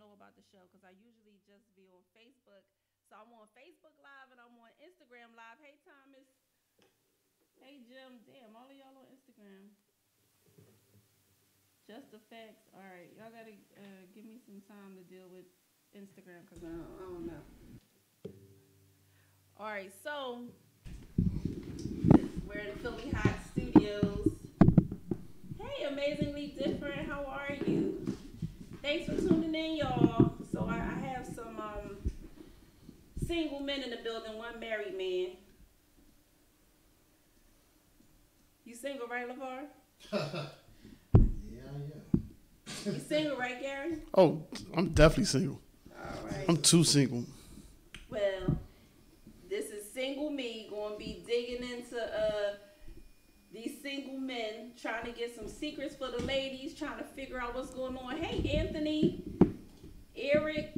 know about the show because I usually just be on Facebook. So I'm on Facebook Live and I'm on Instagram Live. Hey, Thomas. Hey, Jim. Damn, all of y'all on Instagram. Just the facts. All right, y'all gotta give me some time to deal with Instagram because I don't know. All right, so we're in Philly Hot Studios. Hey, amazingly different. How are you? Thanks for tuning in, y'all. So I have some single men in the building, one married man. You single, right, LeVar? Yeah, yeah. You single, right, Gary? Oh, I'm definitely single. All right. I'm too single. Well, this is single me going to be digging into these single men, trying to get some secrets for the ladies, trying to figure out what's going on. Hey, Anthony, Eric.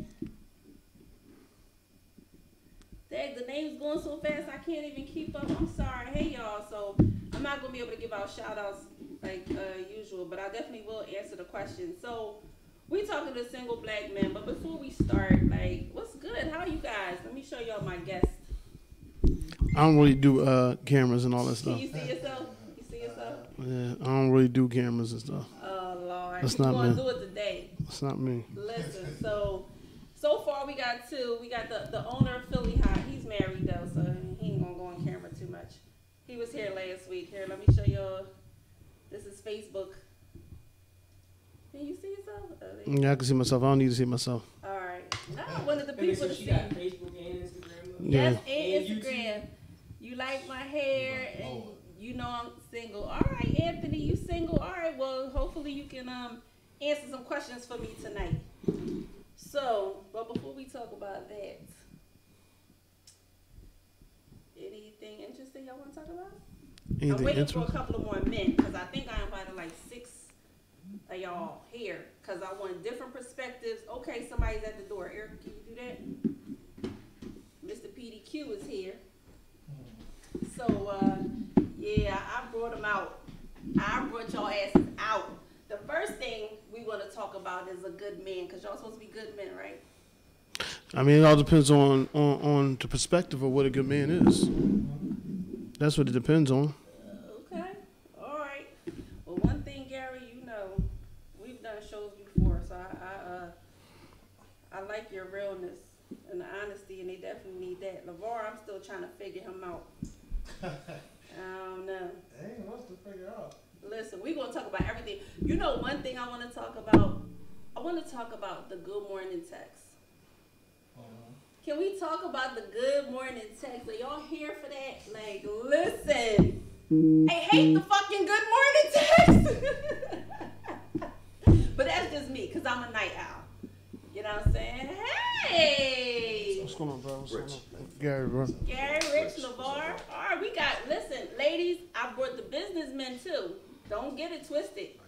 Dang, the name's going so fast I can't even keep up. I'm sorry. Hey, y'all. So I'm not going to be able to give out shout outs like usual, but I definitely will answer the question. So we talking to single black men, but before we start, like, what's good? How are you guys? Let me show y'all my guests. I don't really do cameras and all that stuff. Can you see yourself? You see yourself? Yeah, I don't really do cameras and stuff. Oh, Lord. That's You not want me. to do it today. That's not me. Listen, so far we got two. We got the owner of Philly Hot. He's married, though, so he ain't going to go on camera too much. He was here last week. Here, let me show y'all. This is Facebook. Can you see yourself? Yeah, I can see myself. I don't need to see myself. All right. Now I wanted the people to She see. got Facebook and Instagram. Yes, Yeah. and Instagram. You like my hair, and you know I'm single. All right, Anthony, you single? All right. Well, hopefully you can answer some questions for me tonight. So, but before we talk about that, anything interesting y'all want to talk about? I'm Anything waiting for a interesting? couple of more men because I think I invited like 6 of y'all here because I want different perspectives. Okay, somebody's at the door. Eric, can you do that? Mr. PDQ is here. So, yeah, I brought him out. I brought y'all asses out. The first thing we want to talk about is a good man because y'all supposed to be good men, right? I mean, it all depends on the perspective of what a good man is. That's what it depends on. Okay. All right. Well, one thing, Gary, you know, we've done shows before, so I like your realness and the honesty, and they definitely need that. LeVar, I'm still trying to figure him out. I don't know. Ain't much to figure out. Listen, we're going to talk about everything. You know, one thing I want to talk about? I want to talk about the good morning text. Can we talk about the good morning text? Are y'all here for that? Like, listen. I hate the fucking good morning text. But that's just me, because I'm a night owl. You know what I'm saying? Hey. What's going on, bro? What's going on? Gary, bro. Gary, Rich, LeVar. All right, we got, listen, ladies, I brought the businessmen too. Don't get it twisted.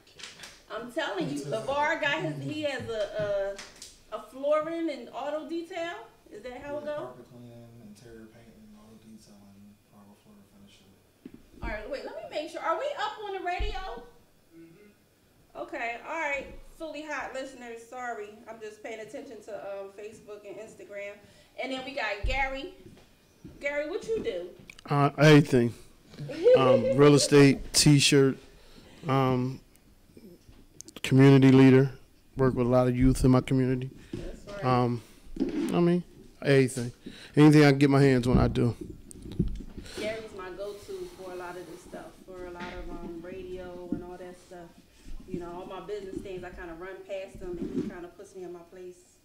I'm telling you, LeVar got he has a flooring and auto detail. Is that how it goes? Carpet cleaning, interior painting, all the detailing, final floor finishing. All right, wait, let me make sure. Are we up on the radio? Mm-hmm. Okay, all right. Philly Hot listeners, sorry. I'm just paying attention to Facebook and Instagram. And then we got Gary. Gary, what you do? Everything. Real estate, T-shirt, community leader. Work with a lot of youth in my community. That's right. I mean, anything. Anything I can get my hands on, I do. Gary's my go-to for a lot of this stuff, for a lot of radio and all that stuff. You know, all my business things, I kind of run past him, and he kind of puts me in my place.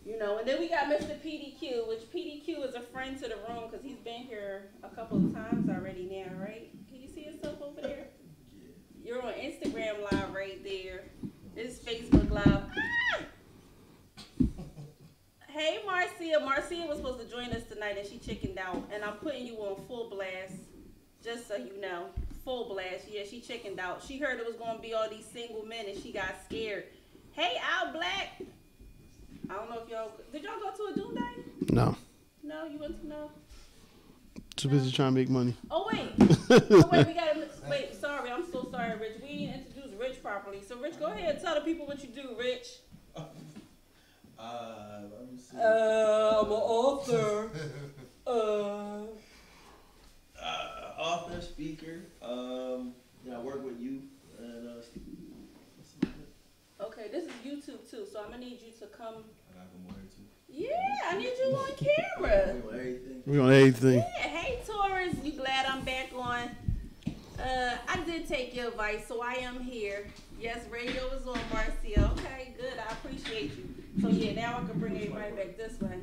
You know, and then we got Mr. PDQ, which PDQ is a friend to the room because he's been here a couple of times already now, right? Can you see yourself over there? You're on Instagram Live right there. This is Facebook Live. Ah! Hey, Marcia. Marcia was supposed to join us tonight, and she chickened out. And I'm putting you on full blast, just so you know. Full blast. Yeah, she chickened out. She heard it was going to be all these single men, and she got scared. Hey, Al Black. I don't know if y'all... Did y'all go to a Doom Day? No. No? You went to no? Too busy trying to make money. Oh, wait. Oh, wait, we got to... Wait, sorry. I'm so sorry, Rich. We didn't introduce Rich properly. So, Rich, go ahead and tell the people what you do, Rich. YouTube too, so I'm gonna need you to come. I gotta go more too. Yeah, I need you on camera. We on everything. Yeah, hey Taurus, you glad I'm back on? I did take your advice, so I am here. Yes, radio is on, Marcia. Okay, good. I appreciate you. So yeah, now I can bring everybody back this way.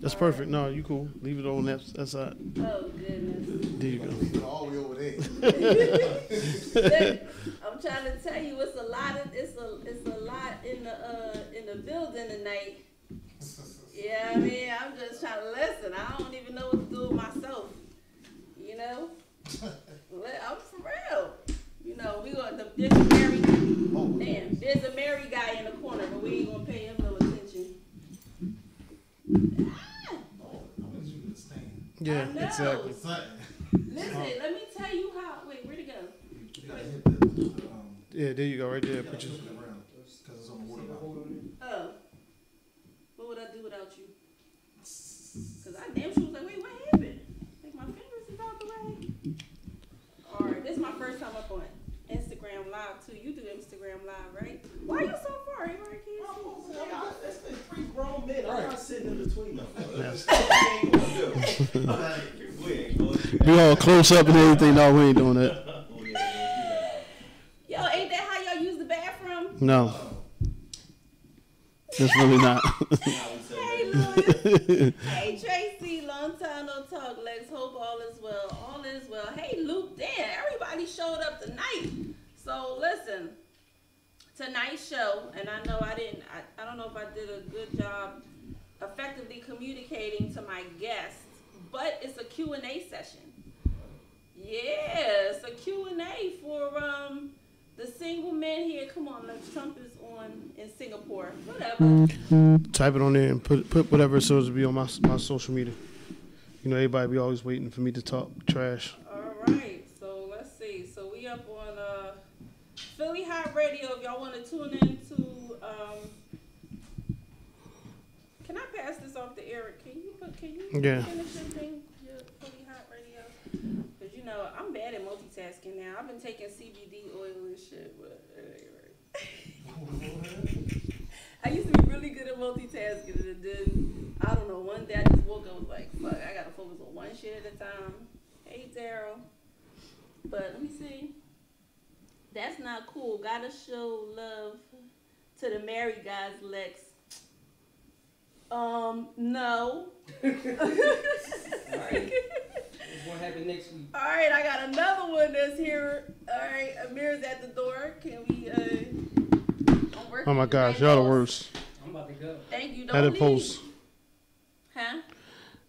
That's perfect. No, you cool. Leave it on that side. Oh goodness. There you go. Leave it all the way over there. I'm trying to tell you, it's a lot in the building tonight. Yeah, I mean, I'm just trying to listen. I don't even know what to do with myself. You know, I'm for real. You know, there's a married, there's a married guy in the corner, but we ain't gonna pay him no attention. Yeah, exactly. Listen, let me tell you how. Wait, where'd it go? You gotta hit that. Yeah, there you go, right there. Put your, around because it's on the water bottle. Oh. What would I do without you? Because I damn sure was like, wait, what happened? Like, my fingers is out the way. Alright, this is my first time up on Instagram Live, too. You do Instagram Live, right? Why are you so far? Everybody can't see. That's the three grown men. I'm not sitting in between them. Yes. We we all close up and everything. No, we ain't doing that. Yo, ain't that how y'all use the bathroom? No. It's really not. Hey, Louis. Hey, Tracy. Long time no talk. Lex, hope all is well. All is well. Hey, Luke. Damn, everybody showed up tonight. So, listen. Tonight's show, and I know I don't know if I did a good job effectively communicating to my guests, but it's a Q&A session. Yeah, it's a Q&A for the single men here. Come on, Lex. Trump is on in Singapore. Whatever. Type it on there and put whatever it's supposed to be on my social media. You know, everybody be always waiting for me to talk trash. All right, so let's see. So we up on Philly Hot Radio. If y'all want to tune in to, can I pass this off to Eric? Can you Yeah. finish your thing? Your Philly Hot Radio? Because you know I'm bad at multitasking now. I've been taking CBD oil and shit, but it ain't right. I used to be really good at multitasking, and then I don't know. One day I just woke up and was like, "Fuck, I gotta focus on one shit at a time." Hey, Daryl. But let me see. That's not cool. Gotta show love to the married guys, Lex. No. Alright. What's gonna happen next week? All right, I got another one that's here. All right, Amir's at the door. Can we? I'm working Oh my gosh, today, y'all the boss. worst. I'm about to go. Thank you. Had Don't a leave. post. Huh?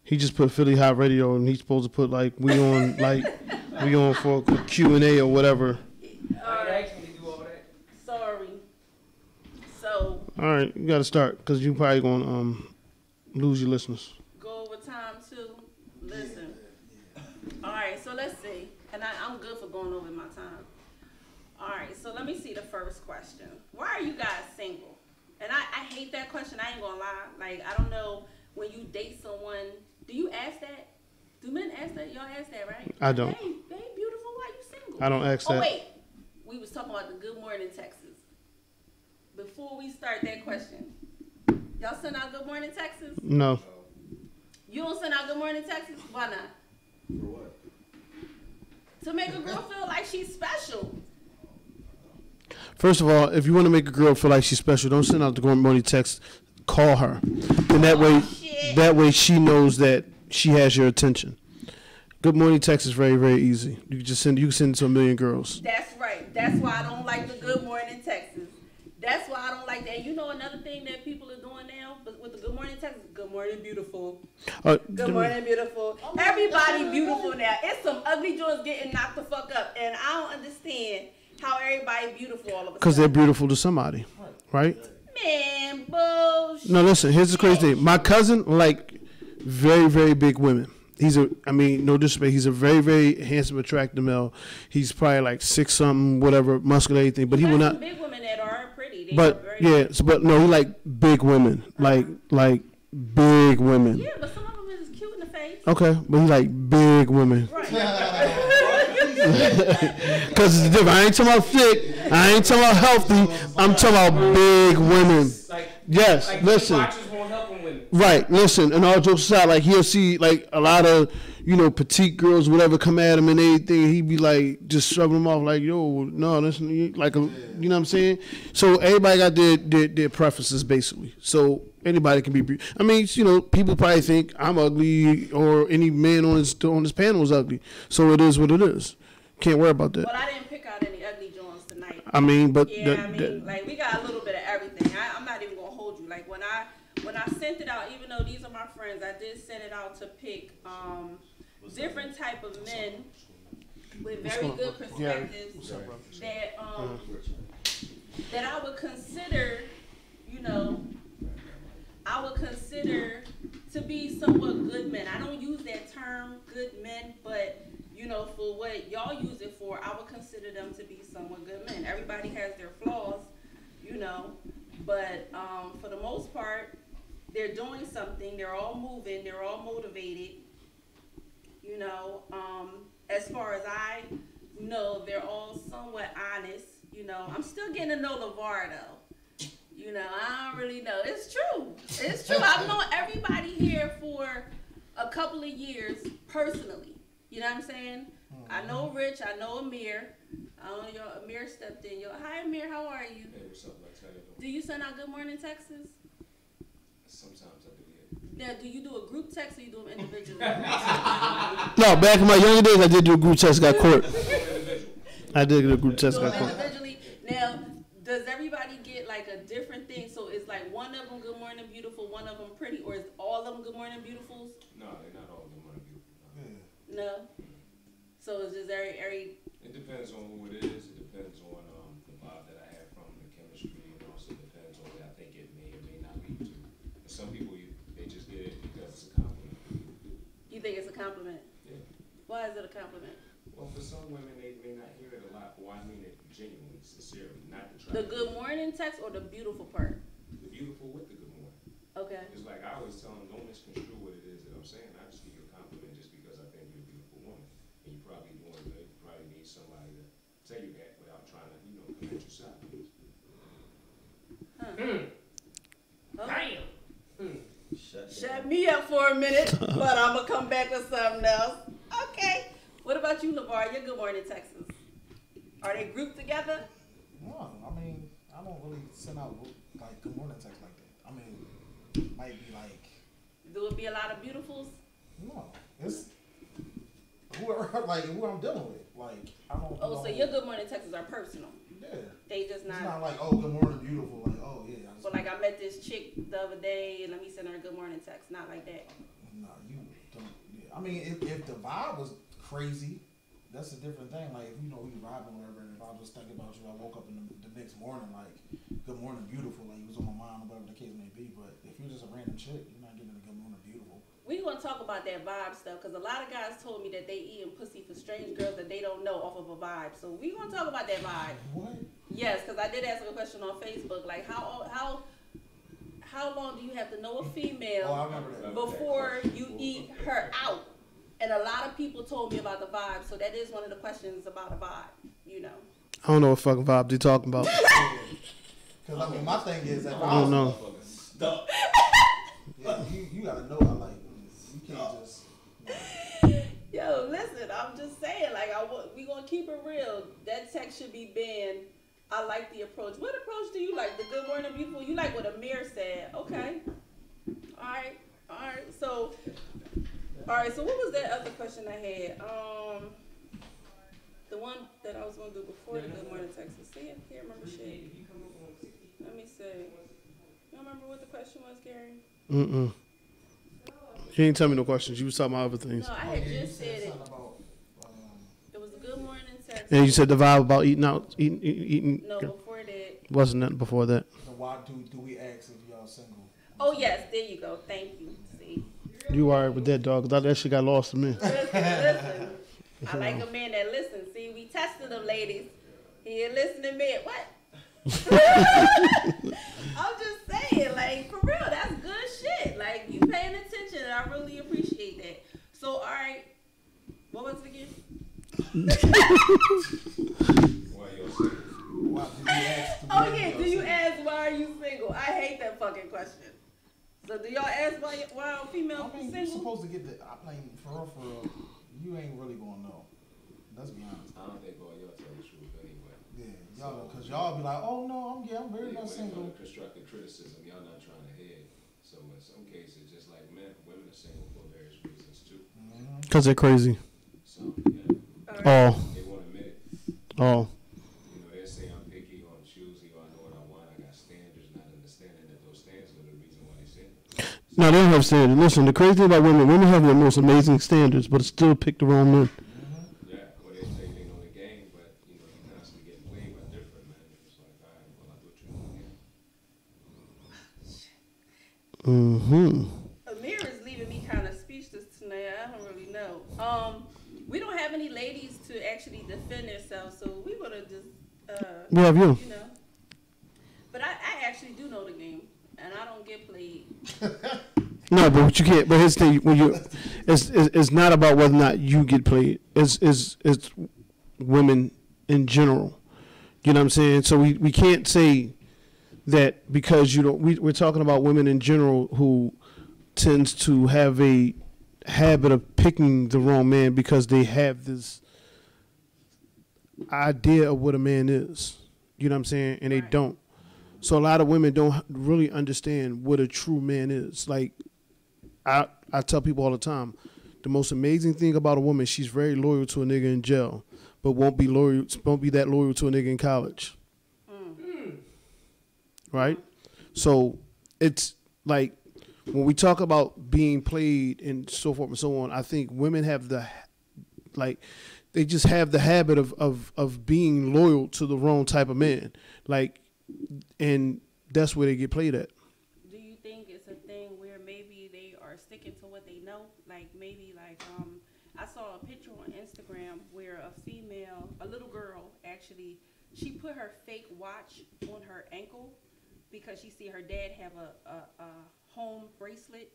He just put Philly Hot Radio, and he's supposed to put we on for a Q&A or whatever. All I right. actually do all that. Sorry. So All right, you got to start because you probably gonna lose your listeners. go over time too. Listen. All right. So let's see. And I'm good for going over my time. All right. So let me see the first question. Why are you guys single? And I hate that question. I ain't gonna lie. Like, I don't know, when you date someone, do you ask that? Do men ask that? Y'all ask that, right? I don't. Hey, beautiful, why you single? I don't ask that. Oh, wait. We was talking about the Good Morning Texas. Before we start that question, y'all send out Good Morning Texas? No. You don't send out Good Morning Texas? Why not? For what? To make a girl feel like she's special. First of all, if you want to make a girl feel like she's special, don't send out the Good Morning text. Call her, and that way she knows that she has your attention. Good Morning text is very, very easy. You can send it to a million girls. That's right. That's why I don't like the Good Morning Texas. That's why I don't like that. You know another thing that people are doing now with the Good Morning Texas? Good morning, beautiful. Good morning, beautiful. Everybody beautiful now. It's some ugly joints getting knocked the fuck up, and I don't understand how everybody beautiful all of a sudden. Because they're beautiful to somebody, right? Man, bullshit. No, listen. Here's the crazy thing. My cousin very, very big women. No disrespect. He's a very, very handsome, attractive male. He's probably like 6 something, whatever, muscular, anything. But he will not. Big women that are pretty. They But are very yeah, but no, he like big women, like big women. Yeah, but some of them is cute in the face. Okay, but he like big women. Right. Because it's different. I ain't talking about thick. I ain't talking about healthy. I'm talking about big women. Yes, like listen. boxers won't help him with it. Right, listen, and all jokes aside, like he'll see like a lot of, petite girls, whatever, come at him and everything, he'd be like just shrugging them off like, yo, no, this like you know what I'm saying? So everybody got their preferences basically. So anybody can be, I mean, people probably think I'm ugly or any man on this panel is ugly. So it is what it is. Can't worry about that. Well, I didn't pick out any ugly joints tonight. I mean, but yeah, like we got a little bit of everything. I'm not even gonna hold you. Like when I sent it out, even though these are my friends, I did send it out to pick different type of men with very good perspectives that I would consider, to be somewhat good men. I don't use that term, good men, but for what y'all use it for, I would consider them to be somewhat good men. Everybody has their flaws, but for the most part, they're doing something. They're all moving. They're all motivated. As far as I know, they're all somewhat honest. I'm still getting to know LeVar though. I don't really know. It's true. It's true. I've known everybody here for a couple of years personally. You know what I'm saying? I know Rich. I know Amir. Amir stepped in. Hi Amir, how are you? Hey, what's up, Lex? How you doing? Do you send out Good Morning Texas? Sometimes I do, yeah. Now, do you do a group text or you do them individually? no, back in my younger days, I did do a group text, got caught. I did do a group text, got caught. Individually. Now, does everybody get like a different thing? So it's like one of them Good Morning Beautiful, one of them Pretty, or is all of them Good Morning Beautifuls? No, they're not all Good Morning Beautiful. No. So it's just every. It depends on who it is. It depends on the vibe that I have from the chemistry, and also depends on what I think it may or may not lead to. And some people, they just get it because it's a compliment. You think it's a compliment? Yeah. Why is it a compliment? Well, for some women, they may not hear it a lot, but I mean it genuinely, sincerely, not to try. The good morning text or the beautiful part? The beautiful with the good morning. Okay. It's like I always tell them, don't misconstrue what it is that I'm saying. I just give you a compliment just because I think you're a beautiful woman, and you probably need somebody to tell you that without trying to, come at your side. Huh. Damn. Shut me up for a minute, but I'm gonna come back with something else. Okay. What about you, LeVar? Your Good Morning Texas. Are they grouped together? No, I mean, I don't really send out like Good Morning text like that. I mean, it might be like. Do it be a lot of beautifuls? No, it's whoever who I'm dealing with. Like I don't. Oh, so your Good Morning Texas are personal. Yeah. They just not. It's not like Good Morning Beautiful. Like yeah. But like I met this chick the other day and let me send her a Good Morning text. Not like that. No, you don't. Yeah. I mean, if the vibe was crazy, that's a different thing. Like if we vibing or whatever, and if I was thinking about you, I woke up in the next morning like Good Morning Beautiful, like it was on my mind or whatever the case may be. But if you're just a random chick, you're not getting a Good Morning Beautiful. We gonna talk about that vibe stuff because a lot of guys told me that they eating pussy for strange girls that they don't know off of a vibe. So we gonna talk about that vibe. What? Yes, because I did ask a question on Facebook, like how long do you have to know a female before you eat her out? And a lot of people told me about the vibe, so that is one of the questions about a vibe, I don't know what fucking vibe they talking about. Because I mean, my thing is that I don't know. Yeah, you gotta know I like. You can't just. Yo, listen, I'm just saying, like, we gonna keep it real. That text should be banned. I like the approach. What approach do you like? The Good Morning Beautiful? You like what Amir said. Okay. All right. So what was that other question I had? The one that I was gonna do before the Good Morning Texas. See, I can't remember shit. Let me see. You remember what the question was, Gary? Mm-mm. You ain't tell me no questions. You was talking about other things. No, I had just said it. It was the Good Morning Texas. And you said the vibe about eating. No, before that. Wasn't nothing before that. So why do we ask if y'all single? Oh yes, there you go. Thank you. See. You alright with that, dog? That shit got lost to me. Listen. I like a man that listens. See, we tested them, ladies. He ain't listening, man. What? I'm just saying, like, for real, that's good shit. Like, you paying attention, and I really appreciate that. So, all right. What was it again? Why y'all single? Why did you ask? Oh yeah, do you ask why are you single? I hate that fucking question. So do y'all ask why females I mean, single? you're supposed to get the. I mean, for real, you ain't really gonna know. Let's be honest. I don't think all y'all tell the truth anyway. Yeah, y'all, cause y'all be like, oh no, I'm very much When it single. comes to constructive criticism, y'all not trying to hear. So in some cases, just like men, women are single for various reasons too. Because they're crazy. So yeah, All. they won't admit it. All. You know, they say I'm picky or I'm choosy or I know what I want. I got standards, not understanding that those standards are the reason why they single. No, they don't have standards. Listen, the crazy thing about women have the most amazing standards, but still pick the wrong men. Yeah, or they say they know the game, but you know, you constantly getting played by different men. It's like, all right, well, I thought you knew the game. Amir is leaving me kind of speechless tonight. I don't really know. We don't have any ladies to actually defend themselves, so we would have just. We have you. You know. But I actually do know the game, and I don't get played. No, but what you can't. But his thing, when you, it's not about whether or not you get played. It's women in general. You know what I'm saying? So we can't say that because you don't. We're talking about women in general who tends to have a habit of picking the wrong man because they have this idea of what a man is. You know what I'm saying? And they don't. So a lot of women don't really understand what a true man is. Like I tell people all the time, the most amazing thing about a woman, she's very loyal to a nigga in jail, but won't be that loyal to a nigga in college. Right? So it's like when we talk about being played and so forth and so on, I think women have they just have the habit of being loyal to the wrong type of man. Like, and that's where they get played at. Do you think it's a thing where maybe they are sticking to what they know? Like maybe I saw a picture on Instagram where a little girl actually, she put her fake watch on her ankle because she see her dad have a home bracelet,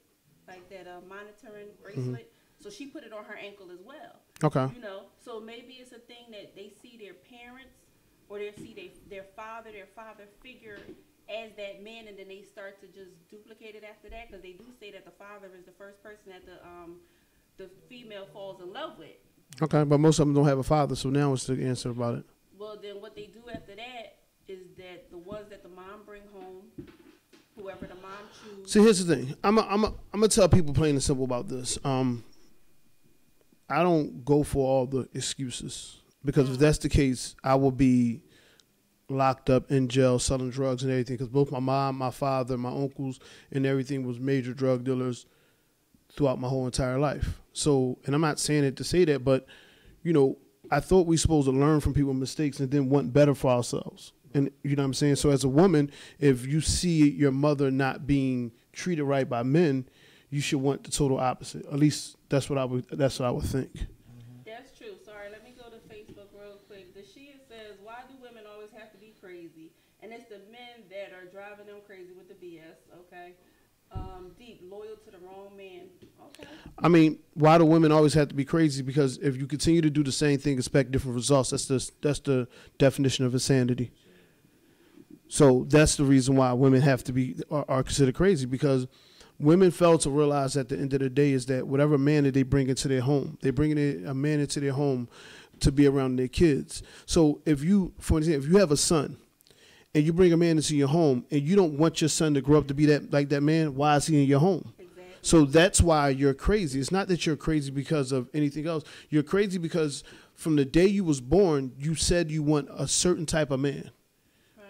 like that monitoring bracelet. So she put it on her ankle as well. Okay. You know, so maybe it's a thing that they see their parents or they see their father figure as that man, and then they start to just duplicate it after that, because they do say that the father is the first person that the female falls in love with. Okay, but most of them don't have a father, so now what's the answer about it? Well, then what they do after that is that the ones that the mom bring home, whoever the mom chooses. See, here's the thing. I'm gonna tell people plain and simple about this. I don't go for all the excuses, because if that's the case, I will be locked up in jail selling drugs and everything, because both my mom, my father, my uncles, and everything was major drug dealers throughout my whole entire life. So, and I'm not saying it to say that, but, you know, I thought we supposed to learn from people's mistakes and then want better for ourselves. And you know what I'm saying? So as a woman, if you see your mother not being treated right by men, you should want the total opposite. At least that's what I would think. That's true. Sorry, let me go to Facebook real quick. The Shia says, why do women always have to be crazy? And it's the men that are driving them crazy with the BS, okay? Deep, loyal to the wrong man. Okay. I mean, why do women always have to be crazy? Because if you continue to do the same thing, expect different results. That's the definition of insanity. So that's the reason why women have to be are considered crazy, because women fail to realize at the end of the day is that whatever man that they bring into their home, they bring a man into their home to be around their kids. So if you, for example, if you have a son and you bring a man into your home and you don't want your son to grow up to be that man, why is he in your home? Exactly. So that's why you're crazy. It's not that you're crazy because of anything else. You're crazy because from the day you was born, you said you want a certain type of man.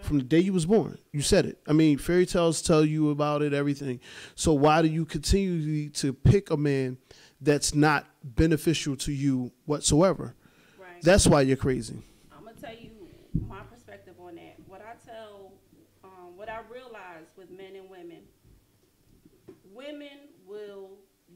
From the day you was born, you said it. I mean, fairy tales tell you about it, everything. So why do you continue to pick a man that's not beneficial to you whatsoever? Right. That's why you're crazy. I'm going to tell you my perspective on that. What I realize with men and women will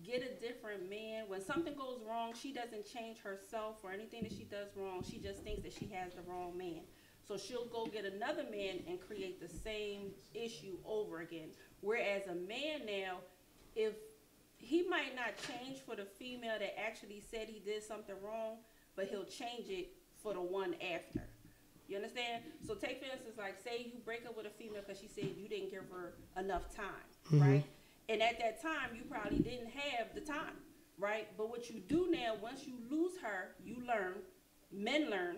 get a different man. When something goes wrong, she doesn't change herself or anything that she does wrong. She just thinks that she has the wrong man. So she'll go get another man and create the same issue over again. Whereas a man now, if he might not change for the female that actually said he did something wrong, but he'll change it for the one after. You understand? So take for instance, like say you break up with a female because she said you didn't give her enough time, right? And at that time, you probably didn't have the time, right? But what you do now, once you lose her, you learn, men learn,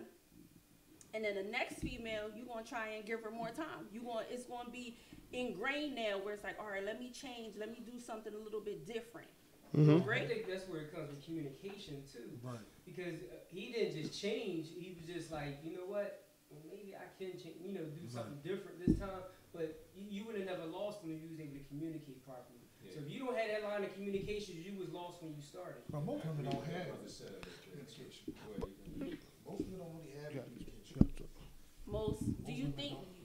and then the next female, you're gonna try and give her more time. It's gonna be ingrained now where it's like, all right, let me change, let me do something a little bit different. I think that's where it comes with communication too. Right. Because he didn't just change, he was just like, you know what, well, maybe I can change, do something different this time. But you would have never lost when you was able to communicate properly. Yeah. So if you don't have that line of communication, you was lost when you started. But most women don't have communication. Most women don't really have communication.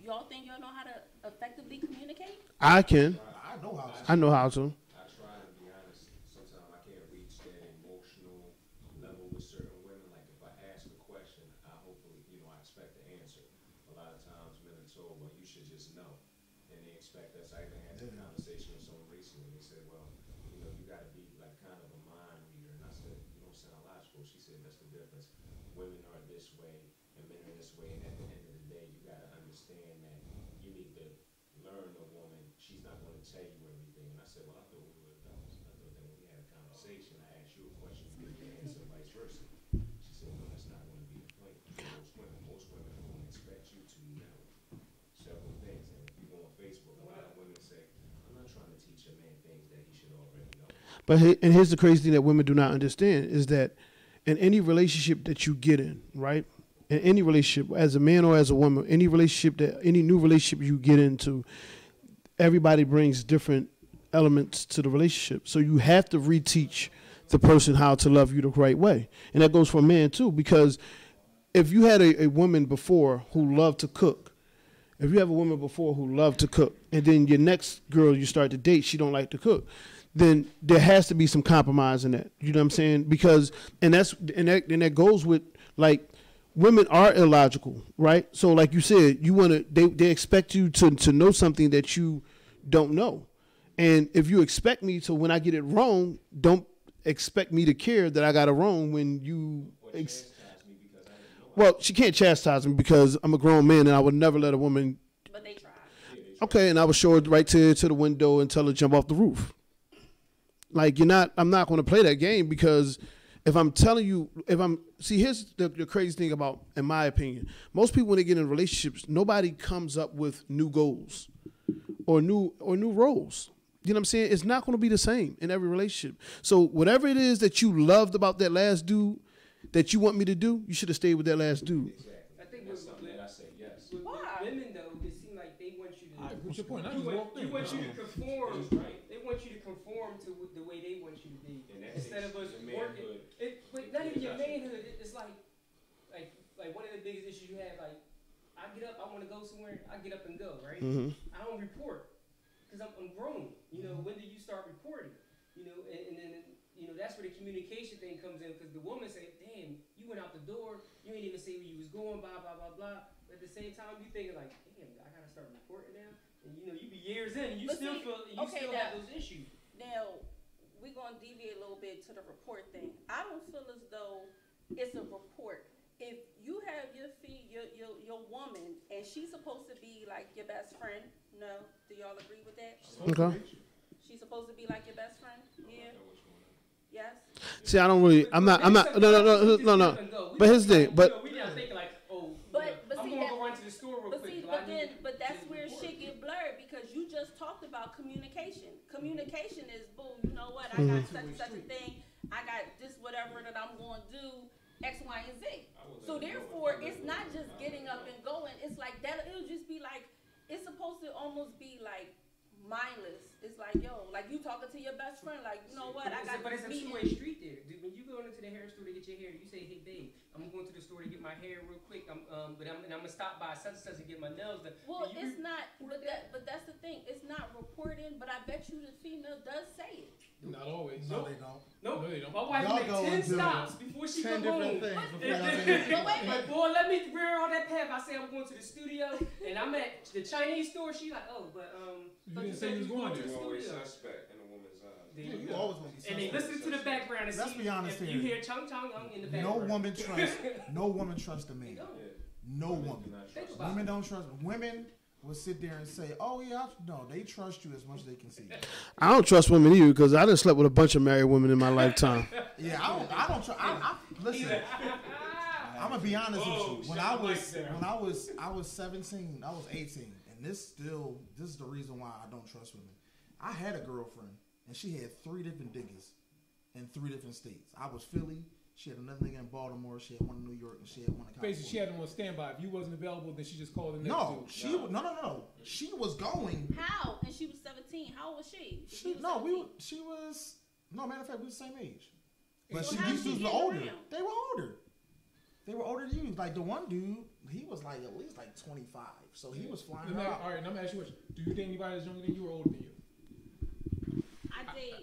Y'all think y'all know how to effectively communicate? I can. I know how to. I know how to. I try to be honest. Sometimes I can't reach that emotional level with certain women. Like if I ask a question, I hopefully, I expect the answer. A lot of times men are told, well, you should just know. And they expect us. I even had a conversation with someone recently. They said, well, you got to be like kind of a mind reader. And I said, you don't sound logical. She said, that's the difference. Women are this way and men are this way. And at the end of the day, you got to understand that you need to learn a woman. She's not going to tell you everything. And I said, well, I thought we were adults. I thought that when we had a conversation, I asked you a question, you give me an answer, vice versa. She said, no, that's not going to be the point. Most women are going to expect you to know several things. And if you go on Facebook, a lot of women say, I'm not trying to teach a man things that he should already know. But and here's the crazy thing that women do not understand is that in any relationship that you get in, right? In any relationship, as a man or as a woman, any new relationship you get into, everybody brings different elements to the relationship. So you have to reteach the person how to love you the right way. And that goes for a man too, because if you had a woman before who loved to cook, and then your next girl you start to date, she don't like to cook, then there has to be some compromise in that. You know what I'm saying? Because that goes with, like, women are illogical, right? So like you said, they expect you to know something that you don't know. And if you expect me to, when I get it wrong, don't expect me to care that I got it wrong when you well, she can't chastise me because I'm a grown man and I would never let a woman. But they tried. Okay, and I would show her right to the window and tell her to jump off the roof. Like, I'm not going to play that game, because if I'm telling you, here's the crazy thing about, in my opinion, most people when they get in relationships, nobody comes up with new goals or new roles. You know what I'm saying? It's not going to be the same in every relationship. So whatever it is that you loved about that last dude that you want me to do, you should have stayed with that last dude. Exactly. I think that's something that I say yes. With women, though, it seems like they want you to. What's your point? You want you to conform. Right. They want you to conform to the way they want you to be, instead of us working. But not even your manhood. It's like one of the biggest issues you have. Like, I get up, I want to go somewhere. I get up and go. Right. Mm-hmm. I don't report because I'm grown. When do you start reporting? And then that's where the communication thing comes in, because the woman say, damn, you went out the door, you ain't even say where you was going, blah, blah, blah, blah. But at the same time, you thinking like, damn, I gotta start reporting now. And you be years in, and you still have those issues. Now, we're gonna deviate a little bit to the report thing. I don't feel as though it's a report. If you have your woman, and she's supposed to be like your best friend, no? Do y'all agree with that? Okay. She's supposed to be like your best friend? Yeah. Yes. See, I'm not. No. But here's the thing. But we not thinking like, but I'm see, gonna go run to the store real quick. But that's where shit get blurred, because you just talked about communication. Communication is, boom, you know what? I got such and such a thing. I got this whatever that I'm going to do, X, Y, and Z. So therefore, it's not just getting up and going. It's like that. It'll just be like, it's supposed to almost be like mindless. It's like, yo, like you talking to your best friend, like, you know what, But it's a two-way street there. When you go into the hair store to get your hair, you say, hey babe, I'm going to the store to get my hair real quick. I'm gonna stop by such and such and get my nails done. Well, it's not, but that's the thing. It's not reporting, but I bet you the female does say it. Not always. No, they don't. No, they don't. My wife make 10 stops before she come home. But boy, let me rear on that path. I say I'm going to the studio, and I'm at the Chinese store. She like, oh, but you didn't say you was going there. You always suspect in a woman's eyes. There You go. always gonna be And they suspect. listen to the background and Let's see be honest if here. you hear chung chung in the No background. woman trusts a man. They don't. No woman. Think about Women it. don't trust. Women will sit there and say, "Oh yeah, no." They trust you as much as they can see. I don't trust women either because I done slept with a bunch of married women in my lifetime. Yeah, I don't trust. Listen. I'm gonna be honest with you. When I was 17, I was 18, and this is the reason why I don't trust women. I had a girlfriend, and she had 3 different niggas in 3 different states. I was Philly. She had another nigga in Baltimore. She had one in New York, and she had one in California. Basically, she had them on standby. If you wasn't available, then she just called the next No, dude. no. She was going. How? And she was 17. How old was she? Matter of fact, we were the same age. But So she how used to she be getting older. around? They were older. They were older than you. Like the one dude, he was like at least like 25. So he was flying her out. All right, now I'm gonna ask you a question. Do you date anybody that's younger than you or older than you? I date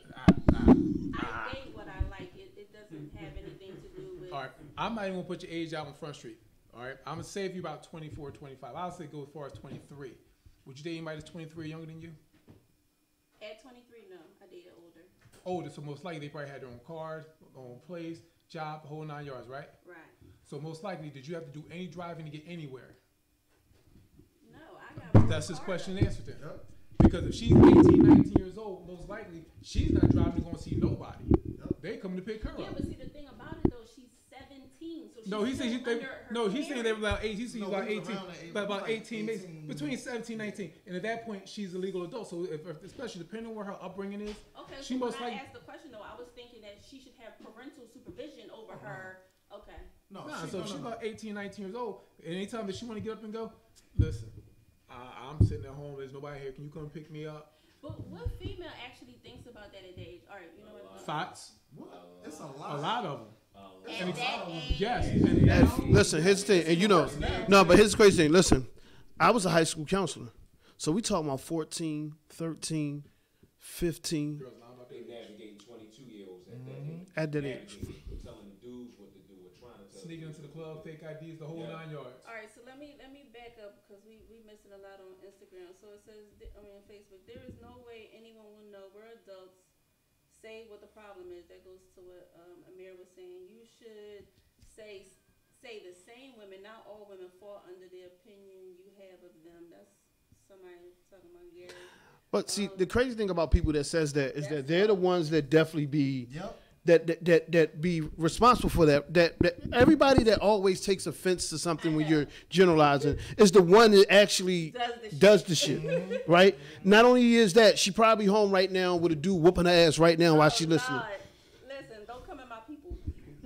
what I like. It doesn't have anything to do with. All right, I'm not even gonna put your age out on Front Street. All right, I'm gonna save you about 24, 25. I'll say go as far as 23. Would you date anybody that's 23 or younger than you? At 23, no. I dated older. Older, so most likely they probably had their own cars, their own place, job, the whole 9 yards, right? Right. So most likely, did you have to do any driving to get anywhere? No, I got. That's his question and answer then. Yep. Because if she's 18, 19 years old, most likely she's not driving to go and see nobody. Yep. They coming to pick her Yeah, up. but see the thing about it though, she's 17, so she's No, he said still under her he's saying they were about 8. He said No, about we was 18, around that age. but about Like 18, 18. between 17 and 19. And at that point, she's a legal adult. So if especially depending on where her upbringing is, Okay, she so most when I likely. asked the question though, I was thinking that she should have parental supervision over her. Okay. No, Nah, she, so no, if she's no, no. about 18, 19 years old, anytime that she want to get up and go, listen, I'm sitting at home. There's nobody here. Can you come pick me up? But what female actually thinks about that at that age? All right, you know what? Thoughts? What? It's a A lot. lot of them. At that age. Yes. And listen, here's the thing, and you know, no, but here's the crazy thing. Listen, I was a high school counselor, so we talking about 14, 13, 15 Girls lying about They their age. navigating 22-year-olds at that age. at that age. Navigating, telling the dudes what to do or trying to tell Sneaking into the club, fake IDs, the whole Yeah. 9 yards. All right, so let me back up because we missing a lot on Instagram. So it says, Facebook. There is no way anyone will know. We're adults. Say what the problem is. That goes to what Amir was saying. You should say the same women, not all women, fall under the opinion you have of them. That's somebody talking about Gary. But see, the crazy thing about people that says that is that they're the ones that definitely be Yep. that be responsible for that. That everybody that always takes offense to something when you're generalizing is the one that actually does the shit, right? Not only is that, she probably home right now with a dude whooping her ass right now while she listening. God. Listen, don't come at my people.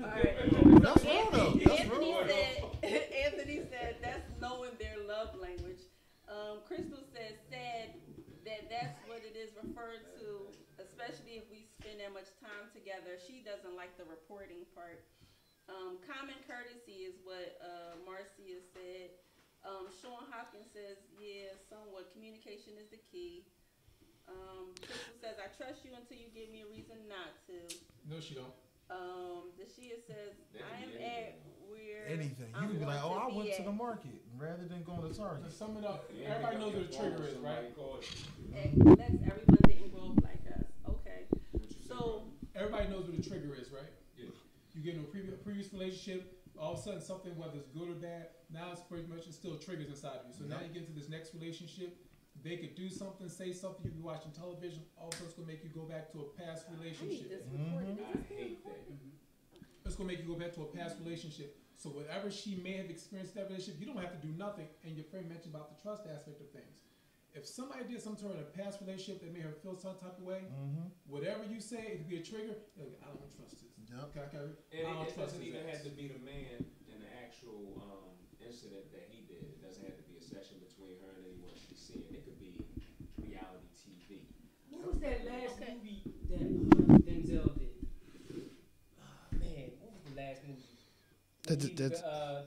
All right. That's real though. That's Anthony real. said that's knowing their love language. Crystal says sad that's what it is referred to, especially if we spend that much time together. She doesn't like the reporting part. Common courtesy is what Marcia said. Sean Hopkins says, yeah, somewhat communication is the key. Crystal says, I trust you until you give me a reason not to. No, she don't. Dashia says, That I am can be at where Anything. You I'm can be like, going oh, I to went be to at. the market rather than going to Target. To sum it up, everybody knows what a trigger is, right? That's everyone didn't grow up like us. Okay. So Everybody knows what a trigger is, right? Yeah. You get in a previous relationship, all of a sudden something, whether it's good or bad, now it's pretty much still triggers inside of you. So now you get into this next relationship, they could do something, say something, you be watching television, all of a sudden it's gonna make you go back to a past I need relationship. this recorded. I hate that. It's gonna make you go back to a past relationship. So whatever she may have experienced in that relationship, you don't have to do nothing. And your friend mentioned about the trust aspect of things. If somebody did something to her in a past relationship that made her feel some type of way, whatever you say, it could be a trigger. You're like, I don't trust this. Yep. I And don't it trust doesn't his even ass. have to be the man in the actual incident that he did. It doesn't have to be a session between her and anyone she's seeing. It could be reality TV. What was that last Okay. movie that Denzel did? Man, what was the last movie?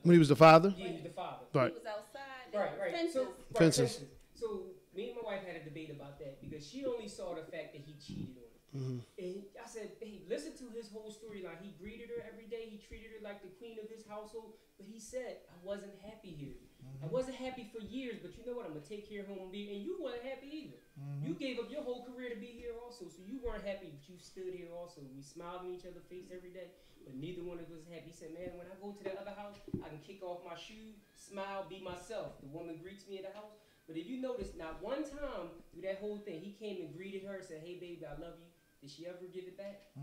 When he was the father, Yeah, he was the father. right? He was outside. Right. Fences. So, Fences. So me and my wife had a debate about that because she only saw the fact that he cheated on her. And I said, hey, listen to his whole storyline. He greeted her every day. He treated her like the queen of his household. But he said, I wasn't happy here. I wasn't happy for years, but you know what? I'm gonna take care of home and be. And you weren't happy either. You gave up your whole career to be here also, so you weren't happy, but you stood here also. We smiled in each other's face every day, but neither one of us happy. He said, "Man, when I go to that other house, I can kick off my shoes, smile, be myself." The woman greets me at the house, but if you notice, not one time through that whole thing, he came and greeted her and said, "Hey, baby, I love you." Did she ever give it back?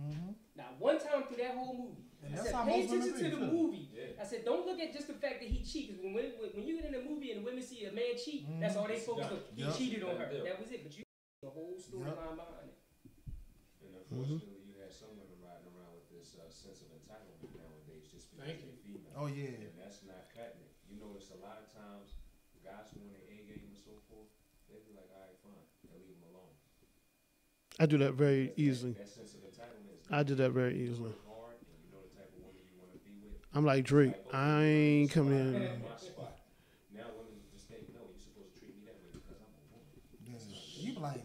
Not one time through that whole movie. And I that's said, how pay most women attention to be, the too. movie. Yeah. I said, don't look at just the fact that he cheated. Because when you get in a movie and the women see a man cheat, that's all they focus on. He Yep. cheated on her. Yep. That was it. But you the whole storyline behind it. And unfortunately, you have some women riding around with this sense of entitlement nowadays just because Thank they're female. Oh, yeah. And that's not cutting it. You notice a lot of times, guys who want their A game and so forth, they be like, all right, fine, and leave them alone. I do that very easily. That sense of entitlement is I do that very easily. work hard, and you know the type of woman you want to be with. I'm like Drake. Like, okay, I ain't coming in. my spot. Now women just think, no, you're supposed to treat me that way because I'm a woman. Yeah. You be like,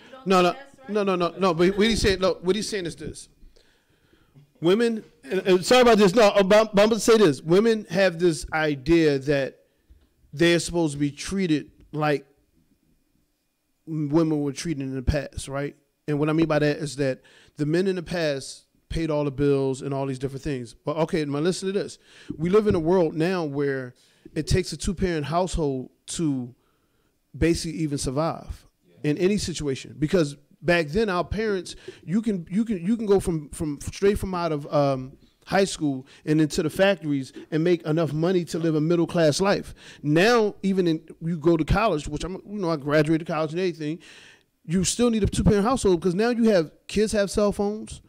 You don't No, think no, that's right? no. But what he's saying, no, what he's saying is this: women. And sorry about this. No, I'm about to say this. Women have this idea that they're supposed to be treated like women were treated in the past, right? And what I mean by that is that the men in the past paid all the bills and all these different things. But okay, now listen to this. We live in a world now where it takes a two-parent household to basically even survive in any situation. Because back then, our parents, you can go from straight from out of high school and into the factories and make enough money to live a middle class life. Now, even you go to college, which I graduated college and everything. You still need a two-parent household because now kids have cell phones.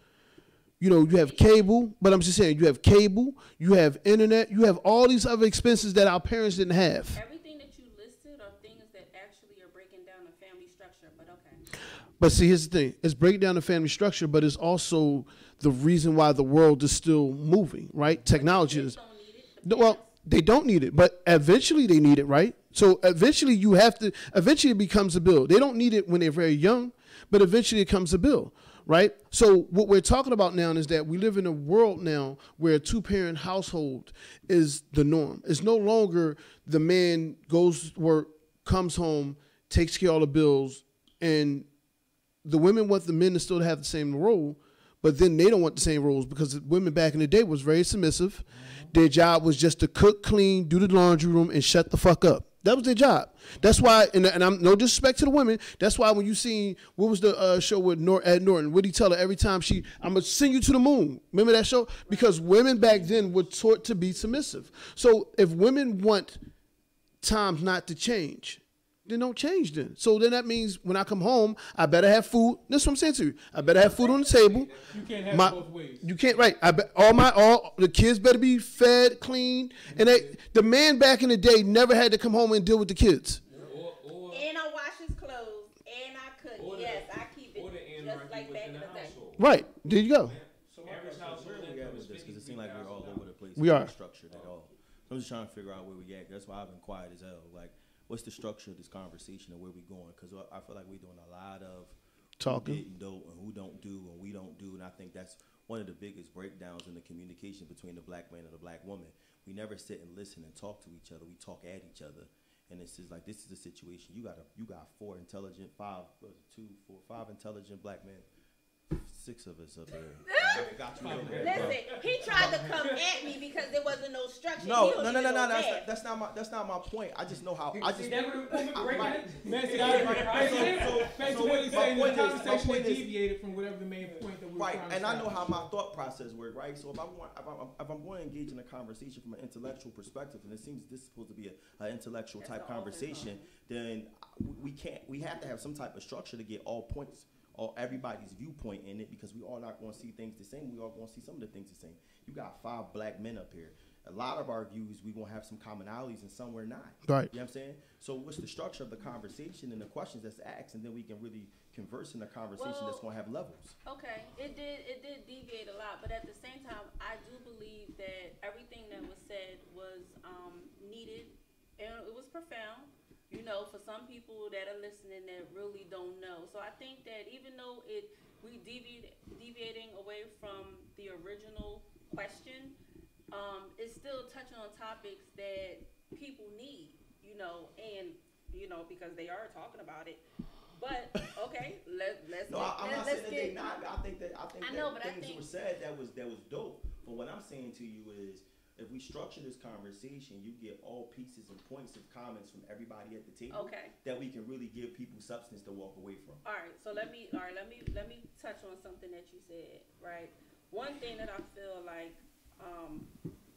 You have cable, but I'm just saying you have cable, you have internet, you have all these other expenses that our parents didn't have. Everything that you listed are things that actually are breaking down the family structure, but okay. But see, here's the thing. It's breaking down the family structure, but it's also the reason why the world is still moving, right? Technology is. Don't need it. The Well, parents- they don't need it, but eventually they need it, right? So eventually eventually it becomes a bill. They don't need it when they're very young, but eventually it becomes a bill, right? So what we're talking about now is that we live in a world now where a two-parent household is the norm. It's no longer the man goes to work, comes home, takes care of all the bills, and the women want the men to still have the same role, but then they don't want the same roles because women back in the day was very submissive. Their job was just to cook, clean, do the laundry room, and shut the fuck up. That was their job. That's why, and I'm no disrespect to the women. That's why when you seen what was the show with Ed Norton? What did he tell her every time I'm gonna send you to the moon? Remember that show? Because women back then were taught to be submissive. So if women want times not to change, then don't change then. So then that means when I come home, I better have food. That's what I'm saying to you. I better have food on the table. You can't have it both ways. You can't, right. All the kids better be fed, clean. And the man back in the day never had to come home and deal with the kids. And I wash his clothes, and I cook. Yes, I keep it just like back in the day. Right. There you go. So where we at with this? Because it seems like we're all over the place. We are. Not structured at all. So I'm just trying to figure out where we at. That's why I've been quiet as hell. Like, what's the structure of this conversation and where we going? Because I feel like we're doing a lot of Talking. who didn't do and who don't do and we don't do. And I think that's one of the biggest breakdowns in the communication between the black man and the black woman. We never sit and listen and talk to each other. We talk at each other. And it's just like, this is the situation. You got five intelligent black men. 6 of us up there. I got you over there, bro. Listen, he tried to come at me because there wasn't no structure. No. He don't even know that. That's not my point. I just know how. I just. Never the woman breaking it. Man, see, back to what he's saying, the my conversation point has is- deviated from whatever the main point that we were Right, trying to and I know establish. how my thought process works, right? So if I'm going to engage in a conversation from an intellectual perspective, and it seems this is supposed to be an intellectual type conversation, then we have to have some type of structure to get all points or everybody's viewpoint in it, because we all not going to see things the same. We all going to see some of the things the same. You got 5 black men up here. A lot of our views, we going to have some commonalities and some we're not. Right. You know what I'm saying? So what's the structure of the conversation and the questions that's asked, and then we can really converse in a conversation that's going to have levels. Okay, it did deviate a lot, but at the same time, I do believe that everything that was said was needed, and it was profound. You know, for some people that are listening that really don't know. So I think that even though we deviating away from the original question, it's still touching on topics that people need. you know, and you know, because they are talking about it. But okay, let's No, I'm not saying that they not. I think that know, but things that were said that was dope. But what I'm saying to you is, if we structure this conversation, you get all pieces and points of comments from everybody at the table. Okay. That we can really give people substance to walk away from. All right. So let me touch on something that you said. Right. One thing that I feel like,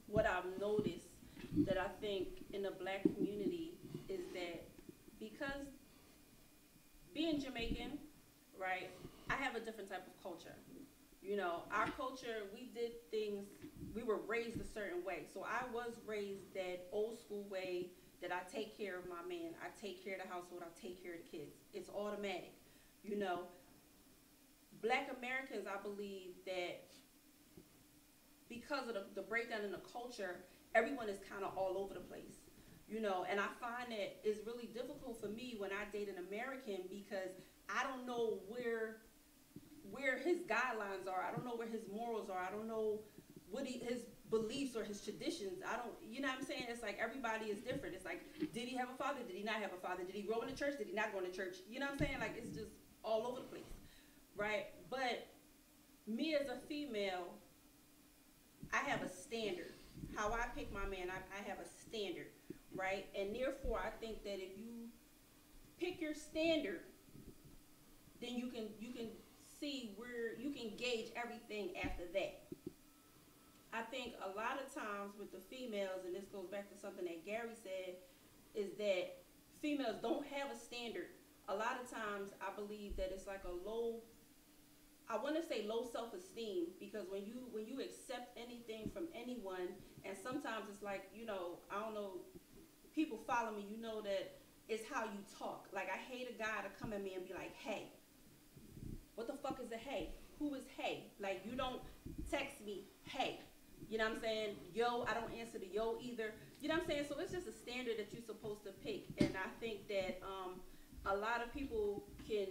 what I've noticed that I think in the black community is that because being Jamaican, right, I have a different type of culture. You know, our culture, we did things, we were raised a certain way. So I was raised that old school way that I take care of my man, I take care of the household, I take care of the kids. It's automatic. You know, black Americans, I believe that because of the breakdown in the culture, everyone is kind of all over the place. You know, and I find that it's really difficult for me when I date an American because I don't know where his guidelines are. I don't know where his morals are. I don't know what his beliefs or his traditions. I don't, you know what I'm saying? It's like everybody is different. It's like, did he have a father? Did he not have a father? Did he grow in the church? Did he not go in the church? You know what I'm saying? Like, it's just all over the place, right? But me as a female, I have a standard. How I pick my man, I have a standard. Right, and therefore I think that if you pick your standard, then you can see where you can gauge everything after that. I think a lot of times with the females, and this goes back to something that Gary said, is that females don't have a standard. A lot of times I believe that it's like a low, I want to say low self-esteem, because when you accept anything from anyone, and sometimes it's like, you know, I don't know, people follow me, you know that it's how you talk. Like, I hate a guy to come at me and be like, hey. What the fuck is a hey? Who is hey? Like, you don't text me, hey. You know what I'm saying? Yo, I don't answer the yo either. You know what I'm saying? So it's just a standard that you're supposed to pick. And I think that a lot of people can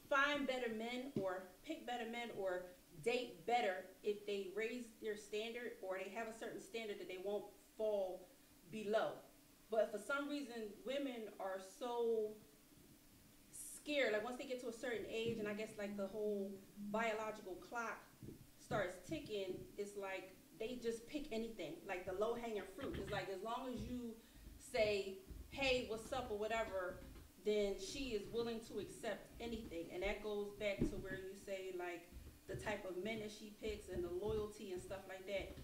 find better men or pick better men or date better if they raise their standard or they have a certain standard that they won't fall below. But for some reason, women are so scared. Like, once they get to a certain age, and I guess like the whole biological clock starts ticking, it's like they just pick anything, like the low-hanging fruit. It's like, as long as you say, hey, what's up or whatever, then she is willing to accept anything. And that goes back to where you say, like, the type of men that she picks and the loyalty and stuff like that.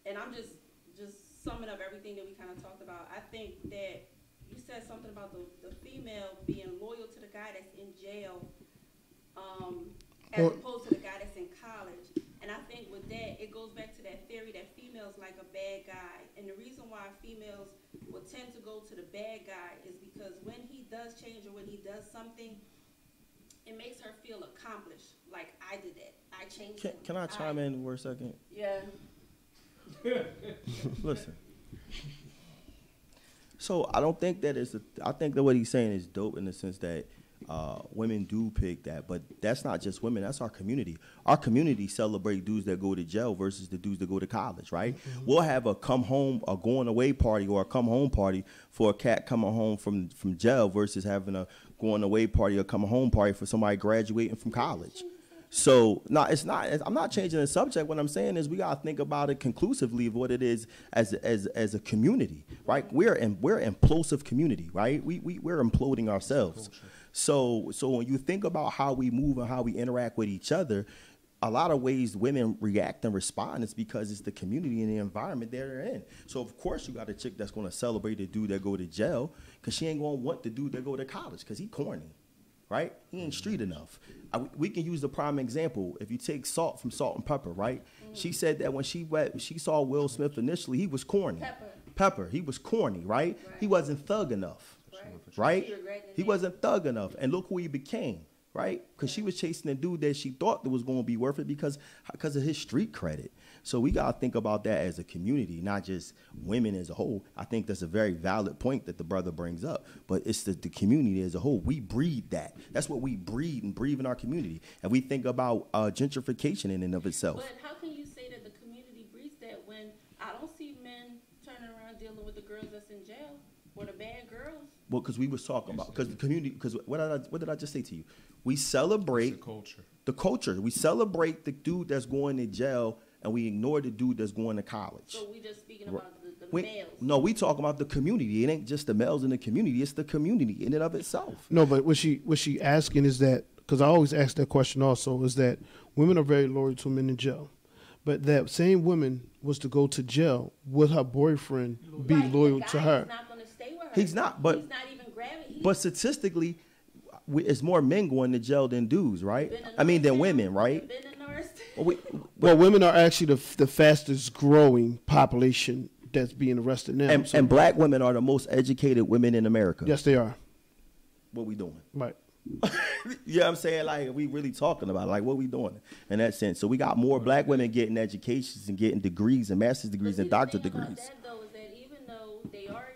And I'm just summing up everything that we kind of talked about. I think that you said something about the female being loyal to the guy that's in jail, as opposed to the guy that's in college. And I think with that, it goes back to that theory that females like a bad guy. And the reason why females will tend to go to the bad guy is because when he does change or when he does something, it makes her feel accomplished. Like, I did that. I changed him. Can I chime in for a second? Yeah. Listen. So I don't think that I think that what he's saying is dope in the sense that women do pick that, but that's not just women. That's our community. Our community celebrate dudes that go to jail versus the dudes that go to college, right? Mm-hmm. We'll have a come home, a going away party or a come home party for a cat coming home from jail versus having a going away party or coming home party for somebody graduating from college. So no, it's not. I'm not changing the subject. What I'm saying is we gotta think about it conclusively of what it is as a community, right? We're an implosive community, right? We're imploding ourselves. So when you think about how we move and how we interact with each other, a lot of ways women react and respond is because it's the community and the environment they're in. So of course you got a chick that's gonna celebrate the dude that go to jail, because she ain't gonna want the dude that go to college because he corny. Right? He ain't street enough. We can use the prime example. If you take Salt from Salt and Pepper, right? Mm. She said that when she saw Will Smith initially, he was corny. Pepper. He was corny, right? He wasn't thug enough, right? He wasn't thug enough. And look who he became, right? Because she was chasing a dude that she thought that was going to be worth it because of his street credit. So we got to think about that as a community, not just women as a whole. I think that's a very valid point that the brother brings up. But it's the community as a whole. We breed that. That's what we breed and breathe in our community. And we think about gentrification in and of itself. But how can you say that the community breeds that when I running around dealing with the girls that's in jail or the bad girls. Well, because we was talking about, because the community, because what did I just say to you? We celebrate It's the culture. the culture. We celebrate the dude that's going to jail, and we ignore the dude that's going to college. So we just speaking about the We- males. No, we talking about the community. It ain't just the males in the community. It's the community in and of itself. No, but what she asking is that, because I always ask that question also, is that women are very loyal to men in jail, but that same woman was to go to jail, would her boyfriend be Right, loyal the to guy her? is not going to stay with her. He's not, but- he's not even grabbing. But statistically, it's more men going to jail than dudes, right? I mean, than women, right? Been a nurse. Well, women are actually the fastest growing population that's being arrested now. And, So- and black women are the most educated women in America. yes, they are. What we doing? Right. You know what I'm saying? Like, we really talking about, like, what we doing in that sense. So we got more black women getting educations and getting degrees and master's degrees and doctorate degrees. That though is that even though they are.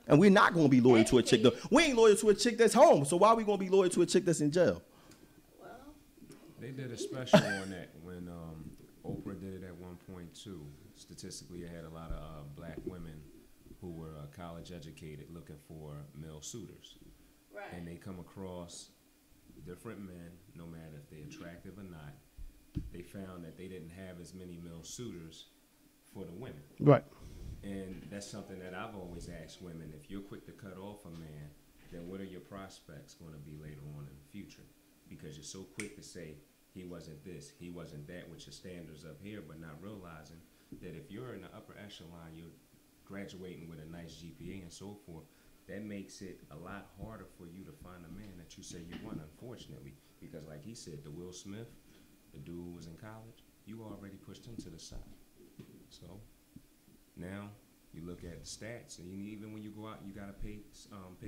And we're not going to be loyal to a chick, though. We ain't loyal to a chick that's home. So why are we going to be loyal to a chick that's in jail? Well, They did a special on that when Oprah did it at one point too. Statistically, it had a lot of black women who were college educated looking for male suitors, right. and they come across different men, no matter if they're attractive or not. They found that they didn't have as many male suitors for the women. Right. And that's something that I've always asked women. If you're quick to cut off a man, then what are your prospects going to be later on in the future? Because you're so quick to say, he wasn't this, he wasn't that, with your standards up here, but not realizing that if you're in the upper echelon, you're graduating with a nice GPA and so forth, that makes it a lot harder for you to find a man that you say you want, unfortunately. Because like he said, the Will Smith, the dude who was in college, you already pushed him to the side. So now you look at the stats, and even when you go out, you gotta pay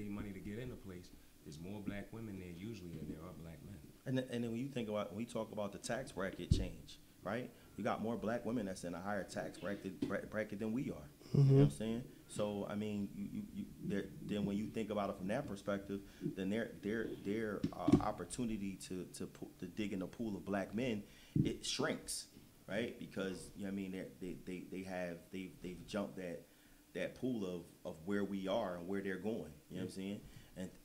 money to get in a place. There's more black women there usually than there are black men. And then when you think about, when we talk about the tax bracket change, right? You got more black women that's in a higher tax bracket than we are. You know what I'm saying? So I mean, then when you think about it from that perspective, then their opportunity to dig in the pool of black men, it shrinks, right? Because you know what I mean, they've jumped that pool of where we are and where they're going. You know what I'm saying?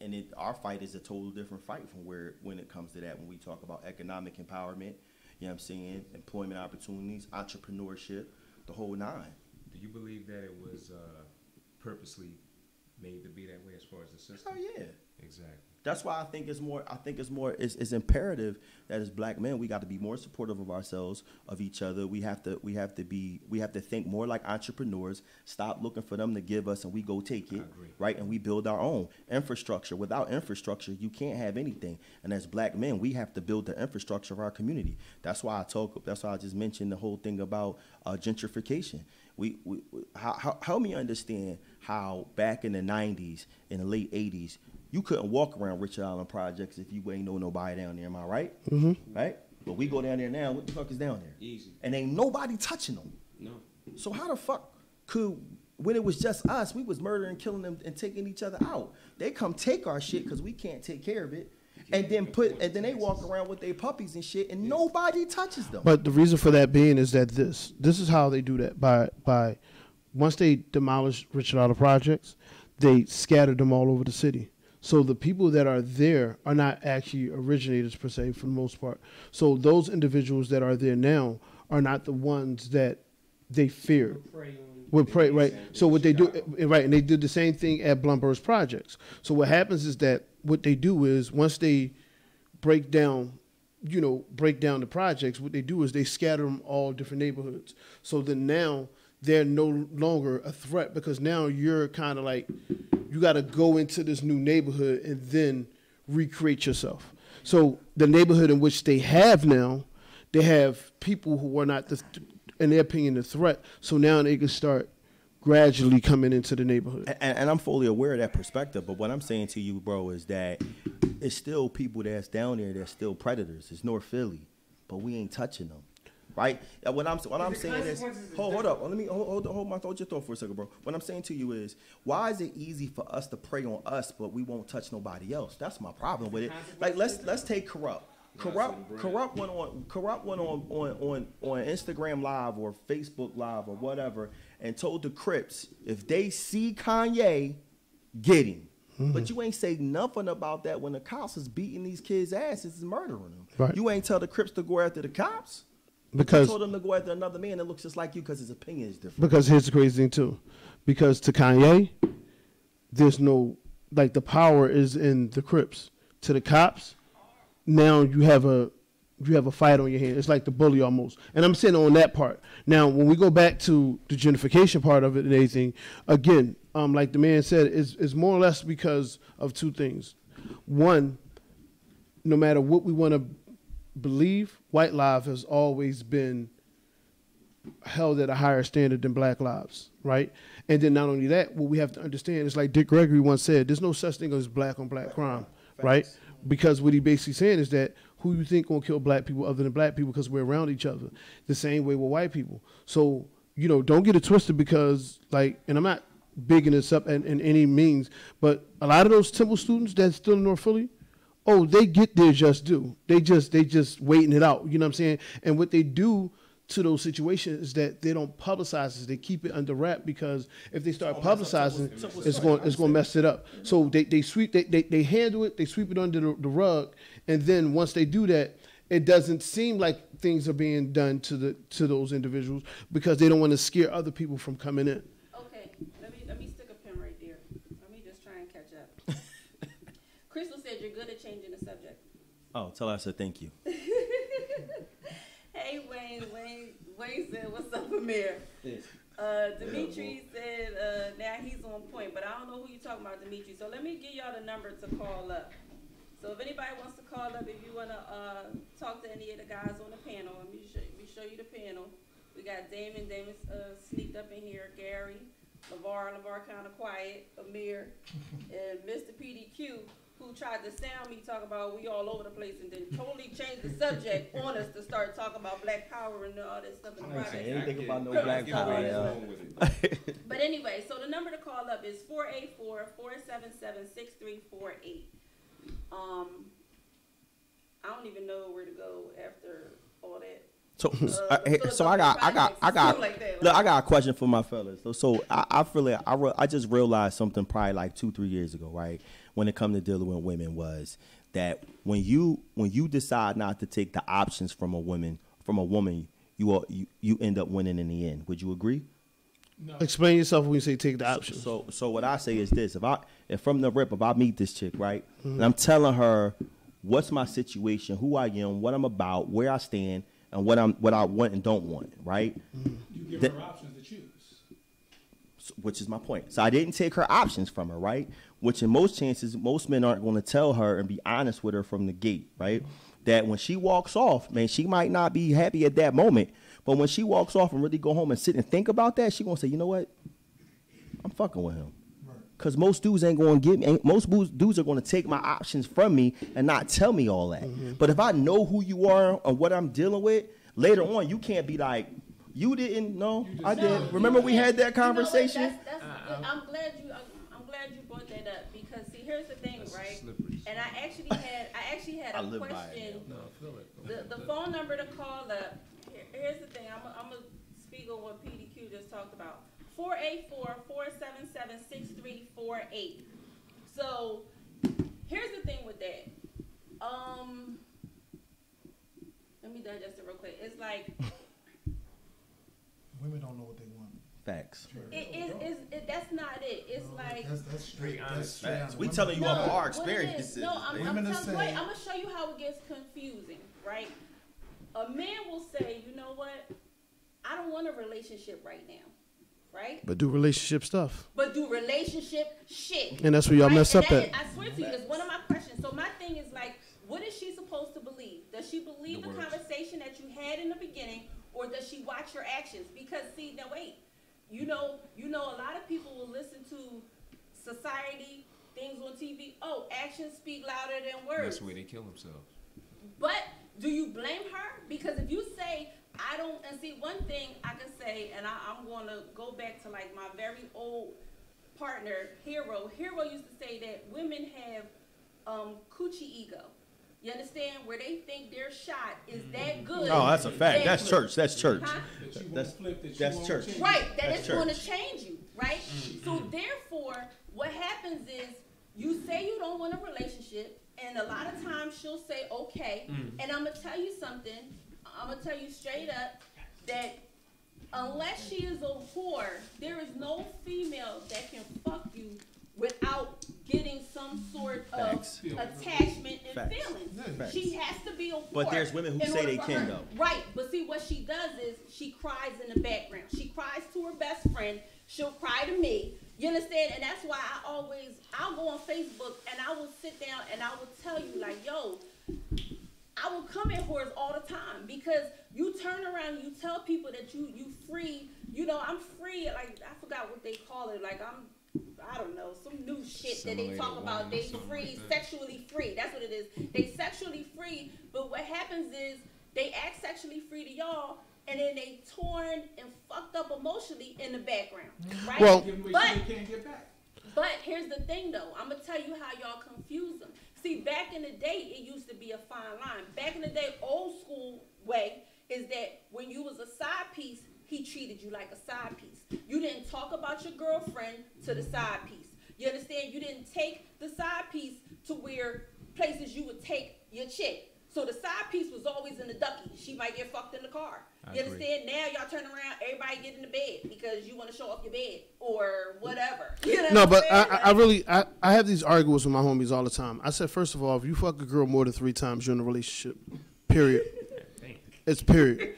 And our fight is a total different fight from when it comes to that. When we talk about economic empowerment, you know what I'm saying, employment opportunities, entrepreneurship, the whole nine. Do you believe that it was purposely made to be that way as far as the system? Oh yeah. Exactly. That's why I think it's imperative that as black men we got to be more supportive of ourselves, of each other. We have to think more like entrepreneurs. Stop looking for them to give us and we go take it, right? And we build our own infrastructure. Without infrastructure, you can't have anything. And as black men, we have to build the infrastructure of our community. That's why I just mentioned the whole thing about gentrification. Help me understand how back in the 90s, in the late 80s, you couldn't walk around Richard Island projects if you ain't know nobody down there. Am I right? Mm-hmm. Right? But we go down there now. What the fuck is down there? Easy. And ain't nobody touching them. No. So how the fuck could, when it was just us, we was murdering, killing them, and taking each other out? They come take our shit because we can't take care of it, and then they walk around with their puppies and shit, and nobody touches them. But the reason for that being is that this is how they do that. By once they demolish Richard Island projects, they scatter them all over the city. So the people that are there are not actually originators per se for the most part. So those individuals that are there now are not the ones that they feared. Would pray, right? So what they do, right, and they did the same thing at Blumberg's projects. So what happens is that what they do is once they break down the projects, what they do is they scatter them all different neighborhoods. So then now they're no longer a threat because now you're kind of like, you got to go into this new neighborhood and then recreate yourself. So the neighborhood in which they have now, they have people who are not, in their opinion, a threat. So now they can start gradually coming into the neighborhood. And I'm fully aware of that perspective. But what I'm saying to you, bro, is that it's still people that's down there that's still predators. It's North Philly, but we ain't touching them. Right? What I'm saying is, hold up. Let me hold your thought for a second, bro. What I'm saying to you is, why is it easy for us to prey on us, but we won't touch nobody else? That's my problem with it. Like let's take corrupt. Corrupt went on Instagram Live or Facebook Live or whatever, and told the Crips if they see Kanye, get him. But you ain't say nothing about that when the cops is beating these kids' asses and murdering them. Right. You ain't tell the Crips to go after the cops. Because you told them to go after another man that looks just like you because his opinion is different. Because here's the crazy thing too, because to Kanye, there's no, like, the power is in the Crips. To the cops, now you have a fight on your hands. It's like the bully almost. And I'm saying on that part. Now, when we go back to the gentrification part of it and everything, again, like the man said, is more or less because of two things. One, no matter what we want to believe, white life has always been held at a higher standard than black lives, right? And then not only that, what we have to understand is, like Dick Gregory once said, there's no such thing as black on black crime, right? Because what he basically saying is that who you think gonna kill black people other than black people because we're around each other, the same way with white people. So, you know, don't get it twisted because, like, and I'm not bigging this up in any means, but a lot of those Temple students that's still in North Philly, oh, they get their just due. They just waiting it out. You know what I'm saying? And what they do to those situations is that they don't publicize it. They keep it under wrap because if they start publicizing, it's going to mess it up. So they handle it. They sweep it under the rug, and then once they do that, it doesn't seem like things are being done to those individuals because they don't want to scare other people from coming in. Okay, let me stick a pin right there. Let me just try and catch up. Crystal said you're good at changing the subject. Oh, tell her I said thank you. Hey, Wayne said, what's up, Amir? Dimitri said, now he's on point, but I don't know who you're talking about, Dimitri. So let me give y'all the number to call up. So if anybody wants to call up, if you want to talk to any of the guys on the panel, let me show you the panel. We got Damon sneaked up in here, Gary, LeVar kind of quiet, Amir, and Mr. PDQ, who tried to sound me talk about we all over the place and then totally changed the subject on us to start talking about black power and all that stuff in the project. Anything about no black power. But anyway, so the number to call up is 484-477-6348. I don't even know where to go after all that. So I got a question for my fellas. So I just realized something probably like 2-3 years ago, right? When it comes to dealing with women, was that when you decide not to take the options from a woman, you end up winning in the end. Would you agree? No. Explain yourself when you say take the options. So what I say is this: if from the rip, if I meet this chick, right, and I'm telling her what's my situation, who I am, what I'm about, where I stand, and what I want and don't want, right? You give her options to choose. Which is my point. So I didn't take her options from her, right? Which in most chances, most men aren't going to tell her and be honest with her from the gate, right? That when she walks off, man, she might not be happy at that moment, but when she walks off and really go home and sit and think about that, she going to say, you know what? I'm fucking with him. Because most dudes ain't going to give me, most dudes are going to take my options from me and not tell me all that. But if I know who you are and what I'm dealing with, later on, you can't be like, you didn't know, I did. Remember we had that conversation? I'm glad you brought that up because see, here's the thing, right? And I actually had a question. The phone number to call up. Here's the thing. I'm gonna speak on what PDQ just talked about. 484-477-6348. So here's the thing with that. Let me digest it real quick. It's like women don't know what they want. Facts. That's not it. It's like that's straight honest facts. We telling you off our experiences. No, I'm gonna show you how it gets confusing, right? A man will say, you know what? I don't want a relationship right now, right? But do relationship stuff. But do relationship shit. And that's where y'all mess up at. I swear to you, it's one of my questions. So my thing is like, what is she supposed to believe? Does she believe the conversation that you had in the beginning, or does she watch your actions? Because see, now wait, you know, a lot of people will listen to society, things on TV. Oh, actions speak louder than words. That's the way they kill themselves. But do you blame her? Because if you say, I don't, and see, one thing I can say, and I'm going to go back to like my very old partner, Hero. Hero used to say that women have coochie ego. You understand? Where they think their shot is that good. Oh, that's a fact. That's church. That's church. Huh? That's church. Right, that That's it's church. going to change you, right? So therefore, what happens is you say you don't want a relationship, and a lot of times she'll say, okay, and I'm going to tell you something. I'm going to tell you straight up that unless she is a whore, there is no female that can fuck you without getting some sort of Facts. attachment and Facts. feelings. Facts. She has to be a whore. But there's women who in say order they for can, her- though. Right, but see what she does is she cries in the background. She cries to her best friend. She'll cry to me. You understand? And that's why I'll go on Facebook and I will sit down and I will tell you like, yo, I will come at whores all the time because you turn around and you tell people that you free. You know, I'm free. Like, I forgot what they call it. Like, I don't know, some new shit that they talk about. They free, sexually free. That's what it is. They sexually free. But what happens is they act sexually free to y'all, and then they torn and fucked up emotionally in the background, right? Well, but here's the thing, though. I'm gonna tell you how y'all confuse them. See, back in the day, it used to be a fine line. Back in the day, old school way is that when you was a side piece, he treated you like a side piece. You didn't talk about your girlfriend to the side piece. You understand? You didn't take the side piece to where places you would take your chick. So the side piece was always in the ducky. She might get fucked in the car. You understand? Now y'all turn around, everybody get in the bed because you want to show off your bed or whatever. You know No, what but I'm saying? I have these arguments with my homies all the time. I said, first of all, if you fuck a girl more than 3 times, you're in a relationship. Period. It's period.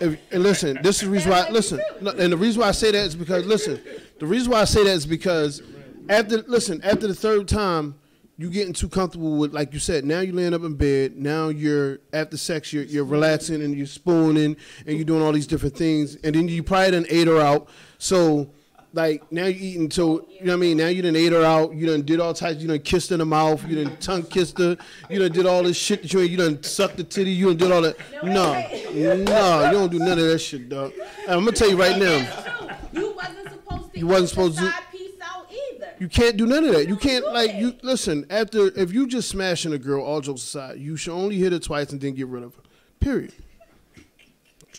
And listen, this is the reason why. Listen, no, and the reason why I say that is because the reason why I say that is because after the 3rd time, you getting too comfortable with, like you said. Now you're laying up in bed. Now you're after sex, you're relaxing and you're spooning and you're doing all these different things, and then you probably done ate her out. So like now you're eating. So you know what I mean. Now you done ate her out. You done did all types. You done kissed her in the mouth. You done tongue kissed her. You done did all this shit. You done sucked the titty. You done did all that. No, you don't do none of that shit, dog. And I'm gonna tell you right now. That's true. You wasn't supposed to. You wasn't eat supposed the to- side piece out either. You can't do none of that. You can't you listen. If you just smashing a girl, all jokes aside, you should only hit her twice and then get rid of her. Period.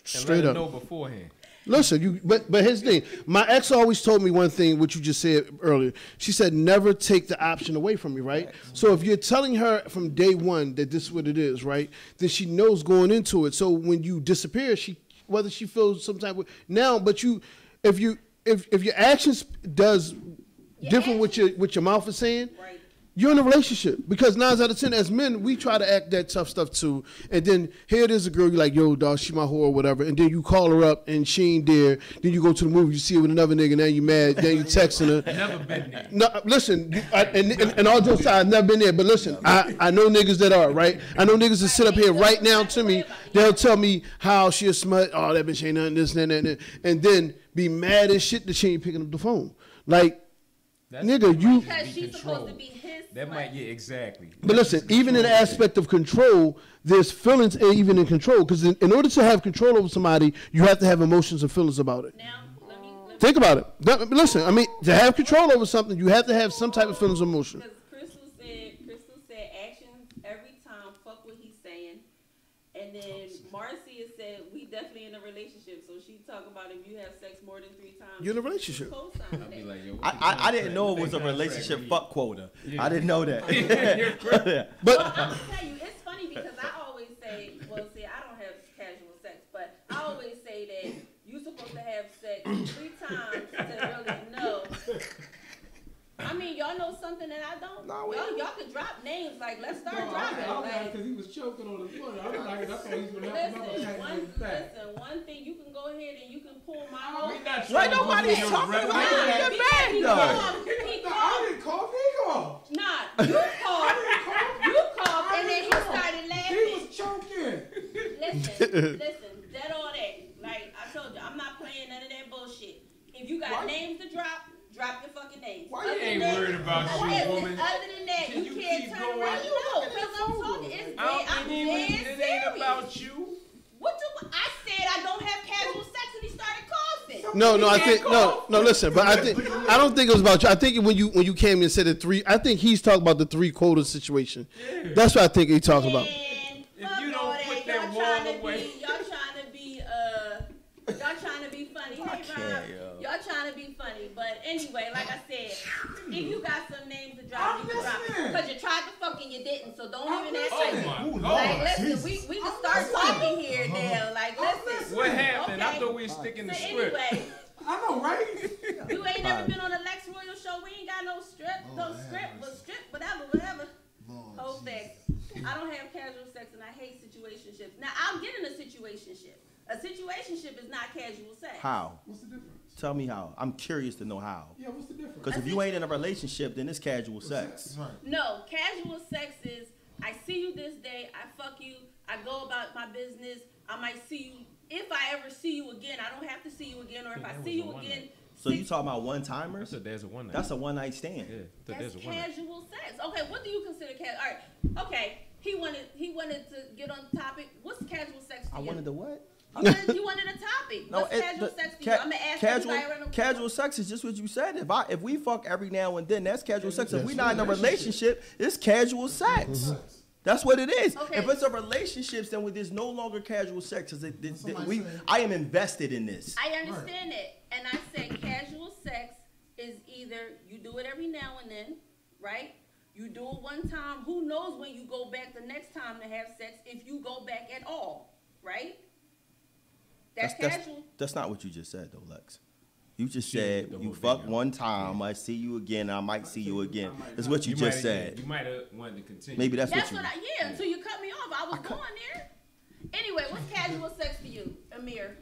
Straight up. Know beforehand. Listen, but here's the thing. My ex always told me one thing, what you just said earlier. She said, never take the option away from me, right? So if you're telling her from day one that this is what it is, right, then she knows going into it. So when you disappear, whether she feels some type of now, but if your actions does different what your mouth is saying, Right. you're in a relationship. Because 9 out of 10, as men, we try to act that tough stuff too. And then here it is, a girl, you're like, yo, dog, she my whore or whatever. And then you call her up and she ain't there. Then you go to the movie, you see her with another nigga, now you mad. Then you texting her. Never been there. No, listen, and all jokes aside, I've never been there. But listen, I know niggas that are, right? I know niggas that sit up here right now to me. They'll tell me how she a smut. Oh, that bitch ain't nothing, this and that. And then be mad as shit that she ain't picking up the phone. Like, nigga, you... Because she's supposed to be his. That might, yeah, exactly. But listen, even in the aspect of control, there's feelings even in control. Because in order to have control over somebody, you have to have emotions and feelings about it. Now, let me Think about it. Listen, I mean, to have control over something, you have to have some type of feelings and emotion. Because Crystal said actions every time, fuck what he's saying. And then Marcia said, we definitely in a relationship. So she talk about if you have sex more than 3 times. You're in a relationship. Co-sign I'd be that. like, yo, I didn't know it was a relationship fuck quota. I didn't know that. But I'm gonna tell you, it's funny because I always say, well, see, I don't have casual sex, but I always say that you're supposed to have sex 3 times to really know. I mean, y'all know something that I don't. Y'all could drop names. Like, let's start dropping. Like, Because he was choking on the floor. I was like, I thought he was going to have listen, one thing, you can go ahead and you can pull my whole. Right, nobody's talking about it. You're bad, though. He I called. didn't call. He called. Nah, you called, and then he started laughing. He was choking. Listen, that all that. Like I told you, I'm not playing none of that bullshit. If you got names to drop your fucking names. Why you ain't worried about you, woman? Other than that, Can you you can't keep turn going? around. No, because I'm talking. It's dead. I'm dead It serious. ain't about you. What do I said? I don't have casual sex, and he started coughing. No, I think no. Listen, but I don't think it was about you. I think when you came and said the three, I think he's talking about the 3 quota situation. Yeah. That's what I think he's talking about. If you don't put that wall away, y'all trying to be funny. Hey, Rob, y'all trying to be funny. But anyway, like I said, if you got some names to drop, you can drop it. Because you tried to fuck and you didn't, so don't even act like listen, we can start talking here now. Like, listen. What happened? Okay. I thought we was sticking the script. Anyway, I know, right? you ain't never been on the Lex Royal show. We ain't got no script, whatever. Whole facts. I don't have casual sex and I hate situationships. Now, I'll get in a situationship. A situationship is not casual sex. How? What's the difference? Tell me how. I'm curious to know how. Yeah, what's the difference? Because if you ain't in a relationship, then it's casual sex. Right. No, casual sex is I see you this day, I fuck you, I go about my business, I might see you. If I ever see you again, I don't have to see you again, or if I see you again. So you talking about one-timers? There's a one night. That's a one-night stand. Yeah, that's casual sex. Okay, what do you consider casual? All right, okay. He wanted to get on the topic. What's casual sex to you? I wanted to what? You wanted a topic. No, What's casual sex to you? I'm gonna ask casual sex is just what you said. If we fuck every now and then, that's casual sex. If we not in a relationship, it's casual sex. That's what it is. Okay. If it's a relationship, then there's no longer casual sex. I am invested in this. I understand it, and I said casual sex is either you do it every now and then, right? You do it one time. Who knows when you go back the next time to have sex, if you go back at all, right? That's casual. That's not what you just said, though, Lex. You just said you fuck one time, I see you again, I might see you again. That's what you just said. You might have wanted to continue. Maybe that's what until you cut me off. I was going there. Anyway, what's casual sex to you, Amir?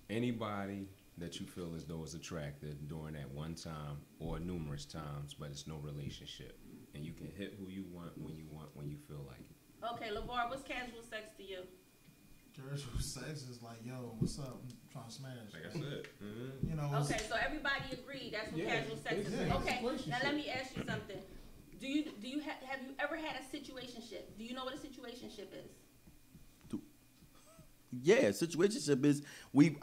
Anybody that you feel as though is attracted during that one time or numerous times, but it's no relationship. And you can hit who you want, when you feel like it. Okay, LeVar, what's casual sex to you? Casual sex is like, yo, what's up? I'm trying to smash. Like I said. Mm-hmm. You know. Okay, so everybody agreed that's what casual sex is. Okay, now let me ask you something. Do you have you ever had a situationship? Do you know what a situationship is? Yeah, situationship is we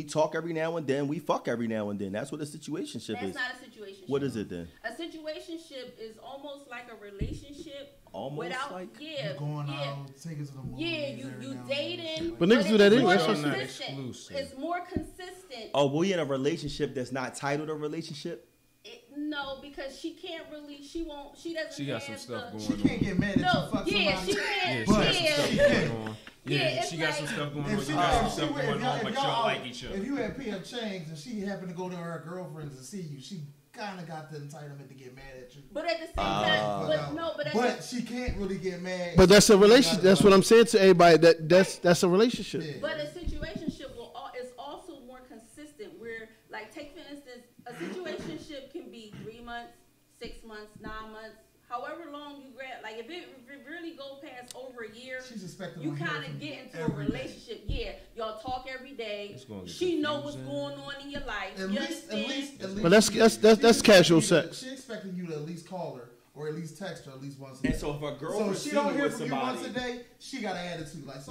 talk every now and then, we fuck every now and then. That's what a situationship is. That's not a situationship. What is it then? A situationship is almost like a relationship. Almost without, you going out, taking to the movies. Yeah, you dating. But niggas do that anyway. That's not exclusive. It's more consistent. Oh, we in a relationship that's not titled a relationship? No, because she can't really. She won't. She doesn't. She got some stuff going on. She can't get mad at you fuck somebody. She can't. Yeah, she got some stuff going on. Yeah, she got like, some stuff going on. You got some stuff going on, but y'all like each other. If you had PM Chang's and she happened to go to her girlfriends to see you, she kind of got the entitlement to get mad at you. But at the same time, but she can't really get mad. But that's a relationship. That's what I'm saying to everybody. That's a relationship. Yeah. But a situationship is also more consistent. Where, like, take for instance, a situationship can be 3 months, 6 months, 9 months. However long you grab, like if it really go past over a year, you kind of get into a relationship. Yeah, y'all talk every day. She know what's going on in your life. At least. But that's casual sex. She expecting you to at least call her or at least text her at least once a day. And so if a girlfriend she don't hear from you once a day, she got an attitude. Like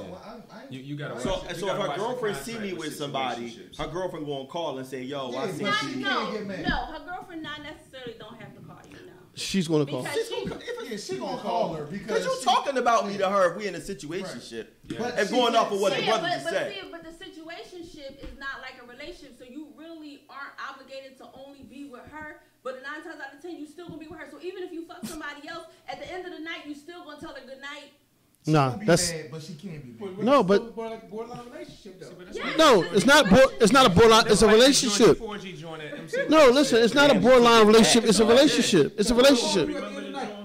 you got. So if her girlfriend see me with somebody, her girlfriend gonna call and say, "Yo, I see you." No, her girlfriend not necessarily don't have to call you. No. She's gonna call. She gonna call her because you're talking about me to her if we in a situationship. Right. And going off of what the brother just said. But the situationship is not like a relationship, so you really aren't obligated to only be with her. But 9 times out of 10, you still gonna be with her. So even if you fuck somebody else, at the end of the night, you still gonna tell her good night. Nah, that's mad, but she can't be mad. No, but borderline relationship though. No, it's not. It's not a borderline. It's a relationship. No, listen, it's not a borderline relationship. It's a relationship. It's a relationship.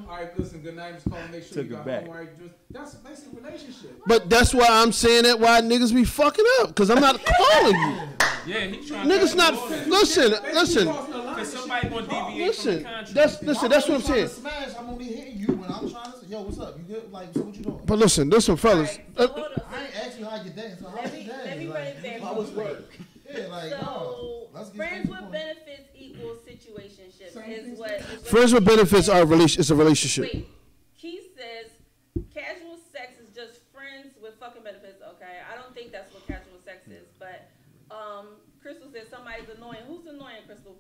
All right, listen, good night. Just call and make sure you got home. All right, that's a basic relationship. But that's why I'm saying that why niggas be fucking up, because I'm not calling you. Yeah, he's trying. Niggas not. Listen. Because somebody gonna deviate from the contract. That's what I'm saying. Smash, I'm only hitting you when I'm trying to say, yo, what's up? You good? Like, so what you doing? But listen, fellas. I ain't asking you how you day. So let me run it back. How was work? Yeah, like, so friends with benefits equals situationship is what. Friends with benefits are is a relationship. Wait, Keith says casual sex is just friends with fucking benefits. Okay, I don't think that's everybody's annoying. Who's annoying, Crystal?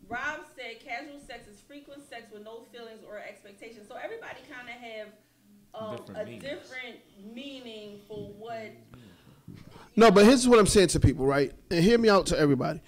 Rob said casual sex is frequent sex with no feelings or expectations. So everybody kind of have a different meaning for what. No, but here's what I'm saying to people, right? And hear me out to everybody.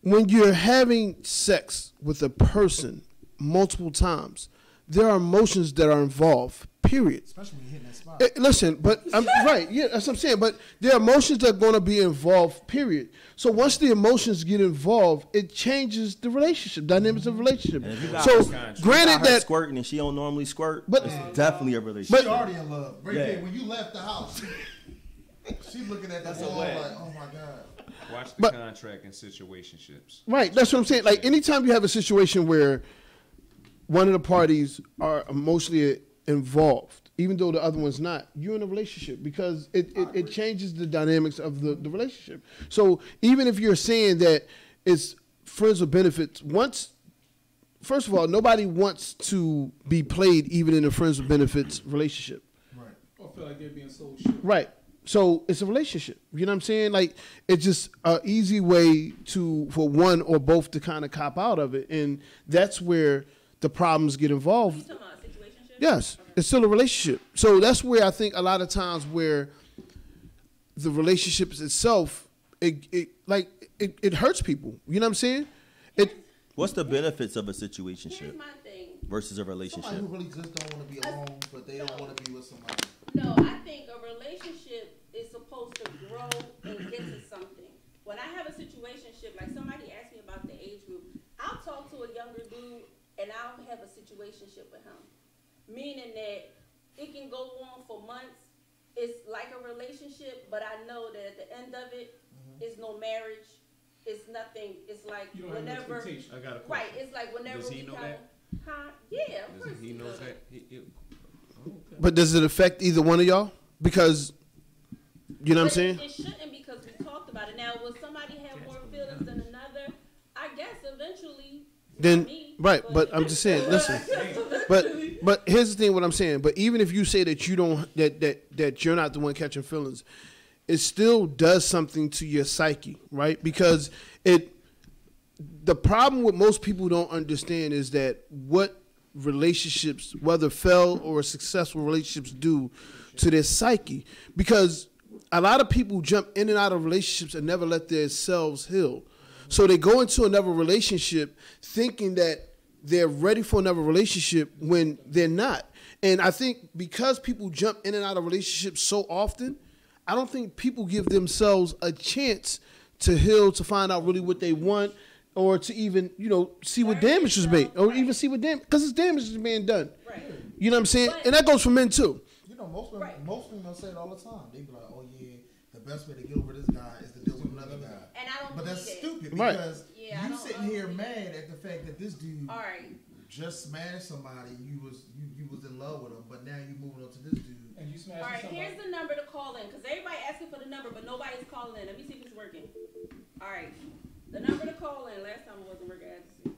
When you're having sex with a person multiple times, there are emotions that are involved, period. Especially when you're hitting that spot. Listen, but I'm right. Yeah, that's what I'm saying. But there are emotions that are going to be involved, period. So once the emotions get involved, it changes the relationship, dynamics of the relationship. So granted that squirting and she don't normally squirt, but it's definitely a relationship. She's already in love. Right there, when you left the house, she's looking at the wall like, oh my God. Watch the contract and situationships. Right, that's what I'm saying. Like anytime you have a situation where one of the parties are emotionally involved, even though the other one's not, you're in a relationship because it changes the dynamics of the relationship. So even if you're saying that it's friends with benefits, first of all, nobody wants to be played even in a friends with benefits relationship. Right. Or feel like they're being sold shit. Right. So it's a relationship. You know what I'm saying? Like it's just an easy way for one or both to kind of cop out of it, and that's where the problems get involved. You talking about a situationship? Yes, Okay. it's still a relationship. So that's where I think a lot of times where the relationships itself, it hurts people. You know what I'm saying? What's the benefits of a situationship Here's my thing. versus a relationship? Somebody who really just don't want to be alone, but they don't want to be with somebody. No, I think a relationship is supposed to grow and get to something. When I have a situationship, like somebody asked me about the age group, I'll talk to a younger dude and I'll have a situationship with him. Meaning that it can go on for months. It's like a relationship, but I know that at the end of it, it's no marriage. It's nothing. It's like You don't have whenever. an expectation. I got a question. Right. It's like whenever Does he we know kind of. that? Huh? Yeah, of course. He knows that. But does it affect either one of y'all? Because you know what I'm saying? It shouldn't because we talked about it. Now, will somebody have more feelings than another? I guess eventually. Then me, right, but I'm just saying, listen. But here's the thing what I'm saying. But even if you say that you don't that you're not the one catching feelings, it still does something to your psyche, right? Because the problem with most people don't understand is that what relationships, whether failed or successful relationships, do to their psyche. Because a lot of people jump in and out of relationships and never let their selves heal. So they go into another relationship thinking that they're ready for another relationship when they're not. And I think because people jump in and out of relationships so often, I don't think people give themselves a chance to heal, to find out really what they want, or to even, see what damage was made, or even see what damage, because it's damage is being done. Right. You know what I'm saying? And that goes for men too. Most women say it all the time. They be like, oh yeah, the best way to get over this guy is to deal with another guy. And I don't But that's believe it. stupid Right. because you sitting here mad at the fact that this dude just smashed somebody. You was in love with him, but now you moving on to this dude. And you smash All right, somebody. here's the number to call in because everybody asking for the number, but nobody's calling in. Let me see if it's working. All right, the number to call in. Last time it wasn't working. I had to see.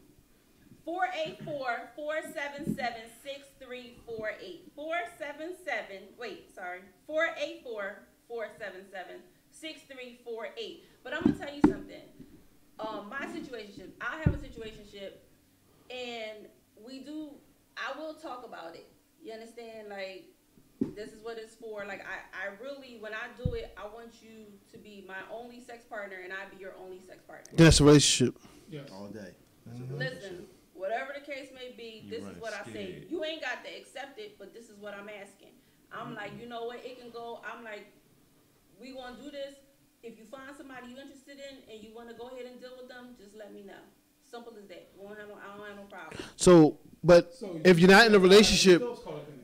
484-477-6348. 484-477-6348. But I'm gonna tell you something. My situationship. I have a situationship, and I will talk about it. You understand? Like, this is what it's for. Like, I really, when I do it, I want you to be my only sex partner, and I be your only sex partner. That's a relationship. Yes. All day. Listen, whatever the case may be, this is what I say. You ain't got to accept it, but this is what I'm asking. I'm like, you know what? It can go. I'm like, we gonna do this. If you find somebody you're interested in and you want to go ahead and deal with them, just let me know. Simple as that. I don't have no problem. So, but if you're not in a relationship,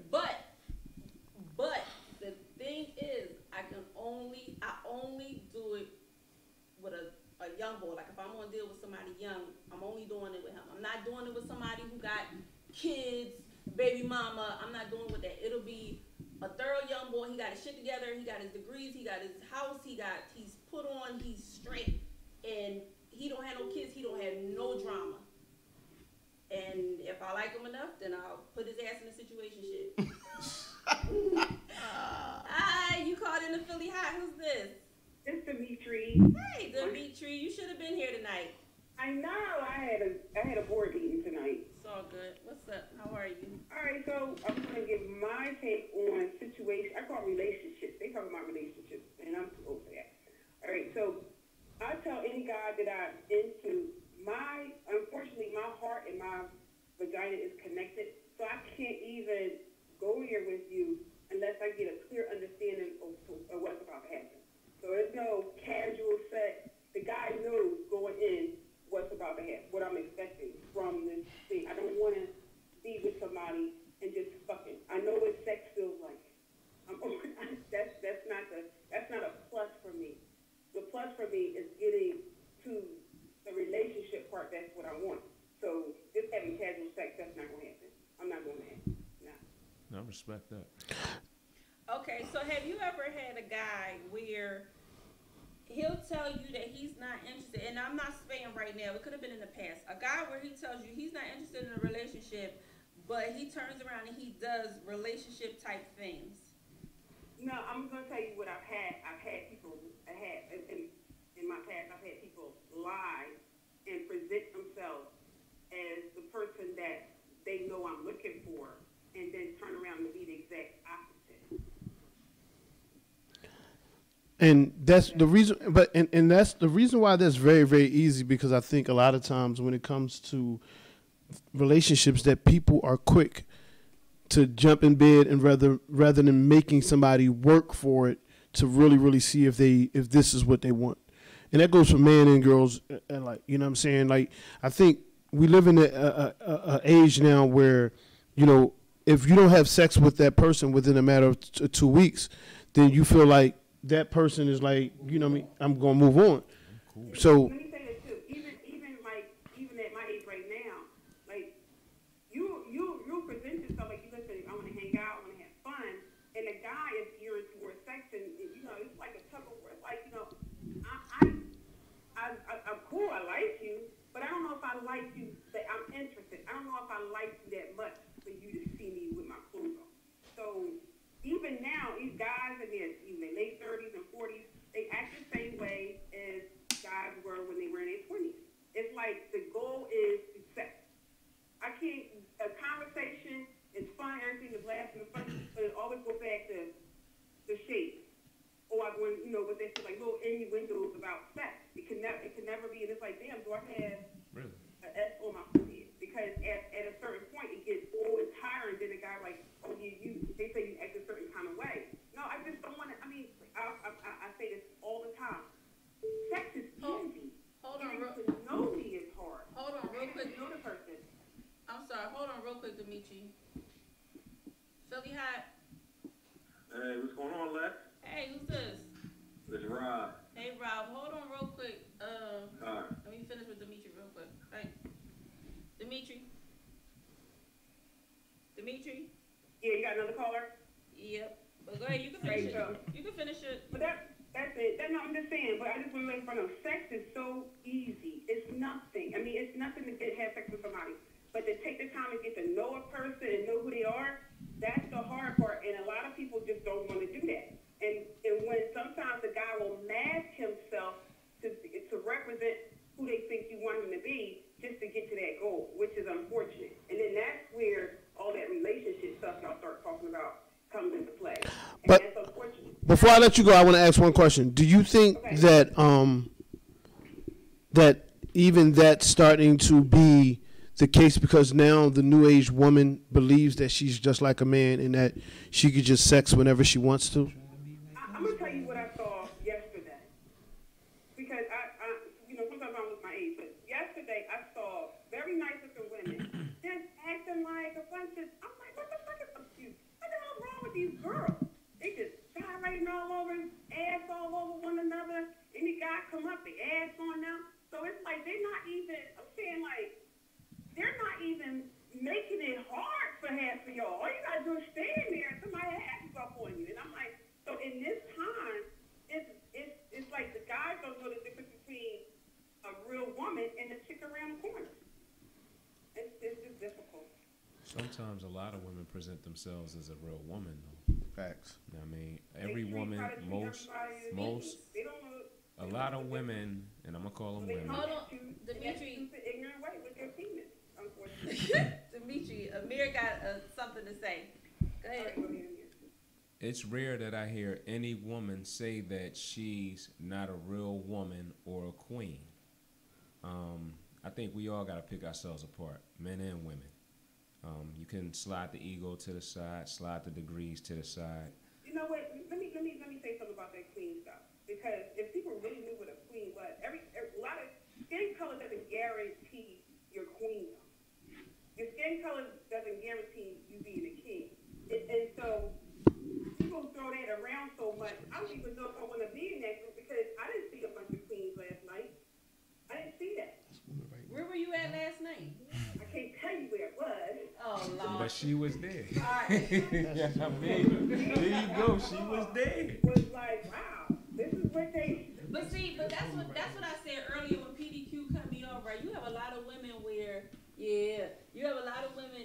But the thing is, I only do it with a young boy. Like if I'm gonna deal with somebody young, I'm only doing it with him. I'm not doing it with somebody who got kids, baby mama. I'm not doing it with that. It'll be a thorough young boy. He got his shit together. He got his degrees. He got his house. He's put on. He's straight, and he don't have no kids. He don't have no drama. And if I like him enough, then I'll put his ass in a situationship. Hi, you called in the Philly Hot. Who's this? It's Dimitri. Hey, Dimitri. You should have tonight? I know I had a board meeting tonight. It's all good. What's up? How are you? All right, so I'm going to give my take on situation. I call it relationships. They talk about relationships, and I'm too old for that. All right, so I tell any guy that I'm into, unfortunately, my heart and my vagina is connected, so I can't even go here with you unless I get a clear understanding of what's about to happen. So there's no casual sex. The guy knows going in what's about to happen, what I'm expecting from this thing. I don't want to be with somebody and just fucking. I know what sex feels like. That's not a plus for me. The plus for me is getting to the relationship part. That's what I want. So just having casual sex, that's not going to happen. I'm not doing that. No. I respect that. Okay, so have you ever had a guy where he'll tell you that he's not interested, and I'm not saying right now, it could have been in the past, a guy where he tells you he's not interested in a relationship, but he turns around and he does relationship type things? No, I'm going to tell you what I've had. In my past, I've had people lie and present themselves as the person that they know I'm looking for, and then turn around and be the exact opposite. And that's the reason, and that's the reason why that's very, very easy, because I think a lot of times when it comes to relationships that people are quick to jump in bed and rather than making somebody work for it to really, really see if this is what they want. And that goes for men and girls, and like, you know what I'm saying? Like, I think we live in a age now where, you know, if you don't have sex with that person within a matter of 2 weeks, then you feel like that person is like, you know what I mean, I'm going to move on. Cool. So let me say this too. Even at my age right now, like you present yourself like, listen, I want to hang out, I want to have fun, and the guy is geared towards sex, and you know, it's like a tug of war. It's like, you know, I'm cool, I like you, but I don't know if I like you, that I'm interested. I don't know if I like you that much for you to see me with my clothes on. So even now, these guys in their late 30s and 40s, they act the same way as guys were when they were in their 20s. It's like the goal is sex. A conversation is fun, everything is laughing and fun, but it always goes back to the shape. Or you know, what they say, like little innuendos about sex. It can never be, and it's like, damn, do I have Really? an S on my forehead? Because at a certain point, it gets old and tiring. Then a guy like, oh, they say you act a certain kind of way. No, I just don't want to. I mean, I say this all the time. Sex is easy. Hold on, to know me is hard. Hold on, real quick. Know the person. I'm sorry. Hold on, real quick, Dimitri. Philly Hott. Hey, what's going on, Lex? Hey, who's this? This is Rob. Hey, Rob. Hold on, real quick. Alright. Let me finish with Dimitri real quick. Hey, Dimitri. Yeah, you got another caller? Yep. But go ahead. You can finish it. You can finish it. But that's it. No, I'm just saying. But I just want to let you know, sex is so easy. It's nothing. I mean, it's nothing to have sex with somebody. But to take the time to get to know a person and know who they are, that's the hard part. And a lot of people just don't want to do that. And when sometimes the guy will mask himself to represent who they think you want him to be just to get to that goal, which is unfortunate. And then that's where all that relationship stuff y'all start talking about comes into play. And But that's unfortunate. before I let you go, I want to ask one question. Do you think that that even that's starting to be the case because now the new age woman believes that she's just like a man and that she could just sex whenever she wants to? I'm going to tell you what I saw yesterday. Because sometimes I'm with my age, but yesterday I saw very nice looking women just acting like a bunch of, I'm like, what the fuck is up with you? What the hell's wrong with these girls? They just gyrating all over, ass all over one another. Any guy come up, the ass on them. So it's like they're not even, I'm saying like, they're not even making it hard for half of y'all. All you gotta do is stand there and somebody asses up on you. And I'm like, so in this time, it's like the guys don't know the difference between a real woman and the chick around the corner. It's just difficult. Sometimes a lot of women present themselves as a real woman, though. Facts. I mean, every woman, most they don't know. a a lot of women, and I'm gonna call them women. Hold on, Dimitri. Ignorant way with their penis, unfortunately. Dimitri, Amir got something to say. Go ahead. It's rare that I hear any woman say that she's not a real woman or a queen. I think we all gotta pick ourselves apart, men and women. You can slide the ego to the side, slide the degrees to the side. You know what? Let me say something about that queen stuff. Because if people really knew what a queen was, a lot of skin color doesn't guarantee your queen. Your skin color doesn't guarantee you being a king. And so people throw that around so much. I don't even know if I want to be in that group because I didn't see a bunch of queens last night. I didn't see that. Where were you at last night? I can't tell you where it was. Oh, Lord. But she was there. All right. Yeah, I mean, there you go. She was there. It was like, wow, this is what they. But see, that's what I said earlier when PDQ cut me off, right? You have a lot of women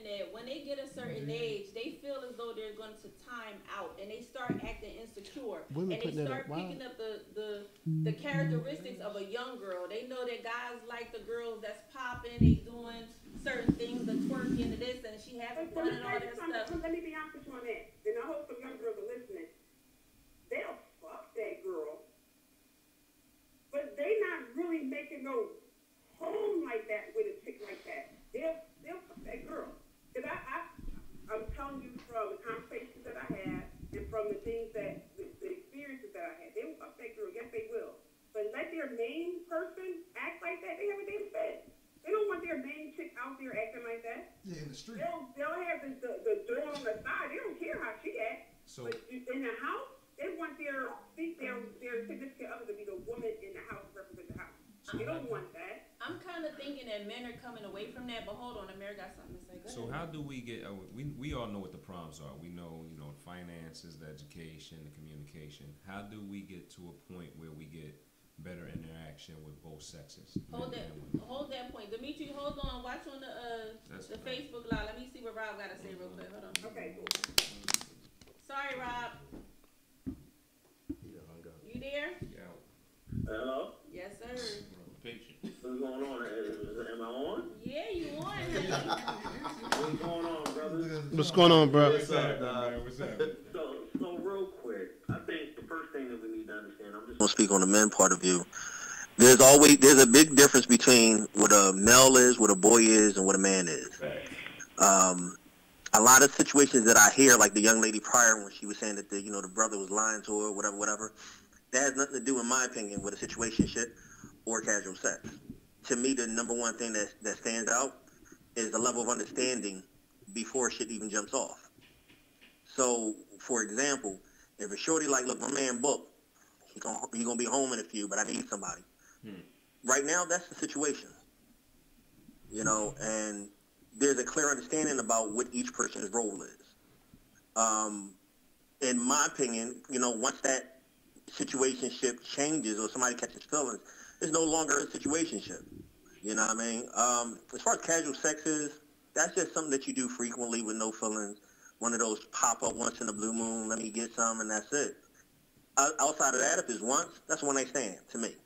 that when they get a certain age, they feel as though they're going to time out, and they start acting insecure, Women and they start wow. picking up the characteristics of a young girl. They know that guys like the girls that's popping, they doing certain things, the twerking, the this, and she having fun and all that stuff. Let me be honest with you on that. And I hope some young girls are listening. They'll fuck that girl, but they not really making no home like that with a chick like that. They'll fuck that girl. Because I'm telling you from the conversations that I had and from the things that, the experiences that I had, they will fuck that girl. Yes, they will. But let their main person act like that, they have a damn fit. They don't want their main chick out there acting like that. Yeah, in the street. They'll have the door on the side. They don't care how she acts. So, but in the house, they want their significant other to be the woman in the house, represent the house. They don't want that. I'm kind of thinking that men are coming away from that, but hold on, Amir got something to say. Go so ahead. how do we get? We all know what the problems are. We know, finances, the education, the communication. How do we get to a point where we get better interaction with both sexes? Hold that point, Dimitri. Hold on. Watch on the Facebook Live. Let me see what Rob got to say real quick. Hold on. Okay, cool. Sorry, Rob. You there? Yeah. Hello? Yes, sir. What's going on? Am I on? Yeah, you on? What's going on, brother? What's going on, bro? What's up, dog? What's happening? So real quick, I think the first thing that we need to understand, I'm just going to speak on the men part of view. There's a big difference between what a male is, what a boy is, and what a man is. A lot of situations that I hear, like the young lady prior when she was saying that the brother was lying to her, whatever, that has nothing to do, in my opinion, with a situationship or casual sex. To me, the number one thing that stands out is the level of understanding before shit even jumps off. So, for example, if a shorty like, look, my man booked, he gonna be home in a few, but I need somebody. Right now, that's the situation. And there's a clear understanding about what each person's role is. In my opinion, once that situationship changes or somebody catches feelings, it's no longer a situationship. You know what I mean? As far as casual sex is, that's just something that you do frequently with no feelings. One of those pop up once in a blue moon, let me get some, and that's it. Outside of that, if it's once, that's one night stand to me.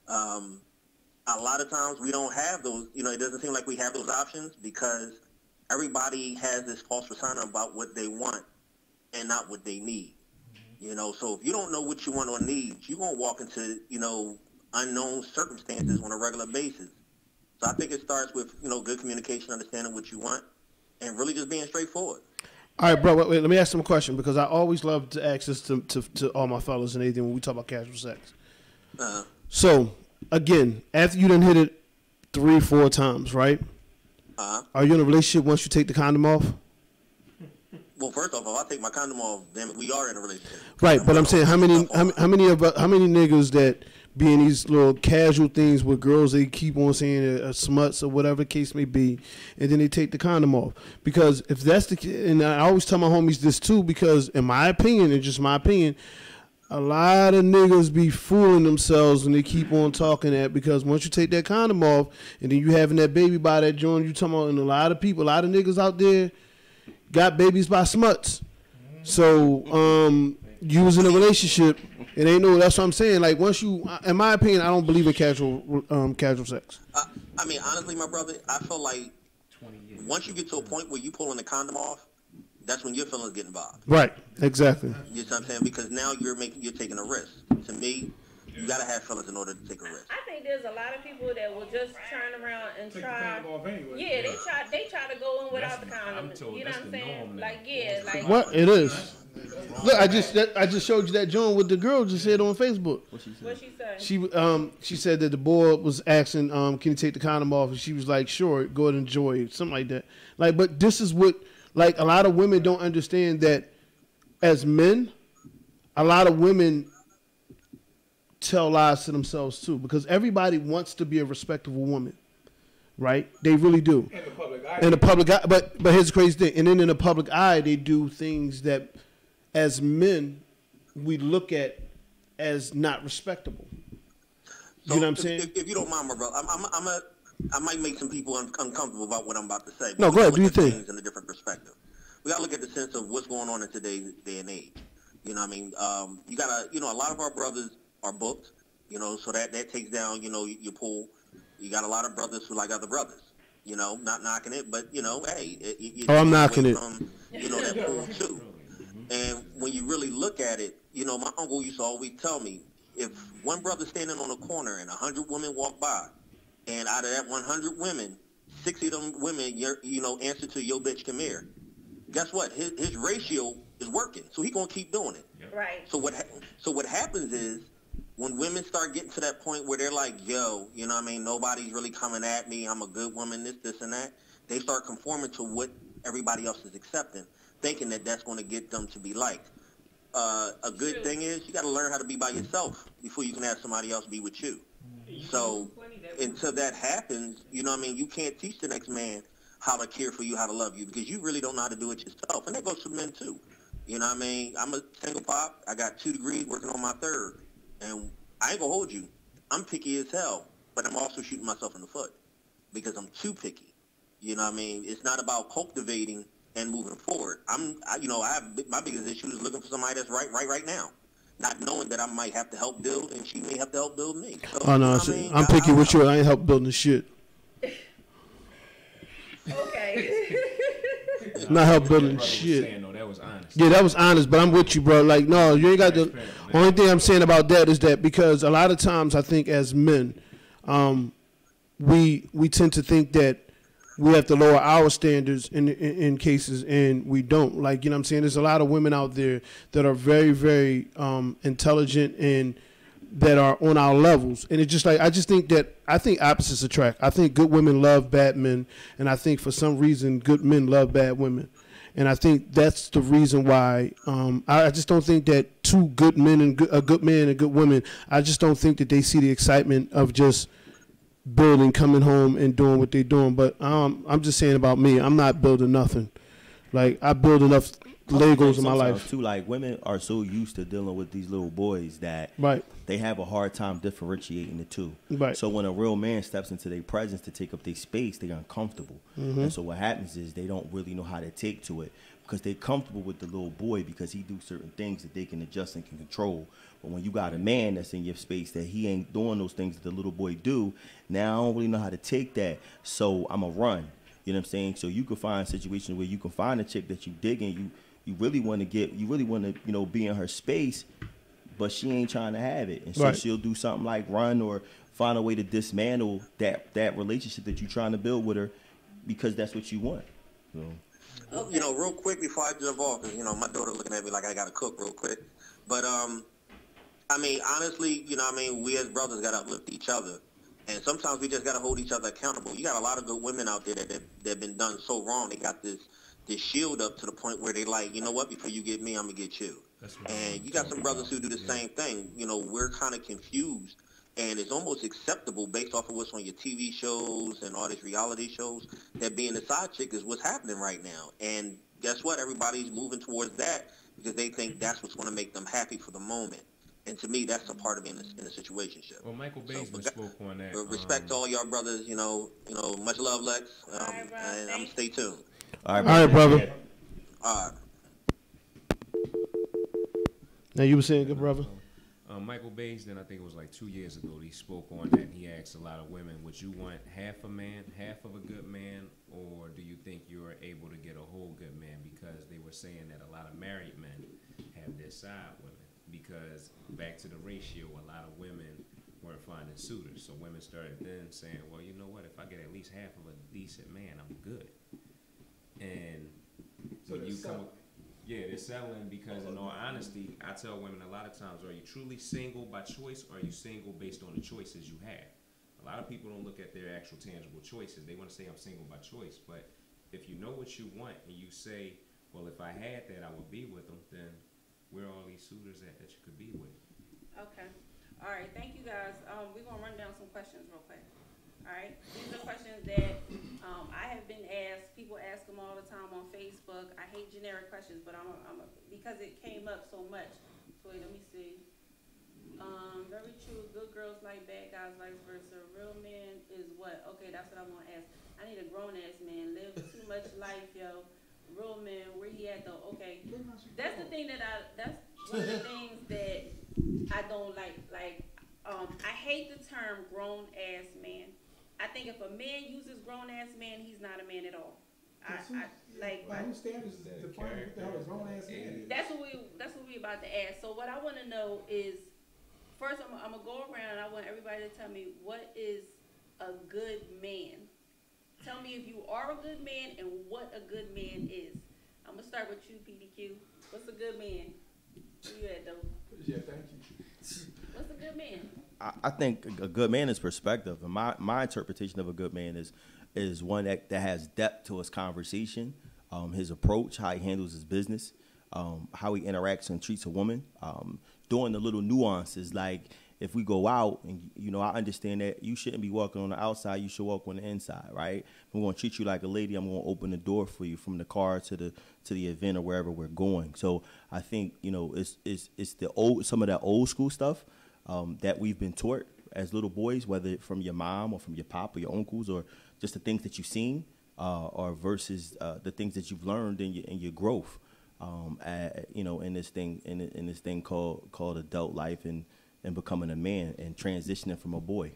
A lot of times we don't have those, it doesn't seem like we have those options because everybody has this false persona about what they want and not what they need. So if you don't know what you want or need, you're going to walk into, unknown circumstances on a regular basis. So I think it starts with, good communication, understanding what you want, and really just being straightforward. All right, bro, wait, let me ask him a question because I always love to ask this to all my fellas and anything when we talk about casual sex. So, again, after you done hit it 3-4 times, right? Are you in a relationship once you take the condom off? Well, first off, if I take my condom off, then we are in a relationship. Right, but I'm saying how many niggas that be in these little casual things with girls they keep on saying smuts or whatever the case may be, and then they take the condom off. Because if that's and I always tell my homies this too, because in my opinion, and just my opinion, a lot of niggas be fooling themselves when they keep on talking that, because once you take that condom off and then you having that baby by that joint you talking about, and a lot of niggas out there got babies by smuts. So you was in a relationship, it ain't no. That's what I'm saying. Like once you, in my opinion, I don't believe in casual sex. I mean, honestly, my brother, I feel like once you get to a point where you pulling the condom off, that's when your feelings get involved. Right. Exactly. You know what I'm saying? Because now you're taking a risk. To me, you gotta have feelings in order to take a risk. I think there's a lot of people that will just turn around and Take try. the condom off anyway. Yeah, they try to go in without the condom. I'm told You know that's what I'm the saying? norm now. Like yeah, like What it is. Look, I just showed you that joint with the girl just said on Facebook. What she said? what she say? She said that the boy was asking, can you take the condom off? And she was like, sure, go ahead and enjoy it, something like that. Like, but this is what, like, a lot of women don't understand that as men, a lot of women tell lies to themselves too, because everybody wants to be a respectable woman, right? They really do. In the public eye. In the public eye, but here's the crazy thing. And then in the public eye, they do things that, as men, we look at as not respectable. So You know what I'm saying? If you don't mind, my brother, I might make some people uncomfortable about what I'm about to say. No, but go ahead. we Do your gotta look at thing. things in a different perspective. We gotta look at the sense of what's going on in today's day and age. You know what I mean? You gotta, a lot of our brothers are booked, so that takes down, your pool. You got a lot of brothers who like other brothers, not knocking it, but, hey. I'm knocking it. From, that pool too. And when you really look at it, my uncle used to always tell me, if one brother standing on a corner and 100 women walk by, and out of that 100 women, 60 of them women, answer to yo bitch, come here. Guess what? His ratio is working, so he gonna keep doing it. Right. So what happens is when women start getting to that point where they're like, yo, nobody's really coming at me. I'm a good woman. This, and that. They start conforming to what everybody else is accepting, thinking that that's going to get them to be liked. A good thing is you got to learn how to be by yourself before you can have somebody else be with you. So until that happens, you can't teach the next man how to care for you, how to love you, because you really don't know how to do it yourself. And that goes for men too. I'm a single pop. I got 2 degrees working on my 3rd. And I ain't going to hold you. I'm picky as hell, but I'm also shooting myself in the foot because I'm too picky. It's not about cultivating and moving forward. My biggest issue is looking for somebody that's right now, not knowing that I might have to help build and she may have to help build me. So, Oh no, I'm picky with you. I ain't help building shit. Okay. Not help building Brother was shit. saying, no, that was honest. Yeah, that was honest, but I'm with you, bro. Like, no, you ain't got the. Only thing I'm saying about that is that because a lot of times I think as men, we tend to think that we have to lower our standards in cases, and we don't. Like, you know what I'm saying? There's a lot of women out there that are very, very intelligent and that are on our levels. And it's just like, I think opposites attract. I think good women love bad men, and I think for some reason good men love bad women. And I think that's the reason why I just don't think that two good men and a good man and good women, I just don't think that they see the excitement of just building, coming home and doing what they're doing. But I'm just saying about me, I'm not building nothing. Like, I build enough Legos in my life. Too, like, women are so used to dealing with these little boys that they have a hard time differentiating the two. Right. So when a real man steps into their presence to take up their space, they're uncomfortable. And so what happens is they don't really know how to take to it because they're comfortable with the little boy because he do certain things that they can adjust and can control. But when you got a man that's in your space that he ain't doing those things that the little boy do, now I don't really know how to take that. So I'm going to run. You know what I'm saying? So you can find situations where you can find a chick that you dig and you really want to be in her space, but she ain't trying to have it. And so she'll do something like run or find a way to dismantle that relationship that you're trying to build with her because that's what you want. So. Real quick before I jump off, because, my daughter looking at me like I got to cook real quick. But, honestly, we as brothers got to uplift each other. And sometimes we just got to hold each other accountable. You got a lot of good women out there that been done so wrong. They got this shield up to the point where they like, you know what, before you get me, I'm going to get you. And you got some brothers who do the same thing. We're kind of confused. And it's almost acceptable based off of what's on your TV shows and all these reality shows that being a side chick is what's happening right now. And guess what? Everybody's moving towards that because they think that's what's going to make them happy for the moment. And to me, that's a part of being in a situationship. Well, Michael Bateman spoke on that. Respect to all y'all brothers. Much love, Lex. And I'm stay tuned. All right, brother. All right. Now you were saying, good brother. Michael Baisden, I think it was like 2 years ago, he spoke on that. He asked a lot of women, would you want half a man, half of a good man, or do you think you're able to get a whole good man? Because they were saying that a lot of married men have their side women. Because back to the ratio, a lot of women weren't finding suitors. So women started then saying, well, you know what, if I get at least half of a decent man, I'm good. And So when you they're come, yeah, they're settling because in all honesty, I tell women a lot of times, are you truly single by choice or are you single based on the choices you have? A lot of people don't look at their actual tangible choices. They want to say I'm single by choice. But if you know what you want and you say, well, if I had that, I would be with them, then where are all these suitors at that you could be with? Okay. All right. Thank you, guys. We're going to run down some questions real quick. All right. These are questions that I have been asked. People ask them all the time on Facebook. I hate generic questions, but because it came up so much. So wait, let me see. Very true. Good girls like bad guys, vice versa. Real man is what? Okay, that's what I want to ask. I need a grown-ass man. Live too much life, yo. Real man, where he at though? Okay. That's the thing that's one of the things that I don't like. Like, I hate the term grown-ass man. I think if a man uses grown-ass man, he's not a man at all. By whose standards is defining what the hell a grown ass man is? That's what we about to ask. So what I want to know is, first I'm gonna go around and I want everybody to tell me what is a good man. Tell me if you are a good man and what a good man is. I'm gonna start with you, PDQ. What's a good man? Where you at though? Yeah, thank you. What's a good man? I think a good man is perspective, and my interpretation of a good man is one that has depth to his conversation, his approach, how he handles his business, how he interacts and treats a woman, doing the little nuances. Like if we go out, and I understand that you shouldn't be walking on the outside, you should walk on the inside, right? If I'm going to treat you like a lady, I'm going to open the door for you from the car to the event or wherever we're going. So I think it's some of that old school stuff that we've been taught as little boys, whether from your mom or from your pop or your uncles, or just the things that you've seen, or versus the things that you've learned in your growth, in this thing called adult life and becoming a man and transitioning from a boy.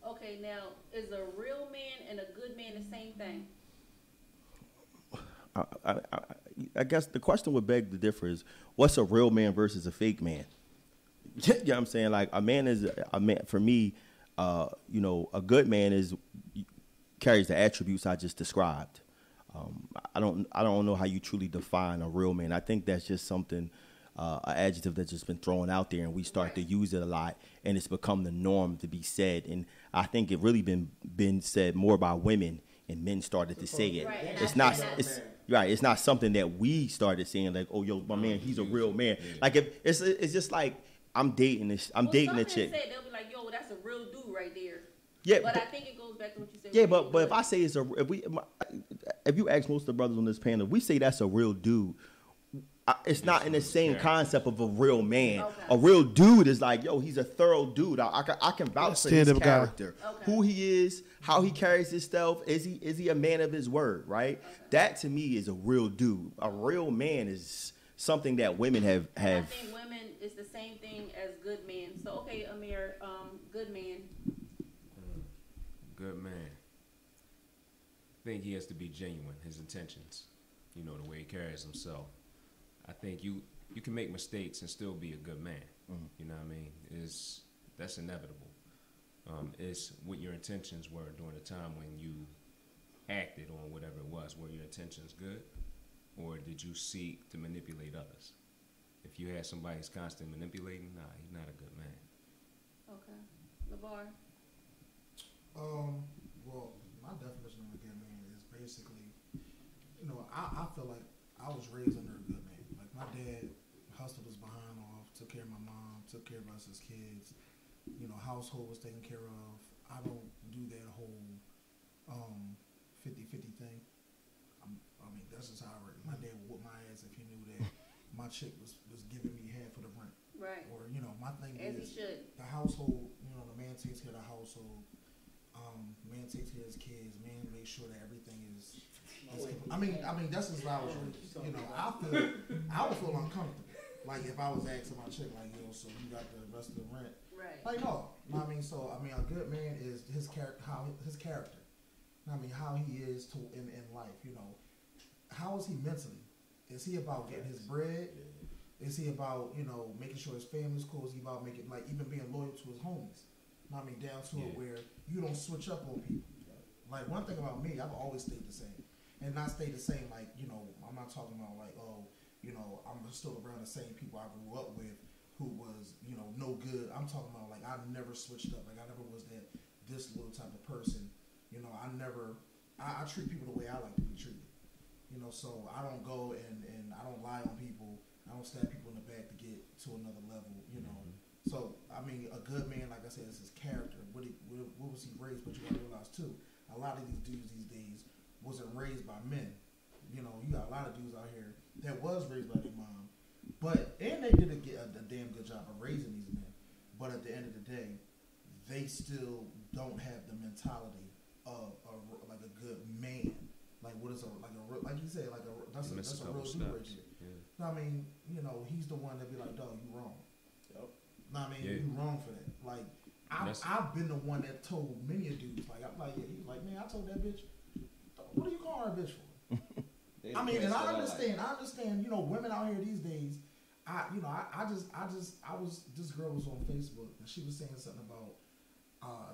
Okay, now is a real man and a good man the same thing? I guess the question would beg to differ is, what's a real man versus a fake man? You know what I'm saying? Like a man is a man for me. A good man carries the attributes I just described. I don't know how you truly define a real man. I think that's just something, an adjective that's just been thrown out there, and we start to use it a lot, and it's become the norm to be said. And I think it really been said more by women, and men started to say it. Right, it's not. It's right. It's not something that we started saying like, oh, yo, my man, he's a real man. Like it's just like. I'm dating a chick. They'll be like, yo, that's a real dude right there. Yeah, but I think it goes back to what you said. Yeah, but if I say if you ask most of the brothers on this panel, we say that's a real dude. It's not in the same concept of a real man. Okay. A real dude is like, yo, he's a thorough dude. I can vouch for his character, who he is, how he carries himself. Is he a man of his word? Right. Okay. That to me is a real dude. A real man is something that women have. I think women is the same thing as good men. So okay, Amir, good man. Good man. I think he has to be genuine. His intentions, the way he carries himself. I think you can make mistakes and still be a good man. Mm-hmm. You know what I mean? That's inevitable. It's what your intentions were during the time when you acted on whatever it was. Were your intentions good, or did you seek to manipulate others? If you had somebody who's constantly manipulating, nah, he's not a good man. Okay. LeVar? Well, my definition of a good man is basically, I feel like I was raised under a good man. Like my dad hustled his behind off, took care of my mom, took care of us as kids. Household was taken care of. I don't do that whole 50-50 thing. That's just how I work. My dad would whoop my ass if he knew that my chick was giving me half of the rent. Right. Or, my thing as is he should. The household, the man takes care of the household. Man takes care of his kids. Man makes sure that everything is I mean, that's just how I was raised. I would feel uncomfortable Like if I was asking my chick, like, yo, so you got the rest of the rent? Right. Like no, I mean, so I mean, a good man is his character, I mean, how he is in life. You know, how is he mentally? Is he about getting his bread? Is he about, you know, making sure his family's cool? Is he about making, like, even being loyal to his homies? I mean, down to it where you don't switch up on people. Like, one thing about me, I've always stayed the same. And not stay the same, like, you know, I'm not talking about, like, oh, you know, I'm still around the same people I grew up with who was, you know, no good. I'm talking about, like, I never switched up. Like, I never was this little type of person. You know, I treat people the way I like to be treated. You know, so I don't go and I don't lie on people. I don't stab people in the back to get to another level, you know. So, I mean, a good man, like I said, is his character. What was he raised? But you got to realize, too, a lot of these dudes these days wasn't raised by men. You know, you got a lot of dudes out here that was raised by their mom. And they did a damn good job of raising these men. But at the end of the day, they still don't have the mentality of like a good man. Like what is like you said, like that's a real dude right here. Yeah. I mean, you know, he's the one that be like, dog, you wrong. Yep. I mean, you wrong for that. Like I've been the one that told many a dudes, like I'm like, he's like, man, I told that bitch, what do you call her a bitch for? I mean, and I understand, you know, women out here these days. This girl was on Facebook and she was saying something about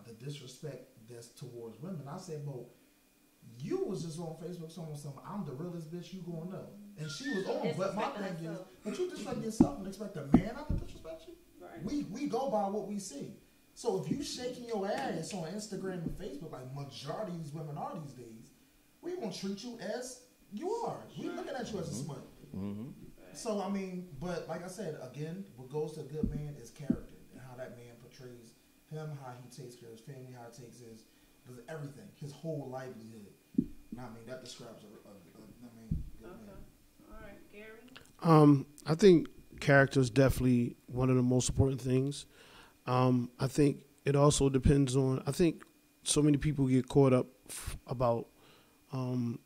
the disrespect that's towards women. I said, well, you was just on Facebook saying something, I'm the realest bitch, you going up. And she was on, but my thing is, but you disrespect yourself and expect a man not to disrespect you? Right. We go by what we see. So if you shaking your ass on Instagram and Facebook, like majority of these women are these days, we gonna treat you as you are. We looking at you as a smut. Mm-hmm. So I mean, but like I said, again, what goes to a good man is character and how that man portrays him, how he takes care of his family, how he takes does everything, his whole livelihood. I mean, that describes a good man. All right, Gary. I think character is definitely one of the most important things. I think it also depends on. I think so many people get caught up about the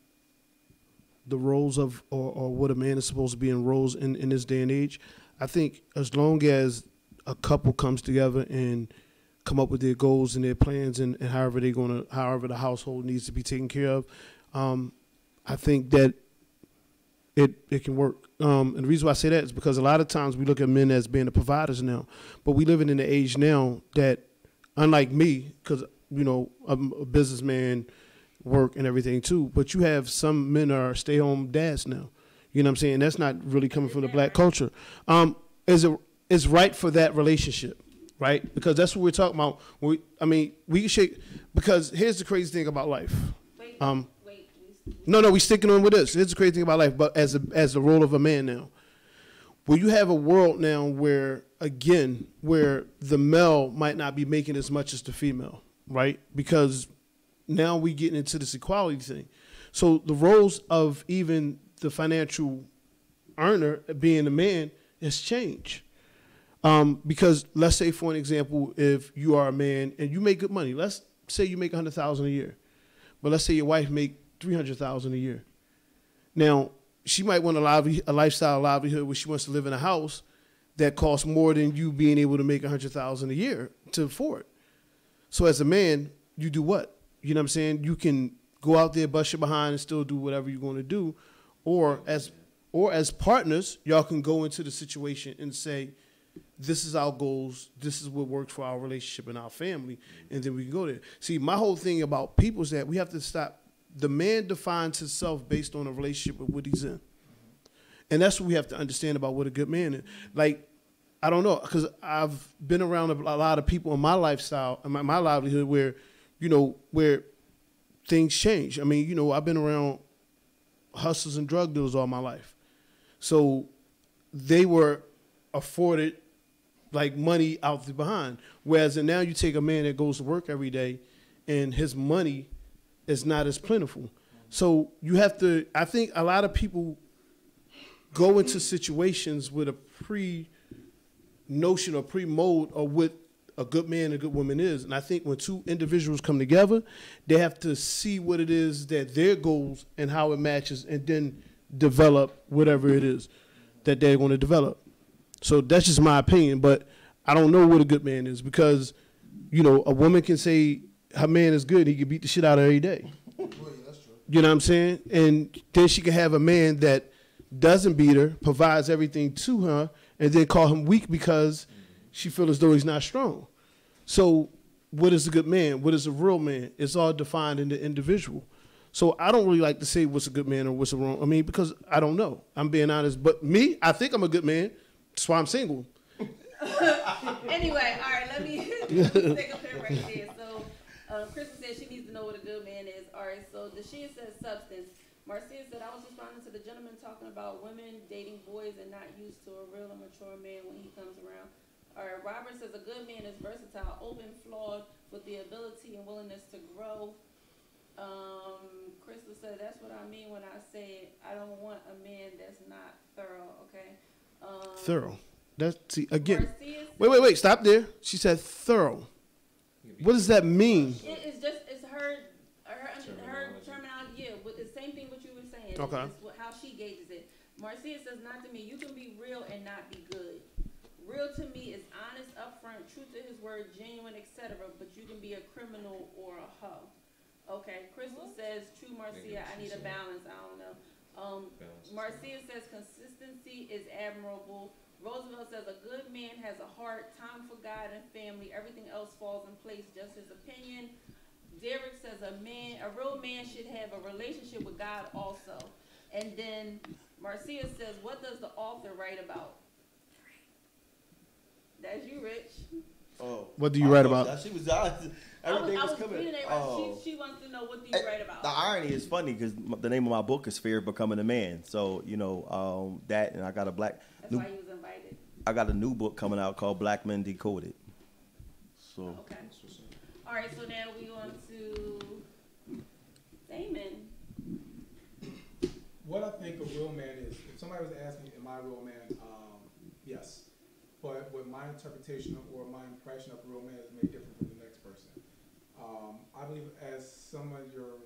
roles of or what a man is supposed to be in roles in this day and age. I think as long as a couple comes together and come up with their goals and their plans and however the household needs to be taken care of, I think that it can work. And the reason why I say that is because a lot of times we look at men as being the providers now, but we living in an age now that, unlike me, because you know I'm a businessman, work and everything too, but you have some men are stay-home dads now. You know what I'm saying? That's not really coming from the black culture. It's right for that relationship, right? Because that's what we're talking about. We can shake, because here's the crazy thing about life. No, we sticking on with this. Here's the crazy thing about life, but as the role of a man now. Well, you have a world now where the male might not be making as much as the female, right? Because now we getting into this equality thing. So the roles of even the financial earner being the man has changed. Because let's say, for an example, if you are a man and you make good money, let's say you make $100,000 a year, but let's say your wife make $300,000 a year. Now, she might want a lifestyle livelihood where she wants to live in a house that costs more than you being able to make $100,000 a year to afford. So as a man, you do what? You know what I'm saying? You can go out there, bust your behind, and still do whatever you're going to do, or as partners, y'all can go into the situation and say, this is our goals, this is what works for our relationship and our family, and then we can go there. See, my whole thing about people is that we have to stop. The man defines himself based on a relationship with what he's in. And that's what we have to understand about what a good man is. Like, I don't know, because I've been around a lot of people in my lifestyle, in my livelihood, where things change. I mean, I've been around hustlers and drug dealers all my life. So they were afforded like money out the behind. Whereas now you take a man that goes to work every day and his money is not as plentiful. So you have to, I think a lot of people go into situations with a pre-notion or pre-mold of what a good man and a good woman is. And I think when two individuals come together, they have to see what it is that their goals and how it matches, and then develop whatever it is that they're going to develop. So that's just my opinion. But I don't know what a good man is because, you know, a woman can say her man is good. He can beat the shit out of her every day. That's true. You know what I'm saying? And then she can have a man that doesn't beat her, provides everything to her, and then call him weak because she feels as though he's not strong. So what is a good man? What is a real man? It's all defined in the individual. So I don't really like to say what's a good man or what's a wrong. I mean, because I don't know. I'm being honest. But me, I think I'm a good man. That's why I'm single. Anyway, all right, let me take a pin right there. So Crystal said she needs to know what a good man is. All right, so Dashia says substance. Marcia said, I was responding to the gentleman talking about women dating boys and not used to a real and mature man when he comes around. All right, Robert says a good man is versatile, open, flawed, with the ability and willingness to grow. Crystal said, that's what I mean when I say I don't want a man that's not thorough, okay? Thorough. That's, see, again. Marcia said, Wait. Stop there. She said thorough. What does that mean? It's her terminology. Yeah, but the same thing what you were saying. Okay. It's how she gauges it. Marcia says, not to me. You can be real and not be good. Real to me is honest, upfront, true to his word, genuine, etc. But you can be a criminal or a hoe. Okay. Crystal says, true, Marcia. I need a balance. I don't know. Marcia says consistency is admirable. Roosevelt says a good man has a heart, time for God and family. Everything else falls in place. Just his opinion. Derek says a real man should have a relationship with God also. And then Marcia says, what does the author write about? That's you, Rich. Oh, what do you write about? She was everything I was was coming. reading it right. She wants to know what do you write about. The irony is funny because the name of my book is Fear of Becoming a Man. So you know that, and I got That's why he was invited. I got a new book coming out called Black Men Decoded. So okay. All right, so now we on to Damon. What I think a real man is, if somebody was asking, am I a real man? Yes. But what my interpretation or my impression of a real man is may differ from the next person. I believe, as some of your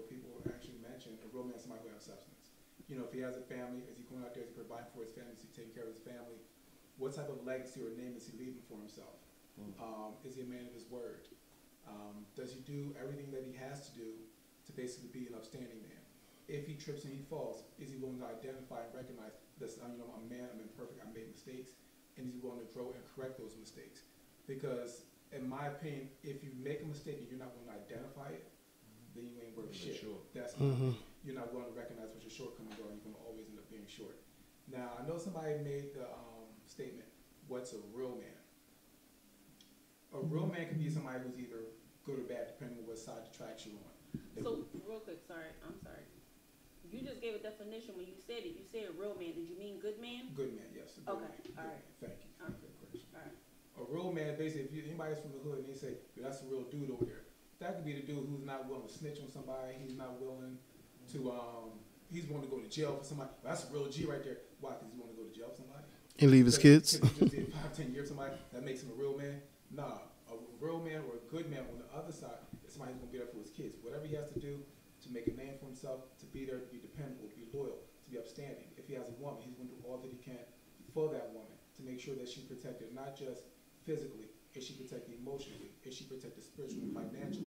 people actually mentioned, a real man is somebody who has substance. If he has a family, is he going out there to provide for his family, is he taking care of his family? What type of legacy or name is he leaving for himself? Is he a man of his word? Does he do everything that he has to do to basically be an upstanding man? If he trips and he falls, is he willing to identify and recognize that I'm a man, I'm imperfect, I made mistakes, and is he willing to grow and correct those mistakes? Because in my opinion, if you make a mistake and you're not willing to identify it, then you ain't worth shit. Sure. That's my opinion. You're not willing to recognize what your shortcomings are, and you're going to always end up being short. Now, I know somebody made the statement, what's a real man? A real man can be somebody who's either good or bad, depending on what side of the tracks you're on. So, real quick, I'm sorry. You just gave a definition when you said it. You said real man. Did you mean good man? Good man, yes. Okay, all right. Thank you. All right. Good question. All right. A real man, basically, if anybody's from the hood and they say, that's a real dude over there, that could be the dude who's not willing to snitch on somebody. He's not willing to, he's willing to go to jail for somebody. That's a real G right there. Why? Because he's willing to go to jail for somebody? And leave his kids? Because he just did 5, 10 years for somebody, that makes him a real man? Nah. A real man or a good man on the other side is somebody who's going to be there for his kids. Whatever he has to do to make a name for himself, to be there, to be dependable, to be loyal, to be upstanding. If he has a woman, he's going to do all that he can for that woman to make sure that she's protected, not just physically. Is she protected emotionally? Is she protected spiritually, financially?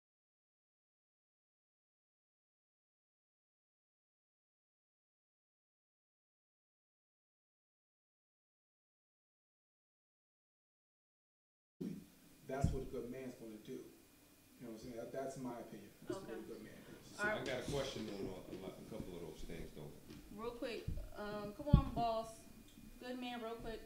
That's what a good man's going to do. You know what I'm saying? That's my opinion. That's what a good man is. So I got a question on a couple of those things, though. Real quick, come on, boss. Good man, real quick.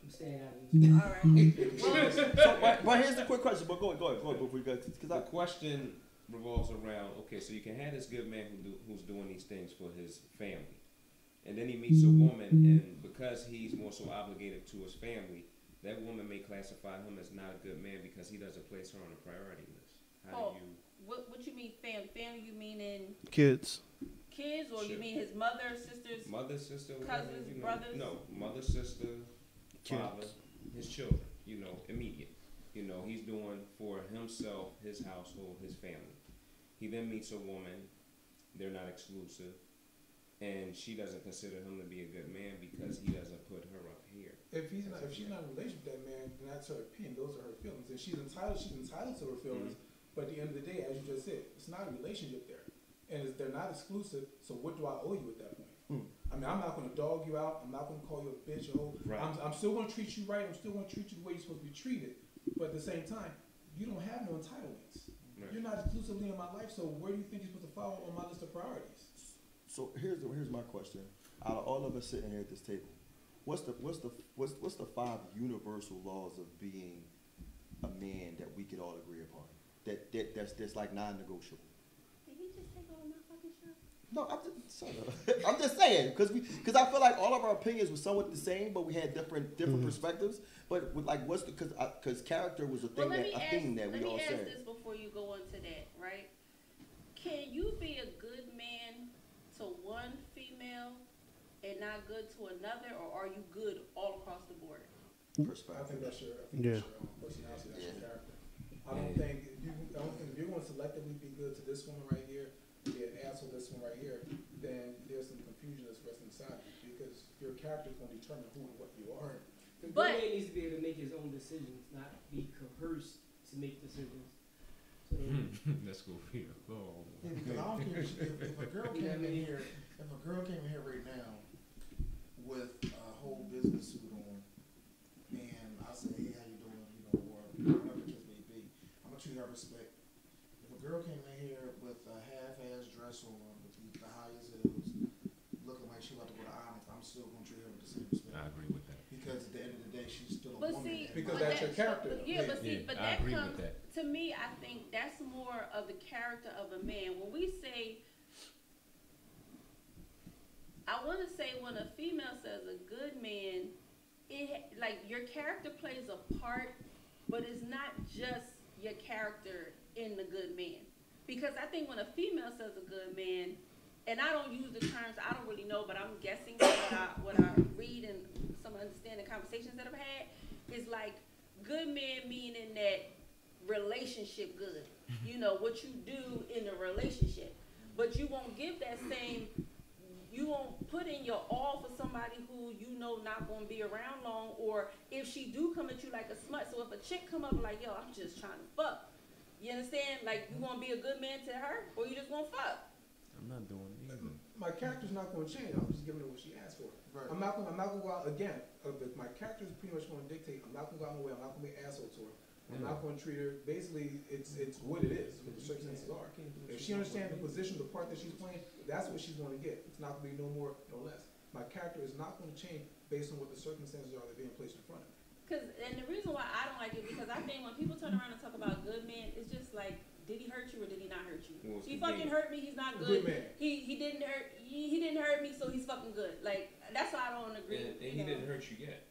I'm staying out of these. All right. but here's the quick question. But go ahead, before you go. The question revolves around, okay, so you can have this good man who's doing these things for his family, and then he meets a woman, and because he's more so obligated to his family, that woman may classify him as not a good man because he doesn't place her on a priority list. How do you? What you mean family? Family, you mean in Kids. Kids, or you mean his mother, sisters? Mother, sister, cousins, brothers? No, mother, sister, father, his children. Immediate. He's doing for himself, his household, his family. He then meets a woman. They're not exclusive. and she doesn't consider him to be a good man because he doesn't put her up here. If she's not in a relationship with that man, then that's her opinion. Those are her feelings, and she's entitled to her feelings. But at the end of the day, as you just said, it's not a relationship there, and they're not exclusive. So what do I owe you at that point? I mean, I'm not going to dog you out. I'm not going to call you a bitch. Right. I'm still going to treat you right. I'm still going to treat you the way you're supposed to be treated. But at the same time, you don't have no entitlements. Right. You're not exclusively in my life. So where do you think you're supposed to follow on my list of priorities? So here's my question. Out of all of us sitting here at this table, what's the 5 universal laws of being a man that we could all agree upon? That's like non-negotiable. Did he just take over my fucking show? No, I'm just saying because I feel like all of our opinions were somewhat the same, but we had different perspectives. But with like because character was a thing that we all said. Let me ask this before you go into that, right? Can you be a good man to one female and not good to another, or are you good all across the board? I think that's your personality, that's your character. I don't think if you're going to selectively be good to this woman right here, be an asshole to this one right here, then there's some confusion that's resting inside you because your character is going to determine who and what you are. The man needs to be able to make his own decisions, not be coerced to make decisions. So, let's go here. Oh. Yeah, because I don't care if a girl came in here, right now with a whole business suit on, and I say, hey, how you doing? You know, or whatever the case may be, I'm gonna treat her respect. If a girl came in here with a half-ass dress on, with the highest heels, looking like she about to go to Onyx, I'm still gonna treat her with the same respect. I agree with that. Because at the end of the day, she's still a But woman. see, because that's your character. But I that agree comes, with that. to me, I think that's more of the character of a man. When we say, I want to say when a female says a good man, like your character plays a part, but it's not just your character in the good man. Because I think when a female says a good man, and I don't use the terms, I don't really know, but I'm guessing what I read and some understanding conversations that I've had is like good man meaning that relationship good. You know, what you do in the relationship. But you won't give that same, you won't put in your all for somebody who you know not going to be around long, or if she do come at you like a smut. So if a chick come up like, yo, I'm just trying to fuck. You understand? Like, you want to be a good man to her, or you just want to fuck? I'm not doing either. My character's not going to change. I'm just giving her what she asked for. Right. I'm not going to go out again. My character's pretty much going to dictate. I'm not going to go out of my way. I'm not going to be an asshole to her. I'm not going to treat her. Basically, it's what it is. What the circumstances are. If she understands the position, the part that she's playing, that's what she's going to get. It's not going to be no more, no less. My character is not going to change based on what the circumstances are that are being placed in front of me. And the reason why I don't like it, because I think when people turn around and talk about good men, it's just like, did he hurt you or did he not hurt you? Well, He fucking hurt me, he's not Good good. man. He didn't hurt me, so he's fucking good. Like, that's why I don't agree. And he didn't hurt you yet.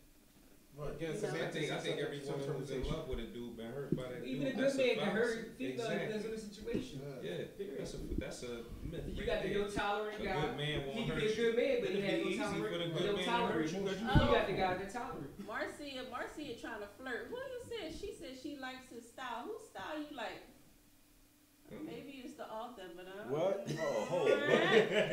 Right. Again, I think every woman who's in love with a dude been hurt by that dude. even a good man can hurt female depends on the situation. Yeah, that's a myth. You got the no tolerant A guy. good man won't He can hurt be a good man, but he It'd has be no easy for the tolerance. good No man to tolerance. hurt you. You got the guy that tolerant. Marcia trying to flirt. What you said? She said she likes his style. Whose style you like? Maybe it's the author, but What? Oh, hold on.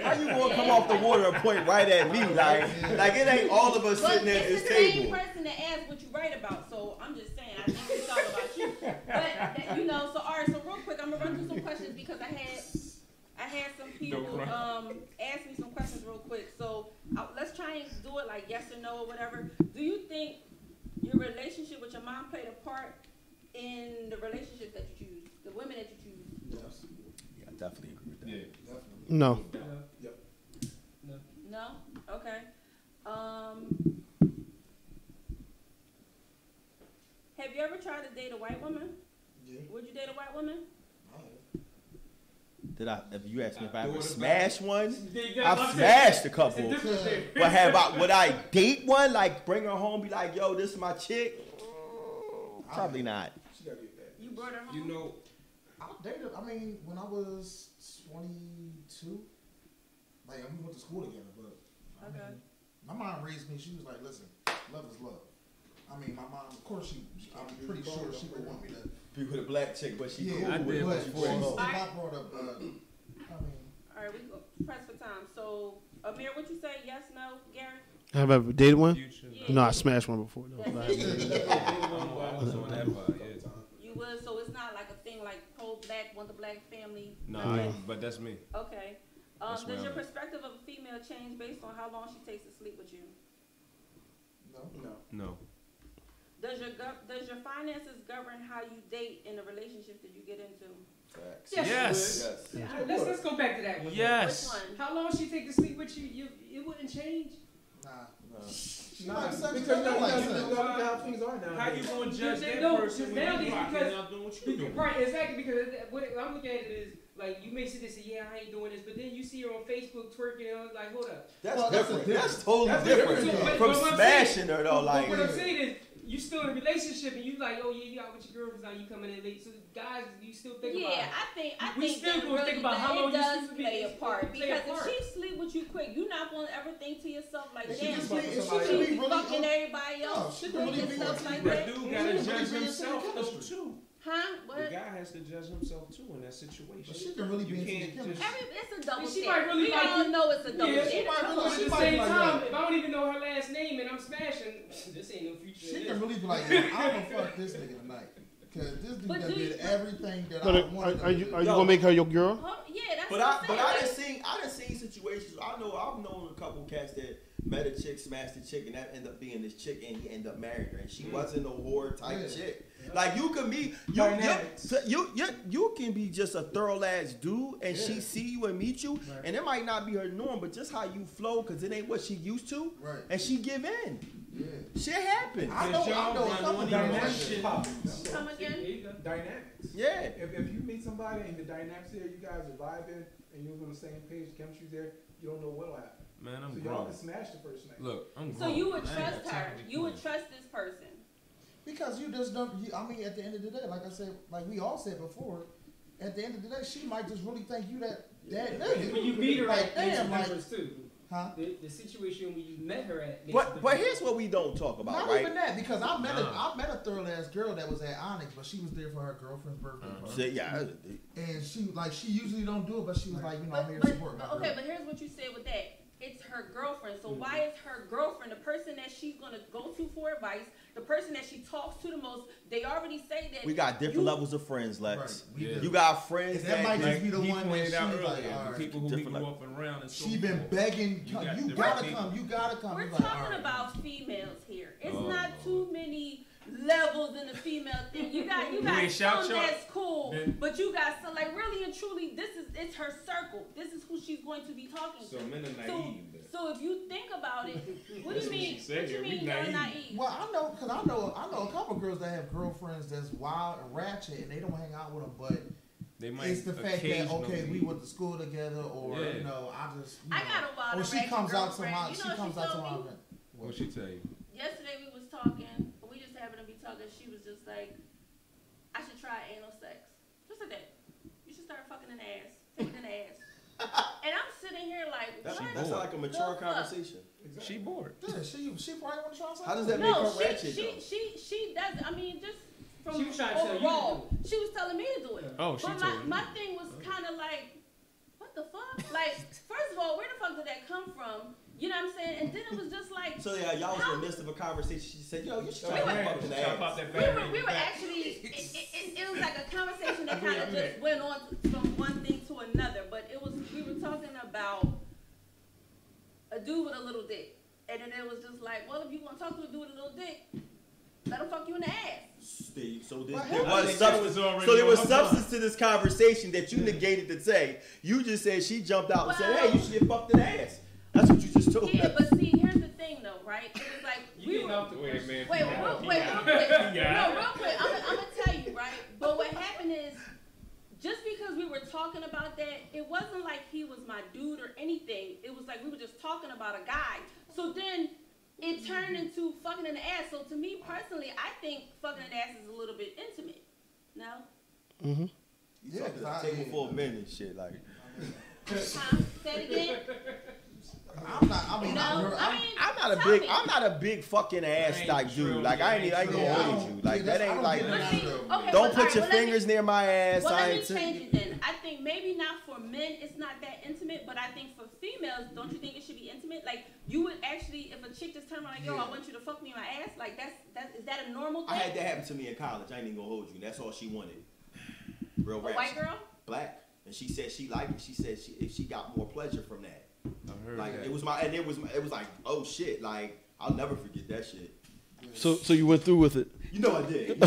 How you gonna come off the water and point right at me? Like it ain't all of us sitting at this it's the same table. person that asked what you write about, so I'm just saying, I think it's all about you. But, you know, so all right, so real quick, I'm gonna run through some questions because I had some people ask me some questions real quick. So let's try and do it like yes or no or whatever. Do you think your relationship with your mom played a part in the relationships that you choose, the women that you choose? Yes. Yeah, I definitely agree with that. Yeah. Definitely. No. Yep. No? Okay. Have you ever tried to date a white woman? Yeah. Would you date a white woman? Did I? If you asked me if I ever What smashed one, I've I've smashed a couple. thing. But would I date one? Like bring her home, be like, yo, this is my chick? Probably not. She gotta get that. You brought her home? You know, I dated, I mean, when I was 22, like, we went to school together, but I Okay. mean, my mom raised me, she was like, listen, love is love. I mean, my mom, of course, I'm pretty sure she would want me to. Be with a black chick, but she Yeah, cool I with did it. before. She brought If home. I brought up, I mean, All right, we go press for time. So Amir, what you say? Yes, no, Gary? Have I ever dated one? Yeah. No, I smashed one before. No, That's I it. haven't. You would, so it's not like a thing like pro-black, want the black family? No, but that's me. Okay. That's Does where your I'm at. perspective of a female change based on how long she takes to sleep with you? No. Does your finances govern how you date in the relationships that you get into? Facts. Yes. Let's go back to that one. Yes. Which one? How long she take to sleep with you? It wouldn't change. Nah, Because because you you like know how things are now. How you gonna judge that No, person when nowadays you rocking because- out doing what you doing? Right, exactly. Because what I'm looking at it is like you may sit there and say, "Yeah, I ain't doing this," but then you see her on Facebook twerking, and I'm like, "Hold up." That's different. That's totally That's different different. from But what I'm smashing saying- her though. Like, what I'm saying is, you still in a relationship, and you like, "Oh yeah, you out with your girlfriends now, you coming in late." So guys, you still think about Yeah, it. I We think still that gonna really think about how long it you does supposed to be- play a part. play a Because part. if she sleep with you quick, you're not gonna ever think to yourself like, If she damn, can she sleep- if she should can be be really fucking un- everybody No, else she can really and be stuff un- like But that. dude She gotta really judge be into himself the though chemistry. too. Huh? The What? guy has to judge himself too in that situation. But she can really You be into the can't chemistry. just. It's a double She standard. might really We like all you. know it's a double Yeah, she standard. might Come really- on. But she at the might same be like, time, yo. if I don't even know her last name and I'm smashing, this ain't no future. She in can this. really be like, yo, I'm gonna fuck this nigga tonight. Cause this dude But done do you- did everything that But I wanted. are you to are you do. gonna make her your girl? Yeah, that's but what I'm saying. I Like, done seen situations. I've known a couple cats that met a chick, smashed a chick, and that ended up being this chick, and he ended up marrying her, and she wasn't a whore type Yeah. chick. Like you can be Dynamics. you can be just a thorough ass dude, and she see you and meet you, Right. and it might not be her norm, but just how you flow, cause it ain't what she used to, Right. and she give in. Yeah. Shit happens. I know a couple Dynamics girls. popping. come There again? you go. Dynamics. Yeah. If you meet somebody and the dynamics there, you guys are vibing and you're on the same page, the chemistry's there, you don't know what'll happen. Man, I'm So y'all grown. can smash the first night. Look, I'm So grown. you would I ain't trust got time her. to be You would playing. trust this person. Because you just don't. I mean, at the end of the day, like I said, like we all said before, at the end of the day, she might just really think you that nigga. When you meet her like, at, makes a damn, like, difference too. huh? The situation when you met her at. Makes a But difference. here's what we don't talk about, Not right? even that, because I met a thorough ass girl that was at Onyx, but she was there for her girlfriend's birthday. So, yeah. And she usually don't do it, but she was like, I'm here to But, support my okay, girl. but here's what you said with that. It's her girlfriend. So why is her girlfriend the person that she's gonna go to for advice? The person that she talks to the most. They already say that We got different you- levels of friends, Lex. Right, we Yeah. do. You got friends And that might that just be the he one that pointed she's out like, earlier, all the right. people who we different grew level. up around and so She been forth. begging, You got you different gotta people. come, you gotta come. We're He's like, talking all right. about females here. It's Oh, not Lord. too many levels in the female thing. You got ain't shout some y'all. that's cool, Then- but you got some like really and truly. It's her circle. This is who she's going to be talking So to. men are naive. then. So if you think about it, what do That's you what mean? she said What you here. We mean you're naive. naive? Well, I know, cause I know a couple girls that have girlfriends that's wild and ratchet, and they don't hang out with them. But They might it's the fact that okay, we occasionally- went to school together, or Yeah. you know, I just. You I know, got a wild or and she ratchet comes out to girlfriend. my, You she know what comes she out to told my me? event. What'd she tell you? Yesterday we was talking. We just happened to be talking. She was just like, I should try anal sex. Just like that. You should start fucking in the ass, taking in the ass. And I'm sitting here like, That's what? like a mature The fuck? conversation. She bored. Yeah, she probably want to try something. How does that make No, her ratchet, though? she does. I mean, just from She was trying to tell you to overall, do she was telling me to do it. Oh, she but told you. my thing was kind of like, what the fuck? Like, first of all, where the fuck did that come from? You know what I'm saying? And then it was just like, So yeah, y'all was in the midst of a conversation. She said, "Yo, you should try We to were- fuck in the ass." we were actually, it was like a conversation that kind of just went on from one thing to another. But we were talking about a dude with a little dick. And then it was just like, well, if you want to talk to a dude with a little dick, let him fuck you in the ass. So Well, there I was think substance. that was already So there was on her substance to this conversation that you negated to say. You just said she jumped out and said, "Hey, you should get fucked in the ass." That's what you just told Yeah, me. but see, here's the thing though, right? It was like, You getting off the Wait, man. Wait, real quick. Yeah. No, real quick. I'm gonna tell you, right? But what happened is, just because we were talking about that, it wasn't like he was my dude or anything. It was like we were just talking about a guy. So then it turned into fucking in the ass. So to me personally, I think fucking in the ass is a little bit intimate. No? Mm-hmm. You talking to the table full of men and shit, like. Huh? Say it again. I'm not. I mean, I'm not a big fucking ass like dude. Like I ain't gonna hold you. Like that ain't like. Don't put your fingers near my ass. Well, let me change it then. I think maybe not for men, it's not that intimate, but I think for females, don't you think it should be intimate? Like you would actually, if a chick just turned around like, yo, I want you to fuck me in my ass, like is that a normal thing? I had that happen to me in college. I ain't even gonna hold you. That's all she wanted. Real rap. A white girl? Black, and she said she liked it. She said she got more pleasure from that. I heard Like that. it was like, oh shit, like I'll never forget that shit. So you went through with it. You know I did.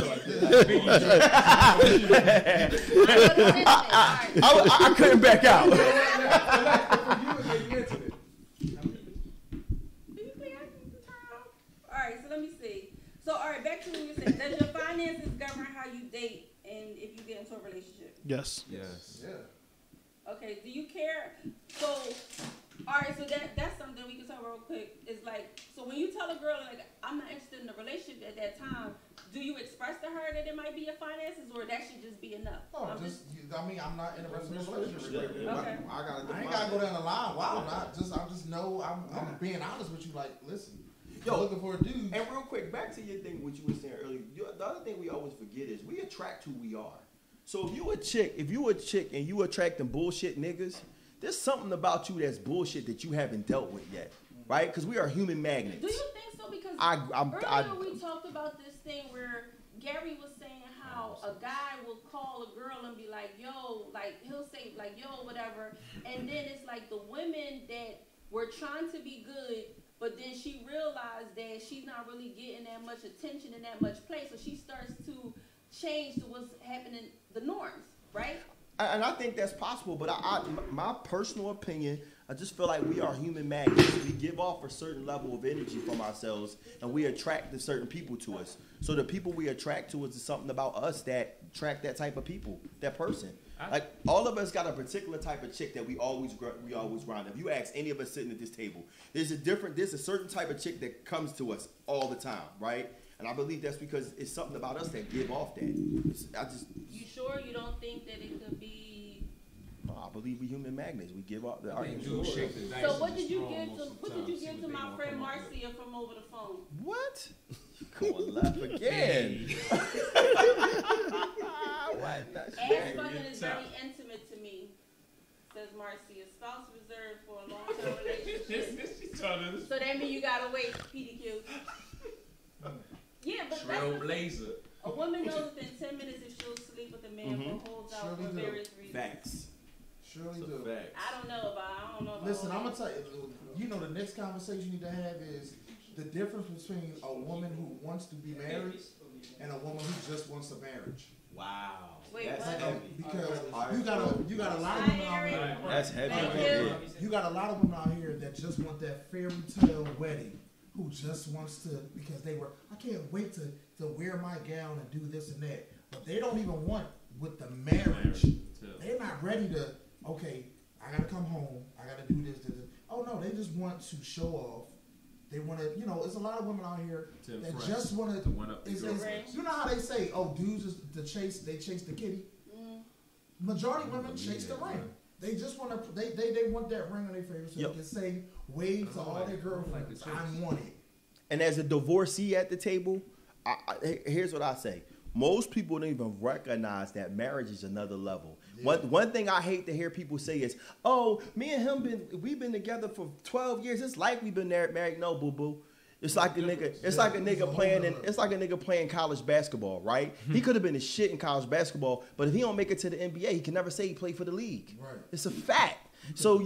I couldn't back out. Alright, so let me see. So alright, back to what you were saying. Does your finances govern how you date and if you get into a relationship? Yes. Yes. Yeah. Okay, do you care? So, alright, so that's something we can talk real quick. It's like, so when you tell a girl, like, I'm not interested in a relationship at that time, do you express to her that it might be your finances or that should just be enough? No, I'm not interested in a relationship. Okay. I ain't gotta go down the line. Why not? I just know I'm being honest with you. Like, listen, Yo, looking for a dude. And real quick, back to your thing, what you were saying earlier. The other thing we always forget is we attract who we are. So if you a chick and you attracting bullshit niggas, there's something about you that's bullshit that you haven't dealt with yet, right? Because we are human magnets. Do you think so? Because earlier we talked about this thing where Gary was saying how a guy will call a girl and be like, yo, like he'll say like, yo, whatever. And then it's like the women that were trying to be good, but then she realized that she's not really getting that much attention and that much play. So she starts to change to what's happening, the norms, right? And I think that's possible, but my personal opinion, I just feel like we are human magnets. We give off a certain level of energy from ourselves, and we attract certain people to us. So the people we attract to us is something about us that attract that type of people, that person. Like all of us got a particular type of chick that we always grind. If you ask any of us sitting at this table, there's a certain type of chick that comes to us all the time, right? And I believe that's because it's something about us that give off that. You sure you don't think that it could be? No, I believe we human magnets. We give off the. So what did you give to my friend Marcia from over the phone? What? Going left again. Ass fucking is very intimate to me, says Marcia. Spouse reserved for a long-term relationship. So that means you gotta wait, PDQ. Yeah, but Trailblazer. A woman knows within 10 minutes if she'll sleep with a man who holds out for various reasons. Facts. Surely do. I don't know about. Listen, I'm gonna tell you. You know, the next conversation you need to have is the difference between a woman who wants to be married and a woman who just wants a marriage. Wow. Wait, that's what? heavy. Because you got a lot of women out here. That's heavy. You got a lot of women out here that just want that fairy tale wedding. Who just wants to, because I can't wait to wear my gown and do this and that. But they don't even want with the marriage. They're not ready to, okay, I got to come home. I got to do this. Oh, no, they just want to show off. They want to, there's a lot of women out here that just want to, you know how they say, oh, dudes they chase the kitty? Majority of women chase the ring. They just want to, they want that ring on their finger so they can say, wave to all their girlfriends, I want it. And as a divorcee at the table, here's what I say. Most people don't even recognize that marriage is another level. Yeah. One thing I hate to hear people say is, oh, me and him we've been together for 12 years. It's like we've been married. No, boo-boo. It's like a nigga playing college basketball, right? He could have been a shit in college basketball, but if he don't make it to the NBA, he can never say he played for the league. Right. It's a fact. So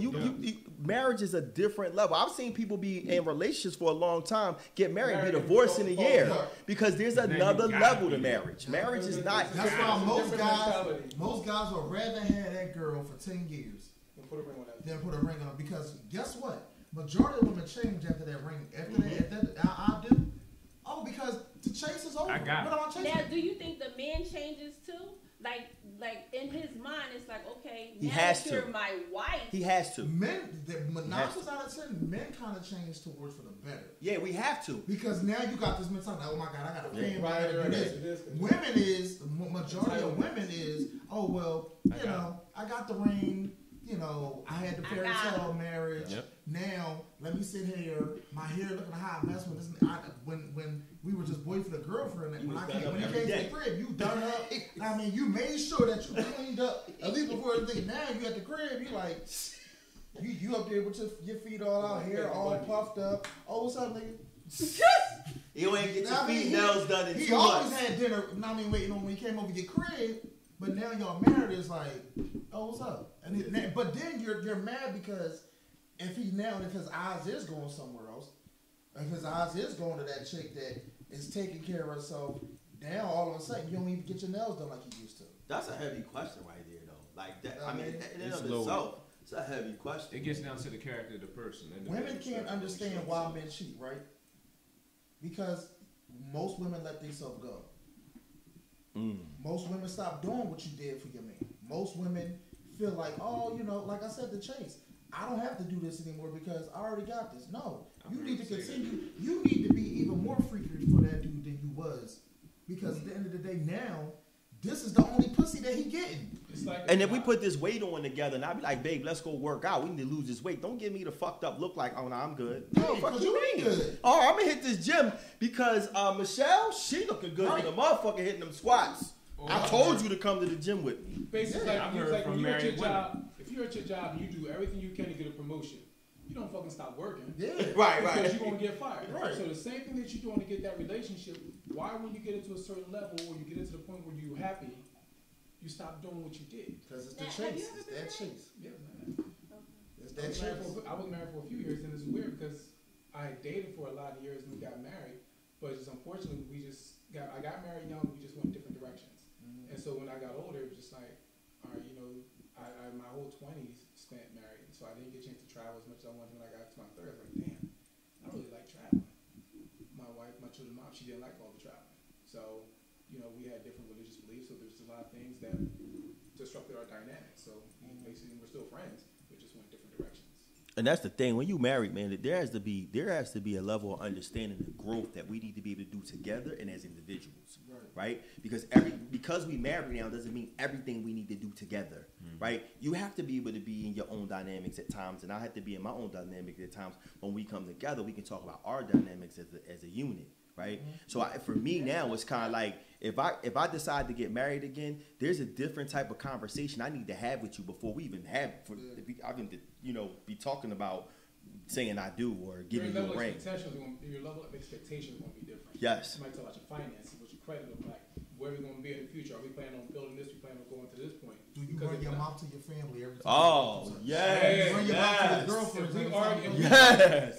marriage is a different level. I've seen people be in relationships for a long time, get married, and be divorced in a year because there's another level to marriage. Marriage is not. That's why most guys would rather have that girl for 10 years than put a ring on her. Because guess what? Majority of women change after that ring. After that, I do. Oh, because the chase is over. Now, do you think the man changes too? Like in his mind, it's like, okay, now that you're my wife. He has to. Men, 9 out of 10, men kind of change towards for the better. Yeah, we have to. Because now you got this mentality, oh my God, I got to pay him. Majority of women is, oh, well, I got the ring. you know, I had the fairy tale marriage. Yep. Now, let me sit here, my hair looking hot, mess with this. When we were just boyfriend and girlfriend, when you came to the crib, you done up. I mean, you made sure that you cleaned up at least before everything. Now you at the crib, you like, you up there with your feet all out, hair all puffed up. Oh, what's up, nigga? You ain't get your feet nails done in 2 months. He always had dinner, waiting on when he came over your crib. But now y'all married, it's like, oh, what's up? But then you're mad because if his eyes is going somewhere else, if his eyes is going to that chick that is taking care of herself, now all of a sudden you don't even get your nails done like you used to. That's a heavy question right there, though. Like that, I mean, in and it's of itself, it's a heavy question. It gets down to the character of the person. Women can't understand why men cheat, right? Because most women let themselves go. Most women stop doing what you did for your man. Most women feel like, oh, you know, like I said to Chase, I don't have to do this anymore because I already got this. No, you need to continue. You need to be even more freaky for that dude than you was, because at the end of the day, now this is the only pussy that he getting. And if we put this weight on together, and I be like, babe, let's go work out. We need to lose this weight. Don't give me the fucked up look like, oh no, I'm good. No, fuck you ain't good. Oh, I'm gonna hit this gym because Michelle, she looking good with a motherfucker hitting them squats. I told you to come to the gym with me. Basically, like when you're at your job, if you're at your job and you do everything you can to get a promotion, you don't fucking stop working. Yeah. Right. Because you're gonna get fired. Right. So the same thing that you're doing to get that relationship, why when you get into a certain level or you get into the point where you're happy, you stop doing what you did? Because it's the chase. It's that chase. Yeah, man. It's that chase. I was married for a few years, and it's weird because I had dated for a lot of years and we got married, but just unfortunately I got married young. We just went different directions. And so when I got older, it was just like, all right, you know, I my whole 20s spent married, so I didn't get a chance to travel as much as I wanted. When I got to my 30s, I was like, damn, I really like traveling. My wife, my children's mom, she didn't like all the traveling. So, you know, we had different religious beliefs, so there's a lot of things that disrupted our dynamics. So basically, we're still friends, we just went different directions. And that's the thing. When you married, man, there has to be a level of understanding and growth that we need to be able to do together and as individuals, right? Because we married now doesn't mean everything we need to do together, right? You have to be able to be in your own dynamics at times, and I have to be in my own dynamics at times. When we come together, we can talk about our dynamics as a unit, right? So for me now, it's kind of like if I decide to get married again, there's a different type of conversation I need to have with you before we even have it. I can, you know, be talking about saying I do or giving you a ring. Your level of expectation is going to be different. Yes. You might talk about your finances, what your credit look like, where we're going to be in the future. Are we planning on building this? We planning on going to this point? Do you bring your mouth to your family every time? Oh, yes. You bring your mouth to your girlfriend.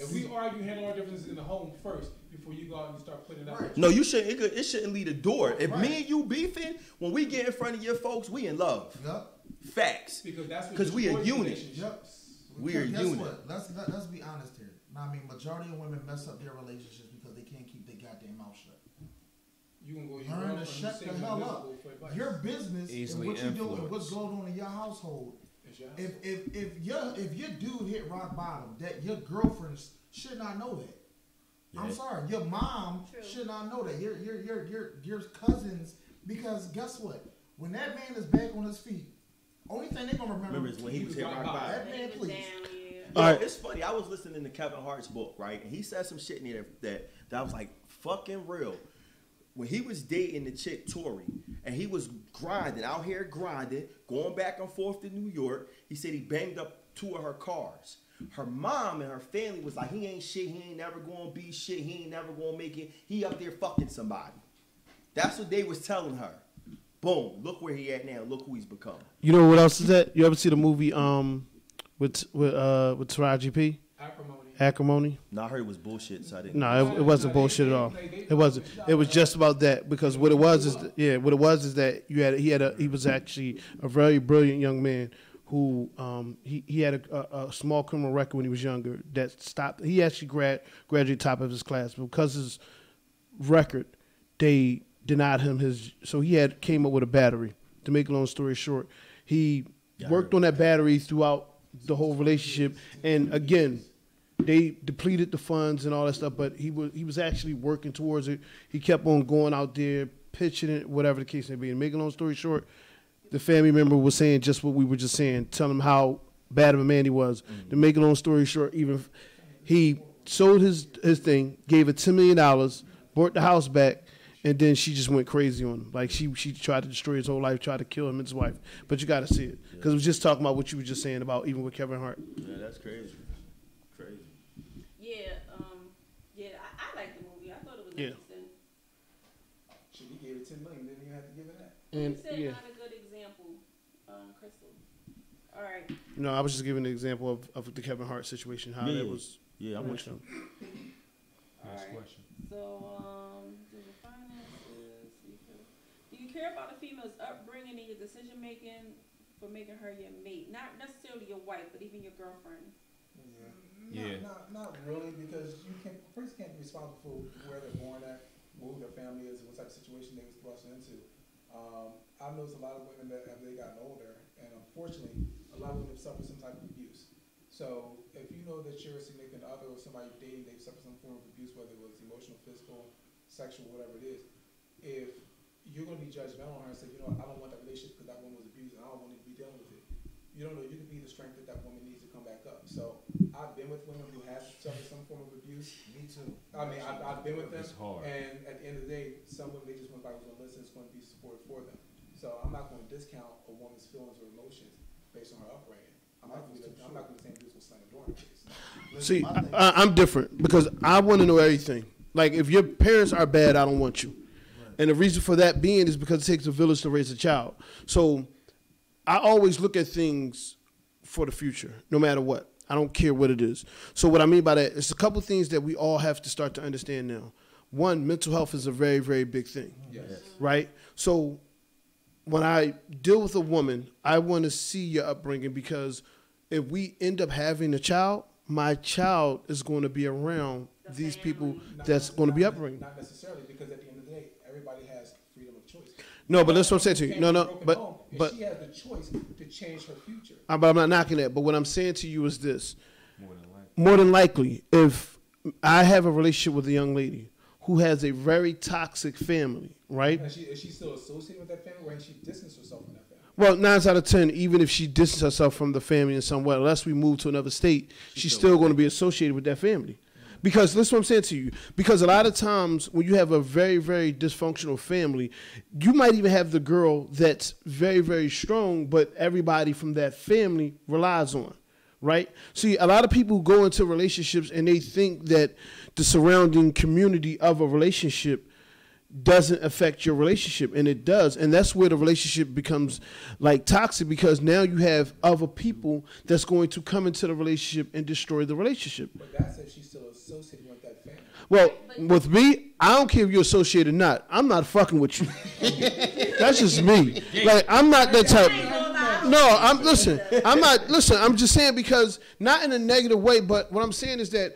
If we argue, handle our differences in the home first before you go out and start putting it out. No, you shouldn't. It shouldn't lead a door. If me and you beefing, when we get in front of your folks, we in love. Yep. Facts. Because we a unit. Yep. We are a unit. What? Let's be honest here. I mean, majority of women mess up their relationships because they can't keep their goddamn mouth shut. You can go learn to shut the hell up. Your business and what you do and what's going on in your household. If your dude hit rock bottom, that your girlfriend should not know that. Yeah. I'm sorry, your mom should not know that. Your cousins, because guess what? When that man is back on his feet, only thing they're gonna remember is when he was hit rock bottom. That man, please. All right. It's funny. I was listening to Kevin Hart's book, right, and he said some shit in there that was like fucking real. When he was dating the chick Tori, and he was out here grinding, going back and forth to New York, he said he banged up 2 of her cars. Her mom and her family was like, he ain't shit, he ain't never gonna be shit, he ain't never gonna make it, he up there fucking somebody. That's what they was telling her. Boom, look where he at now, look who he's become. You know what else is that? You ever see the movie with Taraji P? Acrimony? No, I heard it was bullshit, so I didn't. No, it wasn't bullshit at all. It wasn't. It was just about that, because what it was is that he was actually a very brilliant young man who he had a small criminal record when he was younger that stopped. He actually graduated top of his class, but because of his record, they denied him his. So he came up with a battery. To make a long story short, he worked on that battery throughout the whole relationship, and again, they depleted the funds and all that stuff, but he was actually working towards it. He kept on going out there, pitching it, whatever the case may be. And make a long story short, the family member was saying just what we were just saying, telling him how bad of a man he was. To make a long story short, even he sold his thing, gave it $10 million, bought the house back, and then she just went crazy on him. Like she tried to destroy his whole life, tried to kill him and his wife. But you got to see it because we was just talking about what you were just saying about even with Kevin Hart. Yeah, that's crazy. Crazy. Yeah, I liked the movie. I thought it was interesting. She gave it 10 million, didn't you have to give it that? You said not a good example, Crystal. All right. No, I was just giving an example of the Kevin Hart situation, how that was. Yeah, I'm with you. Next question. So, the finances. Do you care about a female's upbringing and your decision making for making her your mate? Not necessarily your wife, but even your girlfriend. Yeah. Not really, because a person can't be responsible for where they're born at, who their family is, what type of situation they was thrust into. I've noticed a lot of women that as they gotten older, and unfortunately, a lot of women have suffered some type of abuse. So if you know that you're a significant other or somebody you're dating, they've suffered some form of abuse, whether it was emotional, physical, sexual, whatever it is, if you're going to be judgmental on her and say, you know, I don't want that relationship because that woman was abused and I don't want to be dealing with it. You don't know, you could be the strength that that woman needs to come back up. So I've been with women who have suffered some form of abuse. Me too. I mean, I've been with them. It's hard. And at the end of the day, some women, they just want somebody who's going to listen, it's going to be support for them. So I'm not going to discount a woman's feelings or emotions based on her upbringing. I'm not going to say abuse will slam a door in her face. See, I'm different because I want to know everything. Like, if your parents are bad, I don't want you. Right. And the reason for that being is because it takes a village to raise a child. So I always look at things for the future, no matter what. I don't care what it is. So what I mean by that is a couple things that we all have to start to understand now. One, mental health is a very, very big thing. Yes. Right? So when I deal with a woman, I want to see your upbringing because if we end up having a child, my child is going to be around these people that's going to be upbringing. Not necessarily, because at the end of the day, everybody has freedom of choice. No, but that's what I'm saying to you. But she has the choice to change her future. But I'm not knocking that. But what I'm saying to you is this: more than likely, if I have a relationship with a young lady who has a very toxic family, right? Is she still associated with that family, or has she distanced herself from that family? Well, 9 out of 10, even if she distances herself from the family in some way, unless we move to another state, she's still going to be associated with that family. Because that's what I'm saying to you. Because a lot of times when you have a very, very dysfunctional family, you might even have the girl that's very, very strong, but everybody from that family relies on, right? See, a lot of people go into relationships and they think that the surrounding community of a relationship doesn't affect your relationship, and it does. And that's where the relationship becomes like toxic, because now you have other people that's going to come into the relationship and destroy the relationship. But that's if she's still associated with that family. Well, with me, I don't care if you're associated or not. I'm not fucking with you. That's just me. Like, I'm not that type. No, I'm just saying, because not in a negative way, but what I'm saying is that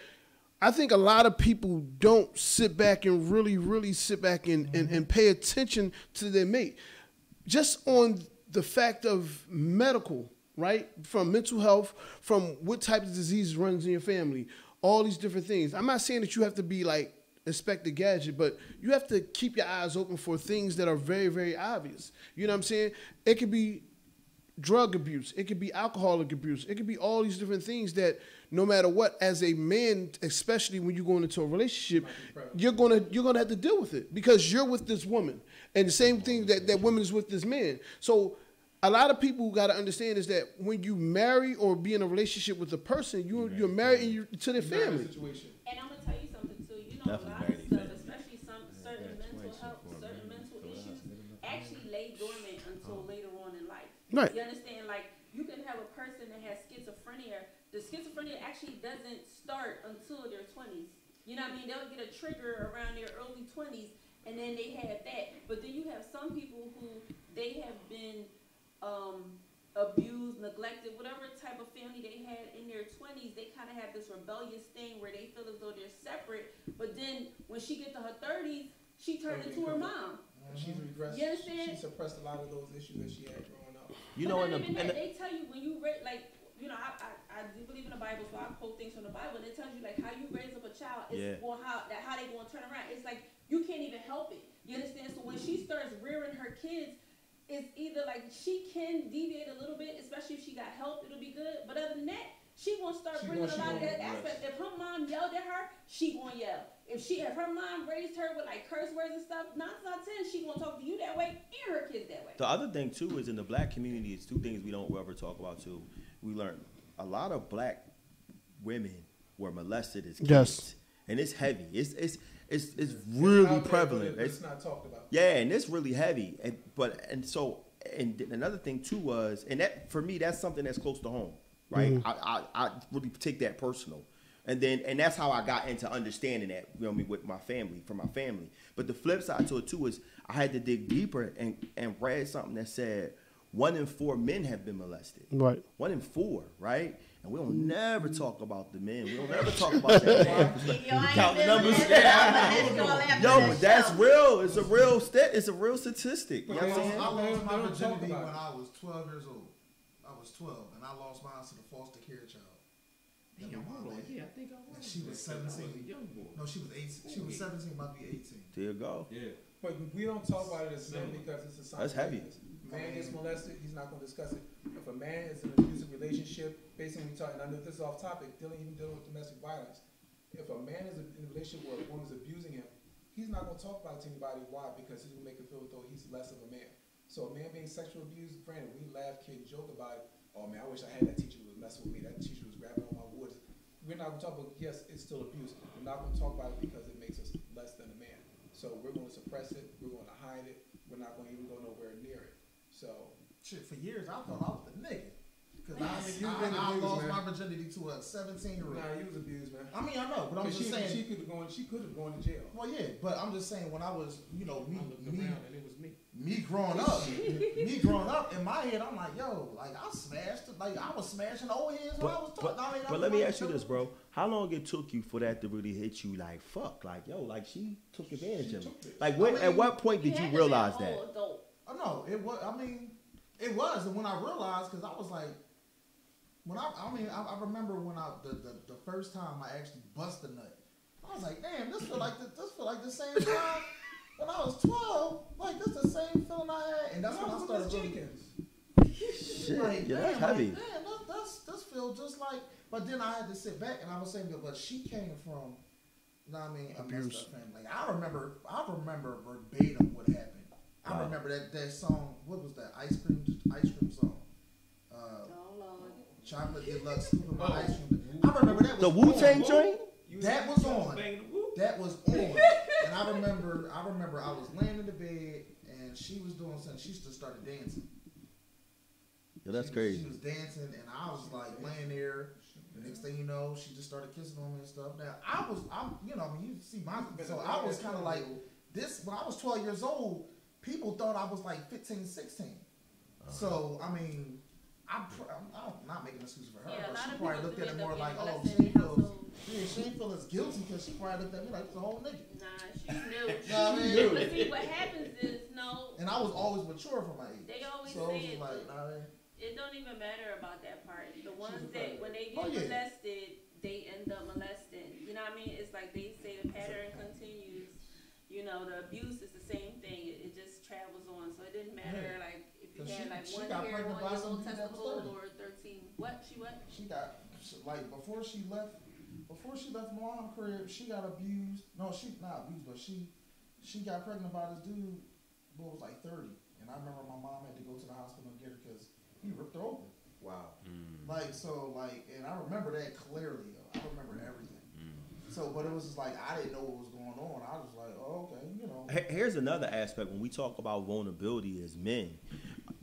I think a lot of people don't sit back and really, really sit back and pay attention to their mate. Just on the fact of medical, right? From mental health, from what type of disease runs in your family, all these different things. I'm not saying that you have to be like Inspector Gadget, but you have to keep your eyes open for things that are very, very obvious. You know what I'm saying? It could be drug abuse. It could be alcoholic abuse. It could be all these different things that no matter what, as a man, especially when you're going into a relationship, you're gonna have to deal with it because you're with this woman. And the same thing that woman is with this man. So a lot of people got to understand is that when you marry or be in a relationship with a person, you're married to their family. And I'm gonna tell you something too. You know, a lot of stuff, especially certain mental health, certain mental issues, actually lay dormant until later on in life. Right. You understand? Like, you can have a person that has schizophrenia. The schizophrenia actually doesn't start until their 20s. You know what I mean? They'll get a trigger around their early 20s, and then they have that. But then you have some people who they have been abused, neglected, whatever type of family they had in their 20s. They kind of have this rebellious thing where they feel as though they're separate. But then when she gets to her 30s, she turned into her mom. She's regressed. You understand? She suppressed a lot of those issues that she had growing up. You know, they tell you when you like. You know, I do believe in the Bible, so I quote things from the Bible. And it tells you like how you raise up a child is or how they gonna turn around. It's like you can't even help it. You understand? So when she starts rearing her kids, it's either like she can deviate a little bit, especially if she got help, it'll be good. But other than that, she gonna start bringing a lot of that aspect. If her mom yelled at her, she gonna yell. If her mom raised her with like curse words and stuff, 9 out of 10, she gonna talk to you that way and her kids that way. The other thing too is in the black community, it's two things we don't ever talk about too. We learn a lot of black women were molested as kids. Yes. And it's heavy. It's really prevalent. It's not talked about. Yeah, and it's really heavy. And another thing too was, and that for me, that's something that's close to home, right? I really take that personal. And that's how I got into understanding that, you know, with my family, from my family. But the flip side to it too is I had to dig deeper and read something that said 1 in 4 men have been molested. Right. 1 in 4, right? And we don't never talk about the men. We don't ever talk about that. Count the numbers. Yo, but that's real. It's a real statistic. You know what I'm saying? I lost my virginity when I was 12 years old. I was 12, and I lost mine to the foster care child. Damn, hold on. Yeah, I think I was. And she was 17. Young boy. No, she was 18. She was 17, about to be 18. There you go. Yeah. But we don't talk about it as men because it's a sign. That's heavy. Man gets molested, he's not going to discuss it. If a man is in an abusive relationship, basically we talk, and I know this is off topic, dealing with domestic violence. If a man is in a relationship where a woman is abusing him, he's not going to talk about it to anybody. Why? Because he's going to make it feel as though he's less of a man. So a man being sexually abused, granted, we laugh, kid, joke about it. Oh man, I wish I had that teacher who was messing with me. That teacher was grabbing on my woods. We're not going to talk about, yes, it's still abuse. We're not going to talk about it because it makes us less than a man. So we're going to suppress it. We're going to hide it. We're not going to even go nowhere near it. So shit, for years I thought I was the nigga. Because I abused, lost man. my virginity to a 17-year-old. Nah, you was abused, man. I mean, I know, but I'm just saying. She could have gone to jail. Well, yeah, but I'm just saying when I was, you know, I looked around and it was me. me growing up, in my head, I'm like, yo, like I was smashing old heads when I was talking. But let me ask you this, bro. How long it took you for that to really hit you? Like, fuck, like, yo, like she took advantage of me. Like, at what point did you realize that? Oh no, it was. I mean, it was, and when I realized, because I was like, I remember when the first time I actually busted a nut, I was like, damn, this feel like the same time when I was 12. Like this the same feeling I had, and that's when I started really. Shit, like, yeah, that's damn, heavy. Like, damn, this feel just like. But then I had to sit back, and I was saying, but she came from, you know what I mean, a messed up family. Like I remember verbatim what happened. I remember that song. What was that? Ice cream song. Chocolate Deluxe, Scoop my ice cream. I remember that was the Wu-Tang joint. That was on. That was on. And I remember I was laying in the bed and she was doing something. She just started dancing. Yeah, that's crazy. She was dancing and I was like laying there. The next thing you know, she just started kissing on me and stuff. Now you see so I was kind of like this when I was 12 years old. People thought I was like 15, 16. So I mean. I'm not making excuses for her. Yeah, but she she probably looked at it more like, oh, she ain't feel as guilty because she probably looked at me like, it's a whole nigga. Nah, she knew. Nah, I mean, but see, what happens is, and I was always mature for my age. They always so say it. Like, it don't even matter about that part. The ones that, when they get molested, they end up molesting. You know what I mean? It's like they say the pattern continues. You know, the abuse is the same thing. It just travels on. So it didn't matter, like, if you had, like, one hair on your little testicle or 13. What? She what? She got, like, before she left my mom's crib, she got abused. No, she not abused, but she got pregnant by this dude who was like 30. And I remember my mom had to go to the hospital and get her because he ripped her open. Wow. And I remember that clearly. I remember everything. So, but it was just like, I didn't know what was going on. I was like, oh, okay, you know. Here's another aspect. When we talk about vulnerability as men,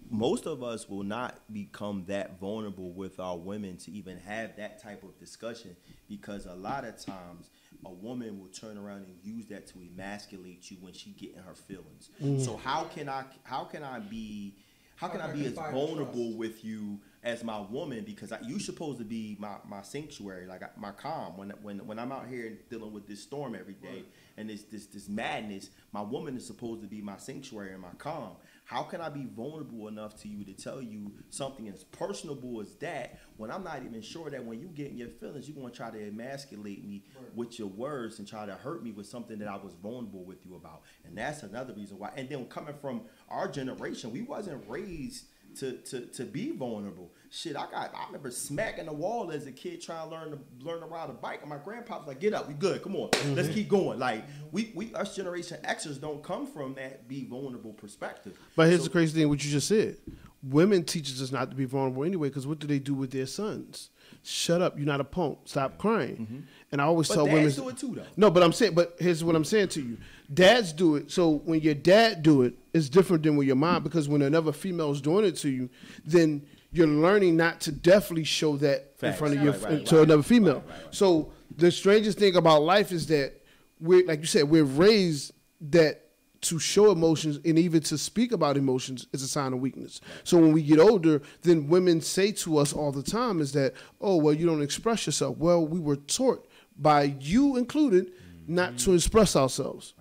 most of us will not become that vulnerable with our women to even have that type of discussion because a lot of times a woman will turn around and use that to emasculate you when she get in her feelings. So how can I be as vulnerable with you as my woman because you supposed to be my sanctuary, like my calm. When I'm out here dealing with this storm every day and this madness, my woman is supposed to be my sanctuary and my calm. How can I be vulnerable enough to you to tell you something as personable as that when I'm not even sure that when you get in your feelings, you're going to try to emasculate me with your words and try to hurt me with something that I was vulnerable with you about. And that's another reason why. And then coming from our generation, we wasn't raised to be vulnerable. Shit, I remember smacking the wall as a kid trying to learn to ride a bike, and my grandpa was like, "Get up, we good, come on, let's keep going." Like we us Generation Xers don't come from that be vulnerable perspective. But here's the crazy thing: what you just said. Women teaches us not to be vulnerable anyway, because what do they do with their sons? Shut up, you're not a punk. Stop crying. And I always tell women. Dads do it too, though. No, but I'm saying, but here's what I'm saying to you: dads do it. So when your dad do it, it's different than when your mom, because when another female is doing it to you, then you're learning not to definitely show that in front of your another female. Right. So the strangest thing about life is that we're, like you said, we're raised that to show emotions and even to speak about emotions is a sign of weakness. So when we get older, then women say to us all the time is that, oh, well, you don't express yourself. Well, we were taught by you included not to express ourselves,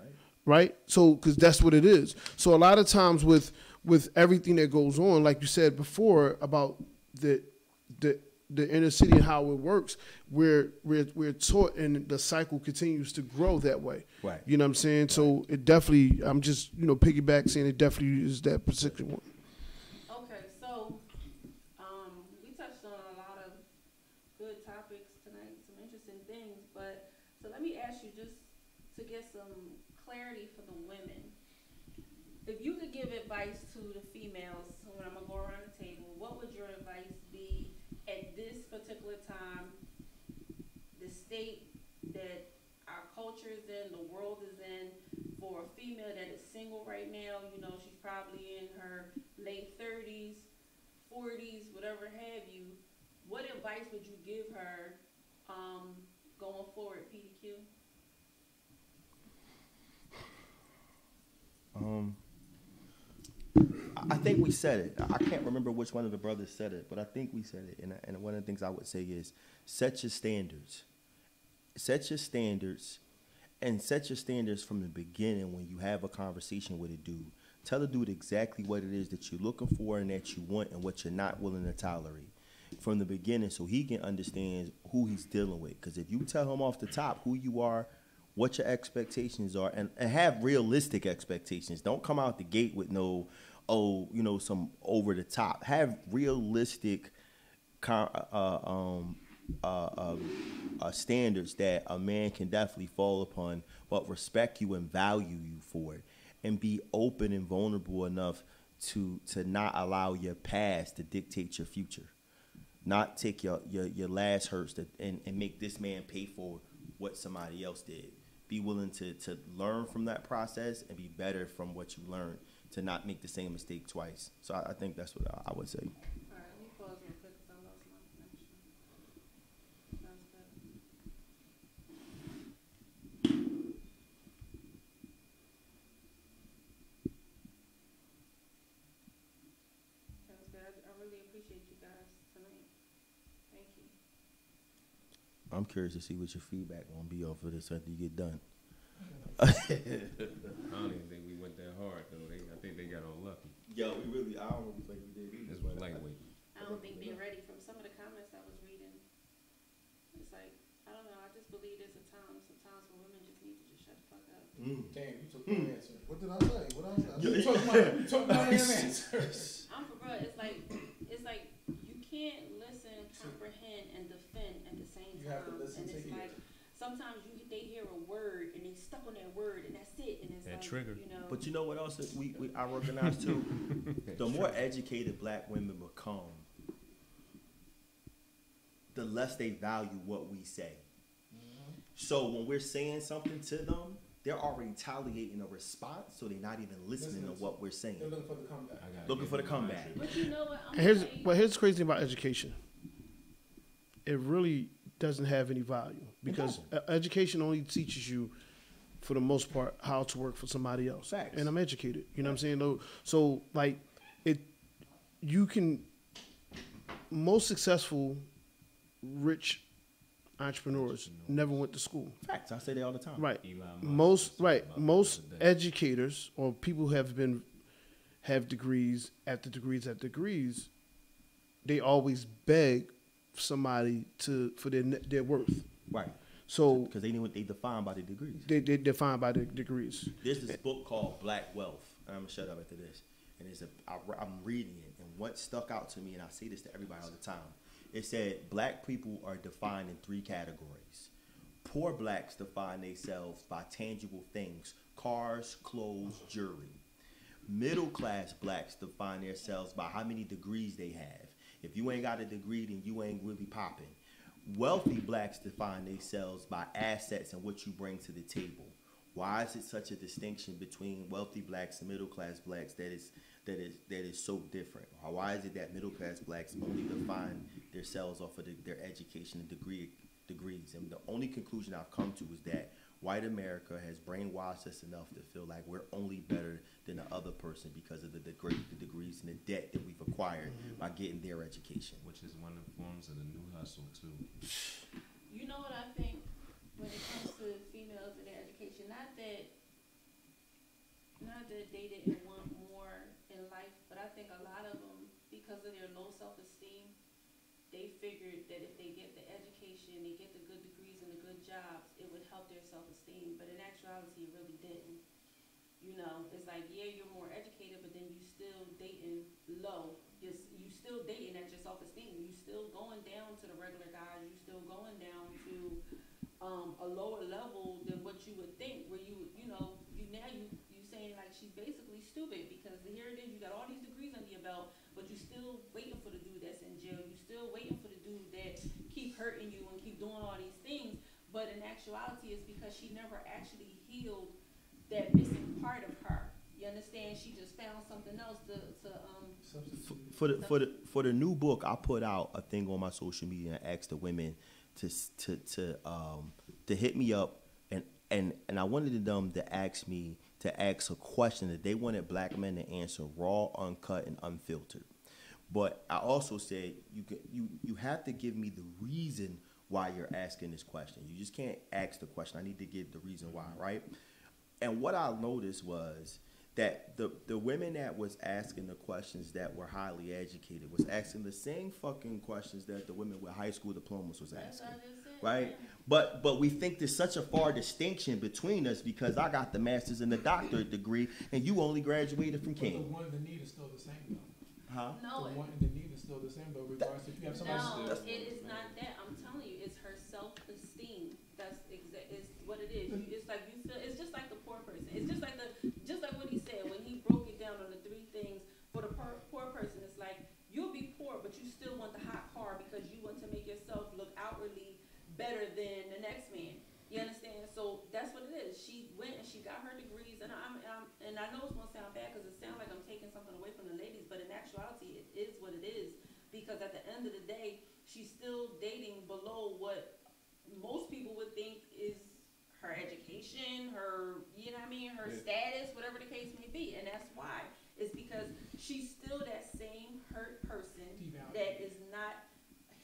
right? So, because that's what it is. So a lot of times with everything that goes on, like you said before about the inner city and how it works, we're taught, and the cycle continues to grow that way. Right. You know what I'm saying? Right. So it definitely, I'm just, piggyback saying it definitely is that particular one. Okay, so we touched on a lot of good topics tonight, some interesting things, but so let me ask you just to get some clarity for the women. If you could give advice to the females, when I'm gonna go around the table, what would your advice be at this particular time, the state that our culture is in, the world is in, for a female that is single right now? She's probably in her late 30s, 40s, whatever have you. What advice would you give her going forward, PDQ? I think we said it. I can't remember which one of the brothers said it, but I think we said it. And one of the things I would say is set your standards. Set your standards, and set your standards from the beginning when you have a conversation with a dude. Tell the dude exactly what it is that you're looking for and that you want and what you're not willing to tolerate from the beginning, so he can understand who he's dealing with. Because if you tell him off the top who you are, what your expectations are, and have realistic expectations. Don't come out the gate with some over the top. Have realistic standards that a man can definitely fall upon, but respect you and value you for it, and be open and vulnerable enough to not allow your past to dictate your future. Not take your last hurts and make this man pay for what somebody else did. Be willing to learn from that process and be better from what you learned, to not make the same mistake twice. So I think that's what I would say. All right, let me pause real quick because I lost my connection. Sounds good. Sounds good. I really appreciate you guys tonight. Thank you. I'm curious to see what your feedback gonna be off of this after you get done. I don't even think we went that hard though. I think they got on lucky. Yo, I don't really think we did either. This was lightweight. I don't think they're ready. From some of the comments I was reading, it's like, I don't know, I just believe there's sometimes when women just need to just shut the fuck up. Damn, you took my answer. What did I say? You took my answer. I'm for real. It's like you can't listen, comprehend, and defend at the same time. You have to listen and it's to like sometimes they hear a word and they stuck on that word and that's it. And it's that like, trigger. But you know what else I recognize too? The more educated black women become, the less they value what we say. So when we're saying something to them, they're already retaliating a response, so they're not even listening to what we're saying. They're looking for the comeback. Looking for the comeback. But you know what? Here's the crazy thing about education. It really doesn't have any value, because education only teaches you, for the most part, how to work for somebody else. Facts. And I'm educated. You know what I'm saying? So like most successful rich entrepreneurs never went to school. Facts. I say that all the time. Right. Most educators or people who have been have degrees after degrees after degrees, they always beg somebody for their worth. Right. So because they know what they define by the degrees. They defined by the degrees. There's this book called Black Wealth. I'm gonna shut up after this. And I'm reading it, and what stuck out to me, and I say this to everybody all the time. It said black people are defined in 3 categories. Poor blacks define themselves by tangible things: cars, clothes, jewelry. Middle class blacks define themselves by how many degrees they have. If you ain't got a degree, then you ain't really popping. Wealthy blacks define themselves by assets and what you bring to the table. Why is it such a distinction between wealthy blacks and middle class blacks that is so different? Or why is it that middle class blacks only define themselves off of their education and degrees? And the only conclusion I've come to is that white America has brainwashed us enough to feel like we're only better than the other person because of the degrees and the debt that we've acquired by getting their education. Which is one of the forms of the new hustle, too. You know what I think when it comes to females and their education? Not that they didn't want more in life, but I think a lot of them, because of their low self-esteem, they figured that if they get the education, they get the good degrees and the good jobs, it would help their self-esteem. But in actuality, it really didn't. You know, it's like, yeah, you're more educated, but then you still dating low. You still dating at your self-esteem. You still going down to the regular guys. You still going down to a lower level than what you would think. Where you saying like she's basically stupid because here it is. You got all these degrees under your belt, but you still waiting for the dude that's in jail. You still waiting for the dude that keep hurting you and keep doing all these things. But in actuality, it's because she never actually healed that missing part of her. You understand? She just found something else for the new book. I put out a thing on my social media and asked the women to hit me up, and I wanted them to ask me to ask a question that they wanted black men to answer raw, uncut, and unfiltered. But I also said you have to give me the reason why you're asking this question. You just can't ask the question. I need to give the reason why, right? And what I noticed was that the women that was asking the questions that were highly educated was asking the same fucking questions that the women with high school diplomas was asking, right? But we think there's such a far distinction between us because I got the master's and the doctorate degree and you only graduated from King. But the one and the need is still the same though. Huh? No, the one and the need is still the same though, regardless if you have somebody. No, it is not that. I'm telling you, it's her self-esteem. That's is what it is. It's like you feel. It's just like the poor person. It's just like what he said when he broke it down on the 3 things for the poor person. It's like you'll be poor, but you still want the hot car because you want to make yourself look outwardly better than the next man. You understand? So that's what it is. She went and she got her degrees, and I know it's gonna sound bad because it sounds like I'm taking something away from the ladies, but in actuality, it is what it is. Because at the end of the day, she's still dating below what most people would think is her education, her, you know what I mean, her status, whatever the case may be. And that's why. It's because she's still that same hurt person that is not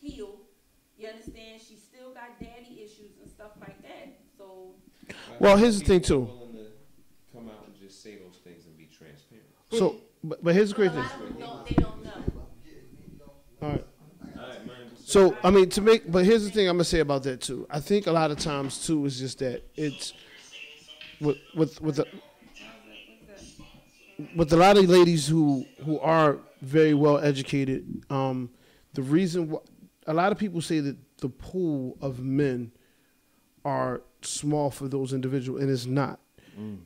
healed. You understand? She still got daddy issues and stuff like that. So. Well, here's the thing too. Willing to come out and just say those things and be transparent. So, but here's the great thing. They don't know. All right. So I mean, but here's the thing I'm gonna say about that too. I think a lot of times too is just that it's with a lot of ladies who are very well educated. The reason a lot of people say that the pool of men are small for those individuals, and it's not.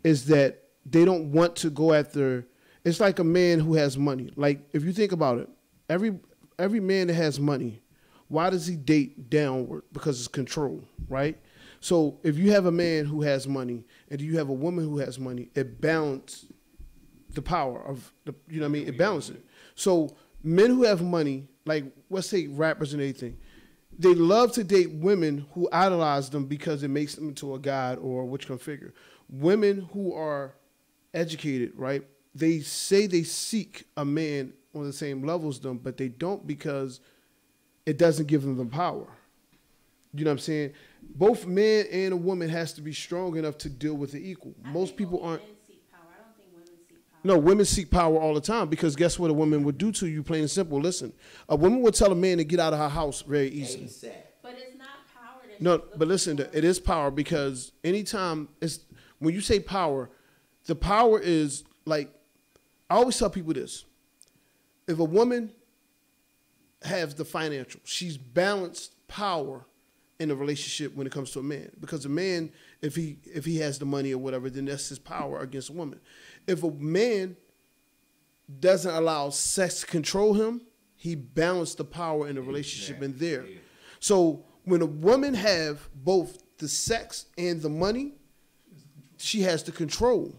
Is that they don't want to go after. It's like a man who has money. Like if you think about it, every man that has money. Why does he date downward? Because it's control, right? So if you have a man who has money and you have a woman who has money, it balances the power of the, you know what I mean? It balances it. So men who have money, like let's say rappers and anything, they love to date women who idolize them because it makes them into a god or which can figure. Women who are educated, right? They say they seek a man on the same level as them, but they don't because it doesn't give them the power. You know what I'm saying? Both man and a woman has to be strong enough to deal with the equal. Most people aren't. Men seek power. I don't think women seek power. No, women seek power all the time because guess what a woman would do to you, plain and simple. Listen, a woman would tell a man to get out of her house very easily. But it's not power that No, she's but looking listen, for. it is power because anytime it's when you say power, the power is like I always tell people this: if a woman has the financial, she's balanced power in a relationship when it comes to a man. Because a man, if he has the money or whatever, then that's his power against a woman. If a man doesn't allow sex to control him, he balanced the power in the relationship in there. Yeah. So when a woman have both the sex and the money, she has the control.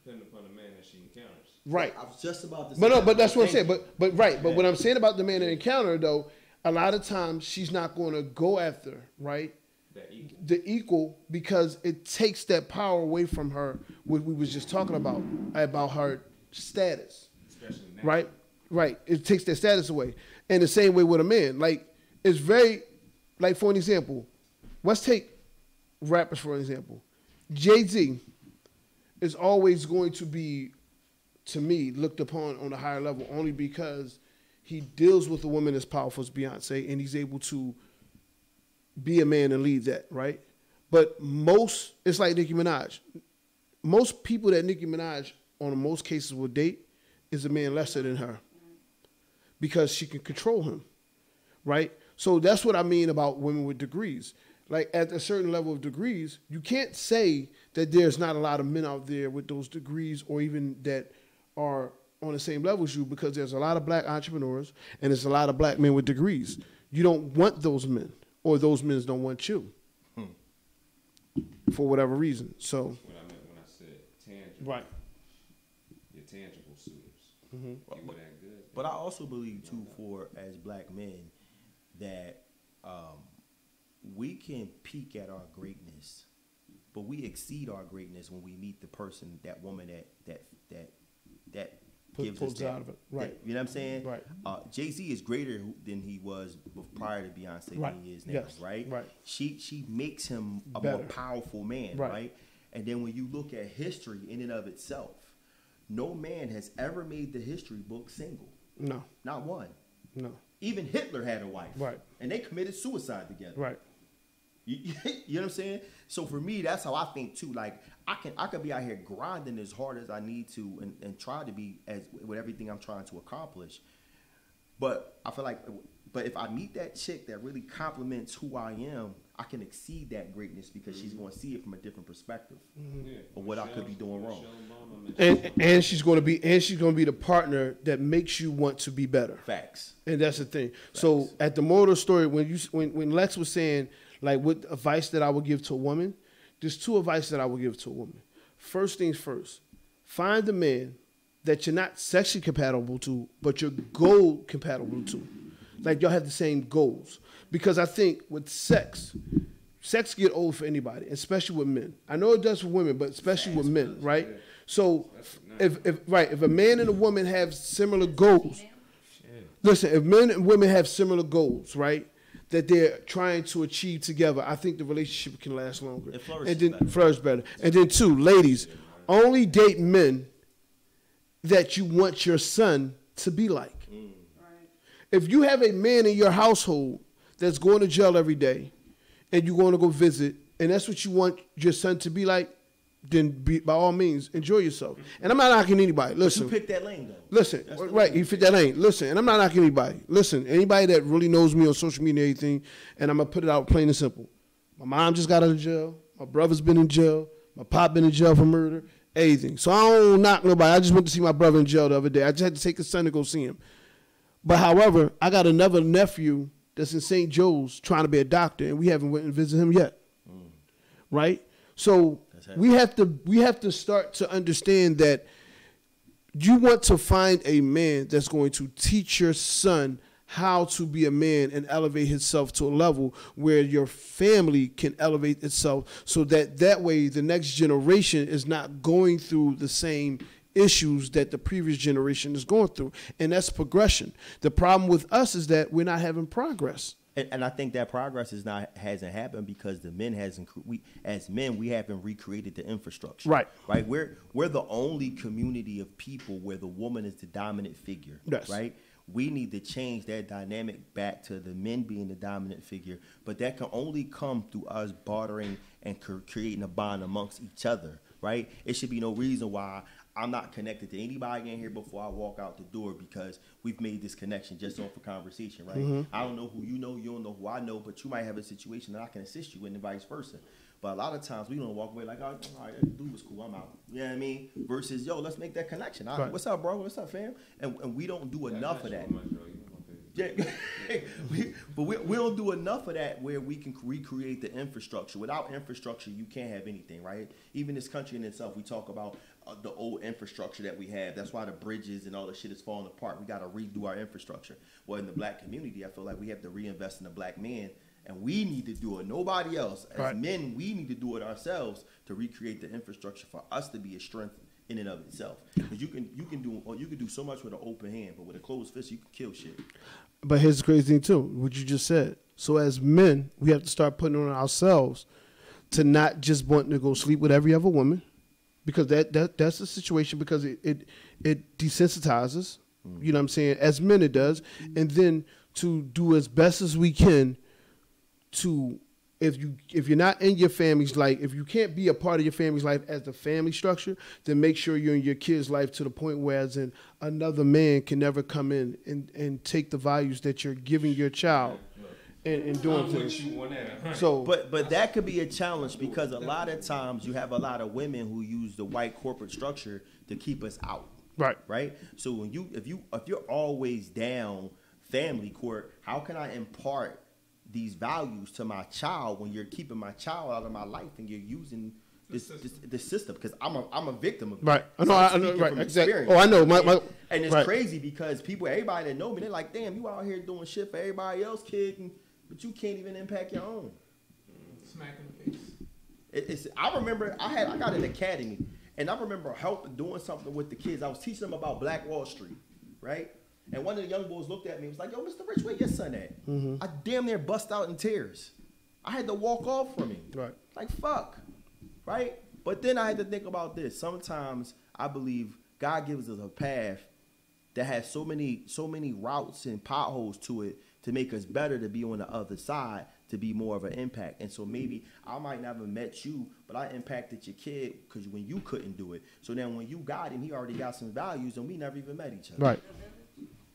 Depending upon the man that she encounters. Right. I was just about to say But no, that. but that's what I'm saying. Thank you. But right. But what I'm saying about the man in encounter though, a lot of times she's not going to go after, right? That equal. The equal, because it takes that power away from her, what we was just talking about her status. Especially now. Right? Right. It takes that status away. And the same way with a man. Like, it's very, like for an example, let's take rappers for an example. Jay-Z is always going to be, to me, looked upon on a higher level only because he deals with a woman as powerful as Beyonce and he's able to be a man and lead that, right? But it's like Nicki Minaj. Most people that Nicki Minaj, on most cases, will date is a man lesser than her because she can control him, right? So that's what I mean about women with degrees. Like at a certain level of degrees, you can't say that there's not a lot of men out there with those degrees or even that are on the same level as you because there's a lot of black entrepreneurs and there's a lot of black men with degrees. You don't want those men. Or those men don't want you for whatever reason. So What I meant when I said tangible. right. Your tangible suitors. Mm-hmm. You were that good. But I also believe too, for as black men, that we can peak at our greatness, but we exceed our greatness when we meet the person, that woman that gives us Pulls that. out of it. Right. You know what I'm saying? Right. Jay-Z is greater than he was prior to Beyonce Right. than he is now, Yes. right? Right. She makes him a Better. more powerful man, Right. right? And then when you look at history in and of itself, no man has ever made the history book single. No. Not one. No. Even Hitler had a wife. Right. And they committed suicide together. Right. You know what I'm saying? So for me, that's how I think too. Like I could be out here grinding as hard as I need to and try to be as with everything I'm trying to accomplish. But I feel like, but if I meet that chick that really complements who I am, I can exceed that greatness because she's going to see it from a different perspective Yeah. of what I could be doing wrong. And she's going to be the partner that makes you want to be better. Facts. And that's the thing. So at the moral story, when Lex was saying like what advice that I would give to a woman, there's two advice that I would give to a woman. First things first, find a man that you're not sexually compatible to, but you're goal compatible to. Like y'all have the same goals. Because I think with sex get old for anybody, especially with men. I know it does for women, but especially with men, right? So if a man and a woman have similar goals, listen, if men and women have similar goals, right, that they're trying to achieve together, I think the relationship can last longer. It flourishes and then better. flourish better. And then two, ladies, only date men that you want your son to be like. If you have a man in your household that's going to jail every day and you're going to go visit, and that's what you want your son to be like, then by all means, enjoy yourself. And I'm not knocking anybody. Listen. You pick that lane, though. Listen, That's the right, lane. you fit that lane. Listen, and I'm not knocking anybody. Listen, anybody that really knows me on social media and everything, and I'm going to put it out plain and simple. My mom just got out of jail. My brother's been in jail. My pop been in jail for murder, everything. So I don't knock nobody. I just went to see my brother in jail the other day. I just had to take his son to go see him. But however, I got another nephew that's in St. Joe's trying to be a doctor, and we haven't went and visited him yet. Right? So we have to start to understand that you want to find a man that's going to teach your son how to be a man and elevate himself to a level where your family can elevate itself, so that way the next generation is not going through the same issues that the previous generation is going through, and that's progression. The problem with us is that we're not having progress. And I think that progress hasn't happened because the men as men we haven't recreated the infrastructure. Right. We're the only community of people where the woman is the dominant figure. Yes. Right. We need to change that dynamic back to the men being the dominant figure, but that can only come through us bartering and creating a bond amongst each other. Right. It should be no reason why I'm not connected to anybody in here before I walk out the door because we've made this connection just off a conversation, right? Mm-hmm. I don't know who you know, you don't know who I know, but you might have a situation that I can assist you in and vice versa. But a lot of times we don't walk away like, oh, all right, that dude was cool, I'm out. You know what I mean? Versus, yo, let's make that connection. Right. What's up, bro? What's up, fam? And we don't do enough of that. Yeah, but we don't do enough of that where we can recreate the infrastructure. Without infrastructure, you can't have anything, right? Even this country in itself, we talk about the old infrastructure that we have. That's why the bridges and all the shit is falling apart. We got to redo our infrastructure. Well, in the black community, I feel like we have to reinvest in the black man, and we need to do it. Nobody else. As men, we need to do it ourselves to recreate the infrastructure for us to be a strength in and of itself. Because you can do so much with an open hand, but with a closed fist, you can kill shit. But here's the crazy thing too, what you just said. So as men, we have to start putting on ourselves to not just want to go sleep with every other woman, because that's the situation. Because it desensitizes. You know what I'm saying? As men, it does, and then to do as best as we can to. If you're not in your family's life, if you can't be a part of your family's life as the family structure, then make sure you're in your kid's life to the point where as in another man can never come in and take the values that you're giving your child and doing things. So, but that could be a challenge because a lot of times you have a lot of women who use the white corporate structure to keep us out. Right. So when if you're always down family court, how can I impart these values to my child when you're keeping my child out of my life and you're using this system? Because I'm a victim of right. That. I know right. Exactly. Oh, I know. And it's crazy because everybody that know me, they're like, damn, you out here doing shit for everybody else, kid, but you can't even impact your own. Smack in the face. I remember I got an academy, and I remember doing something with the kids. I was teaching them about Black Wall Street, right? And one of the young boys looked at me and was like, yo, Mr. Rich, where your son at? Mm-hmm. I damn near bust out in tears. I had to walk off from him. Right. Like, fuck. Right? But then I had to think about this. Sometimes I believe God gives us a path that has so many routes and potholes to it to make us better to be on the other side, to be more of an impact. And so maybe I might never met you, but I impacted your kid because when you couldn't do it. So then when you got him, he already got some values and we never even met each other. Right.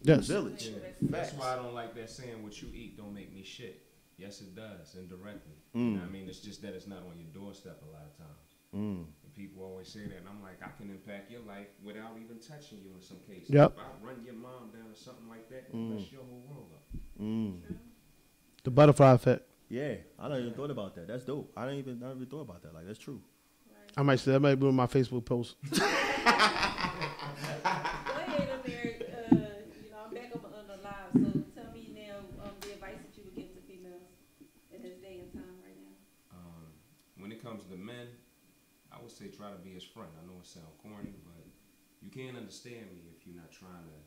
Yes. Village. Yeah. That's why I don't like that saying, what you eat don't make me shit. Yes, it does, indirectly. You know what I mean? It's just that it's not on your doorstep a lot of times. And people always say that, and I'm like, I can impact your life without even touching you in some cases. Yep. If I run your mom down or something like that, it mess your whole world up. The butterfly effect. Yeah, I never even thought about that. That's dope. I never even thought about that. Like, that's true. I might say that might be on my Facebook post. Comes to men, I would say try to be his friend. I know it sounds corny, but you can't understand me if you're not trying to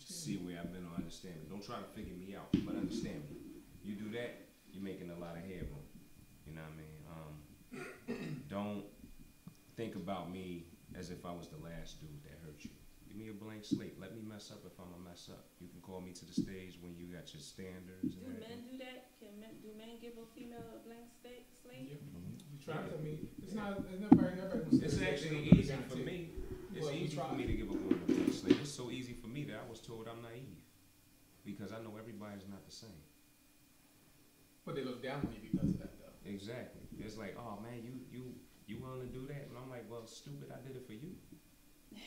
see where I've been or understand me. Don't try to figure me out, but understand me. You do that, you're making a lot of headroom. You know what I mean? Don't think about me as if I was the last dude that hurt you. Give me a blank slate. Let me mess up if I'm a mess up. You can call me to the stage when you got your standards. Do men do that? Do men give a female a blank slate? Yeah. We try. I mean, it's not. It's actually easy for me. It's easy for me to give a woman a blank slate. It's so easy for me that I was told I'm naive because I know everybody's not the same. But they look down on you because of that, though. Exactly. It's like, oh man, you willing to do that? And I'm like, well, stupid, I did it for you.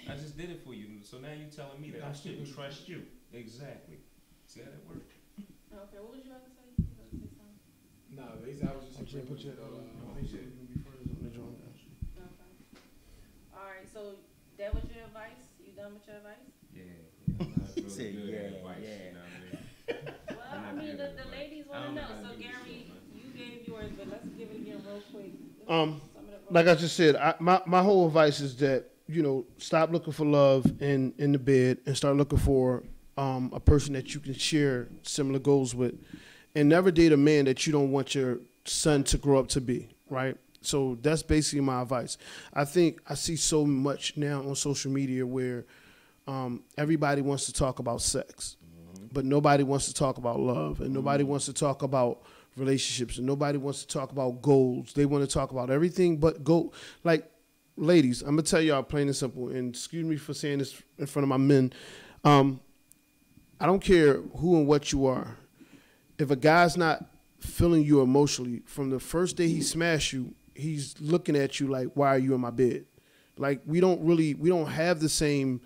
I just did it for you. So now you're telling me that I shouldn't trust you. Exactly. See how that worked? Okay, what was you about to say? You about to say something? No, I was just saying put your Okay. All right, so that was your advice? You done with your advice? Yeah. I'm not really good at advice. Yeah. You know what I mean? Well, I mean, the ladies want to know. So, Gary, you gave yours, but let's give it again real quick. Like I just said, my whole advice is that stop looking for love in the bed and start looking for a person that you can share similar goals with, and never date a man that you don't want your son to grow up to be, right? So that's basically my advice. I think I see so much now on social media where everybody wants to talk about sex, but nobody wants to talk about love, and nobody wants to talk about relationships, and nobody wants to talk about goals. They want to talk about everything but goal. Like, ladies, I'm going to tell y'all plain and simple, and excuse me for saying this in front of my men. I don't care who and what you are. If a guy's not feeling you emotionally, from the first day he smashed you, he's looking at you like, why are you in my bed? Like, we don't have the same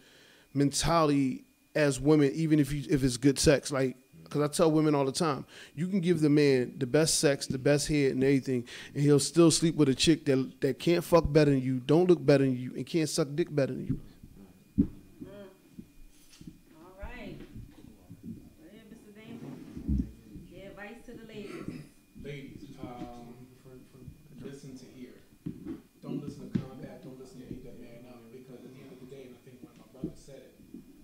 mentality as women, even if it's good sex. Like, because I tell women all the time, you can give the man the best sex, the best head and everything, and he'll still sleep with a chick that can't fuck better than you, don't look better than you, and can't suck dick better than you. All right. Go ahead, Mr. Damon. Give advice to the ladies. Ladies, listen to hear. Don't listen to combat. Don't listen to eat that man up. Because at the end of the day, and I think one of my brothers said it,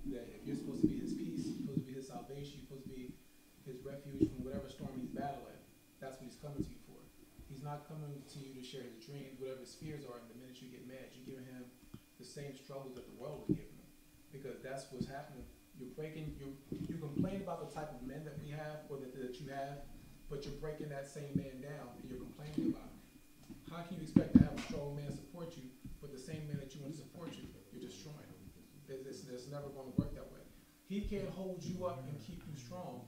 that if you're supposed to be his peace, you're supposed to be his salvation, you're supposed to be his refuge from whatever storm he's battling, that's what he's coming to you for. He's not coming to you to share his dreams, whatever his fears are, and the minute you get mad, you're giving him the same struggles that the world would give him. Because that's what's happening. You complain about the type of men that we have, or that you have, but you're breaking that same man down, and you're complaining about him. How can you expect to have a strong man support you, but the same man that you want to support you, you're destroying him? It's never going to work that way. He can't hold you up and keep you strong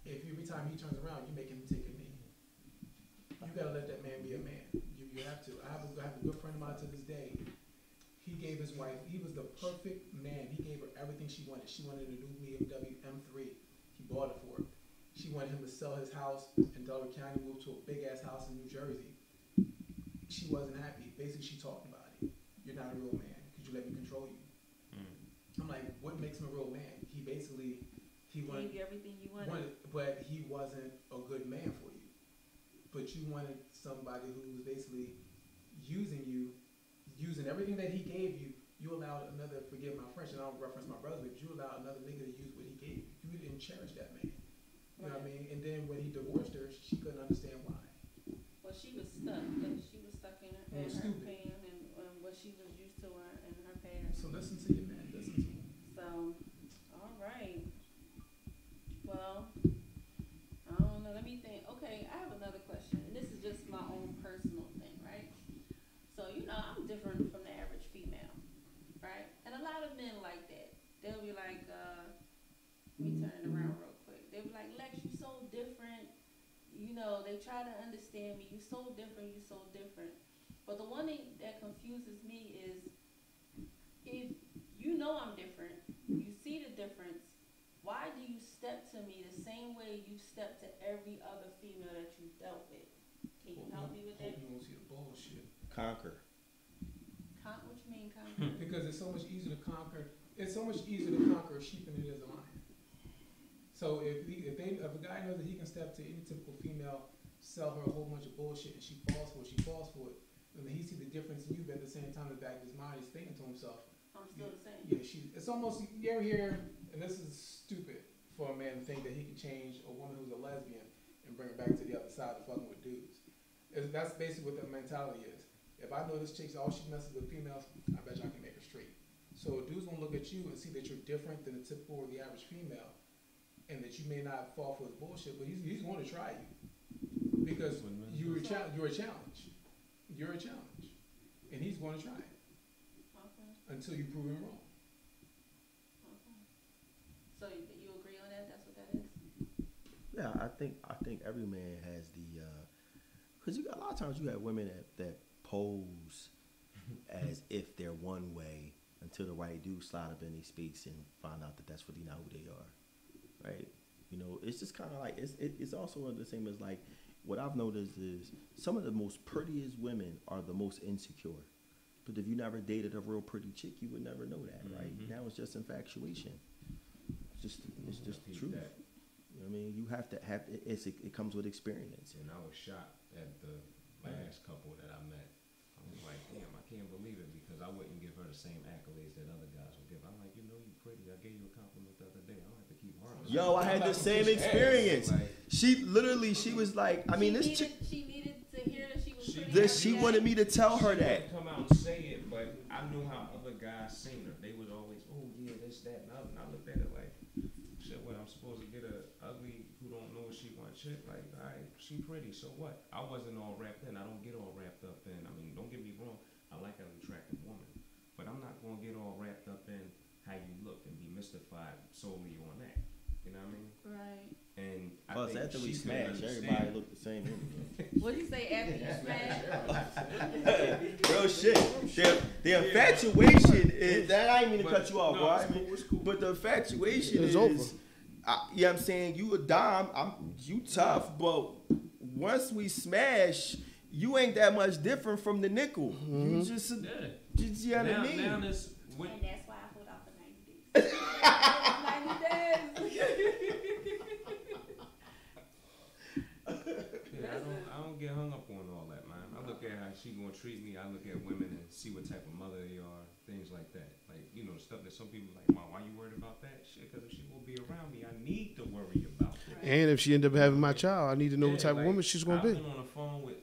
if every time he turns around, you make him take a knee. You got to let that man be a man. You have to. I have a good friend of mine to this day. He gave his wife, he was the perfect man. He gave her everything she wanted. She wanted a new BMW M3. He bought it for her. She wanted him to sell his house in Delaware County, move to a big-ass house in New Jersey. She wasn't happy. Basically, she talked about it. You're not a real man because you let me control you. I'm like, what makes him a real man? He gave you everything you wanted. But he wasn't a good man for you. But you wanted somebody who was basically using you, using everything that he gave you. You allowed another, forgive my French, and I don't reference my brother, but you allowed another nigga to use what he gave you. You didn't cherish that man. You know what I mean? And then when he divorced her, she couldn't understand why. Well, she was stuck. She was stuck in her pain and what she was used to in her past. So listen to your man. Listen to him. So, all right. Well, I don't know. Let me think. Okay, I have another question. And this is just my own personal thing, right? So, I'm different from the average female, right? And a lot of men like that. They'll be like, let me turn it around real quick. They'll be like, Lex, you're so different. They try to understand me. You're so different. You're so different. But the one thing that confuses me is if I'm different, you see the difference, why do you step to me the same way you step to every other female that you dealt with? Can you help me with that? You won't see the bullshit. Conquer. What you mean conquer? Because it's so much easier to conquer. It's so much easier to conquer a sheep than it is a lion. So if a guy knows that he can step to any typical female, sell her a whole bunch of bullshit, and she falls for it, and then he sees the difference in you, but at the same time, in the back of his mind, he's thinking to himself, I'm still the same. Yeah, it's almost, you ever hear, and this is stupid for a man to think that he can change a woman who's a lesbian and bring her back to the other side of fucking with dudes. That's basically what the mentality is. If I know this chick's all she messes with females, I bet you I can make her straight. So a dude's gonna look at you and see that you're different than the typical or the average female, and that you may not fall for his bullshit, but he's going to try you because you're a challenge. You're a challenge, and he's going to try it until you prove him wrong. Okay. So you agree on that? That's what that is. Yeah, I think every man has the, because you got a lot of times you have women that pose as if they're one way until the right dude slide up in their space and find out that that's really not who they are. Right, it's just kind of like it's also the same as like what I've noticed is some of the most prettiest women are the most insecure. But if you never dated a real pretty chick, you would never know that, right? Now it's just infatuation. It's just the truth. That. You know what I mean? You have to have it comes with experience. And I was shocked at the last couple that I met. I was like, damn, I can't believe it because I wouldn't give her the same accolades that other guys would give. I'm like, you know, you pretty. I gave you a compliment the other day. I don't have to keep harping. Yo, I had the same experience. She was like, I mean, this chick. She needed to hear that she was pretty. She wanted me to tell her that. Come out and say it, but I knew how other guys seen her. They was always, oh yeah, this, that, and I looked at it like, shit, what, I'm supposed to get a ugly who don't know what she wants shit? Like, all right, she pretty, so what? I wasn't all wrapped in. I don't get all wrapped up in. I mean, don't get me wrong. I like an attractive woman, but I'm not gonna get all wrapped up in how you look and be mystified solely on that. You know what I mean? Right. And I Plus, think after we she could smashed, understand. everybody looked the same anyway. What did you say after you smashed? Real shit. The infatuation is that. I didn't mean to cut you off, no, bro. it's cool. But the infatuation It's is over. You know what I'm saying? You a dime, you tough, but once we smash, you ain't that much different from the nickel. You just, you know what I mean? Now this, And that's why I hold out for 90 days. 90 days. I don't get hung up on all that, man. I look at how she gonna treat me. I look at women and see what type of mother they are, things like that. Like, you know, the stuff that some people like, Mom, why you worried about that? Shit, because if she gonna be around me, I need to worry about that. And if she end up having my child, I need to know what type of woman she's gonna be. I've been on the phone with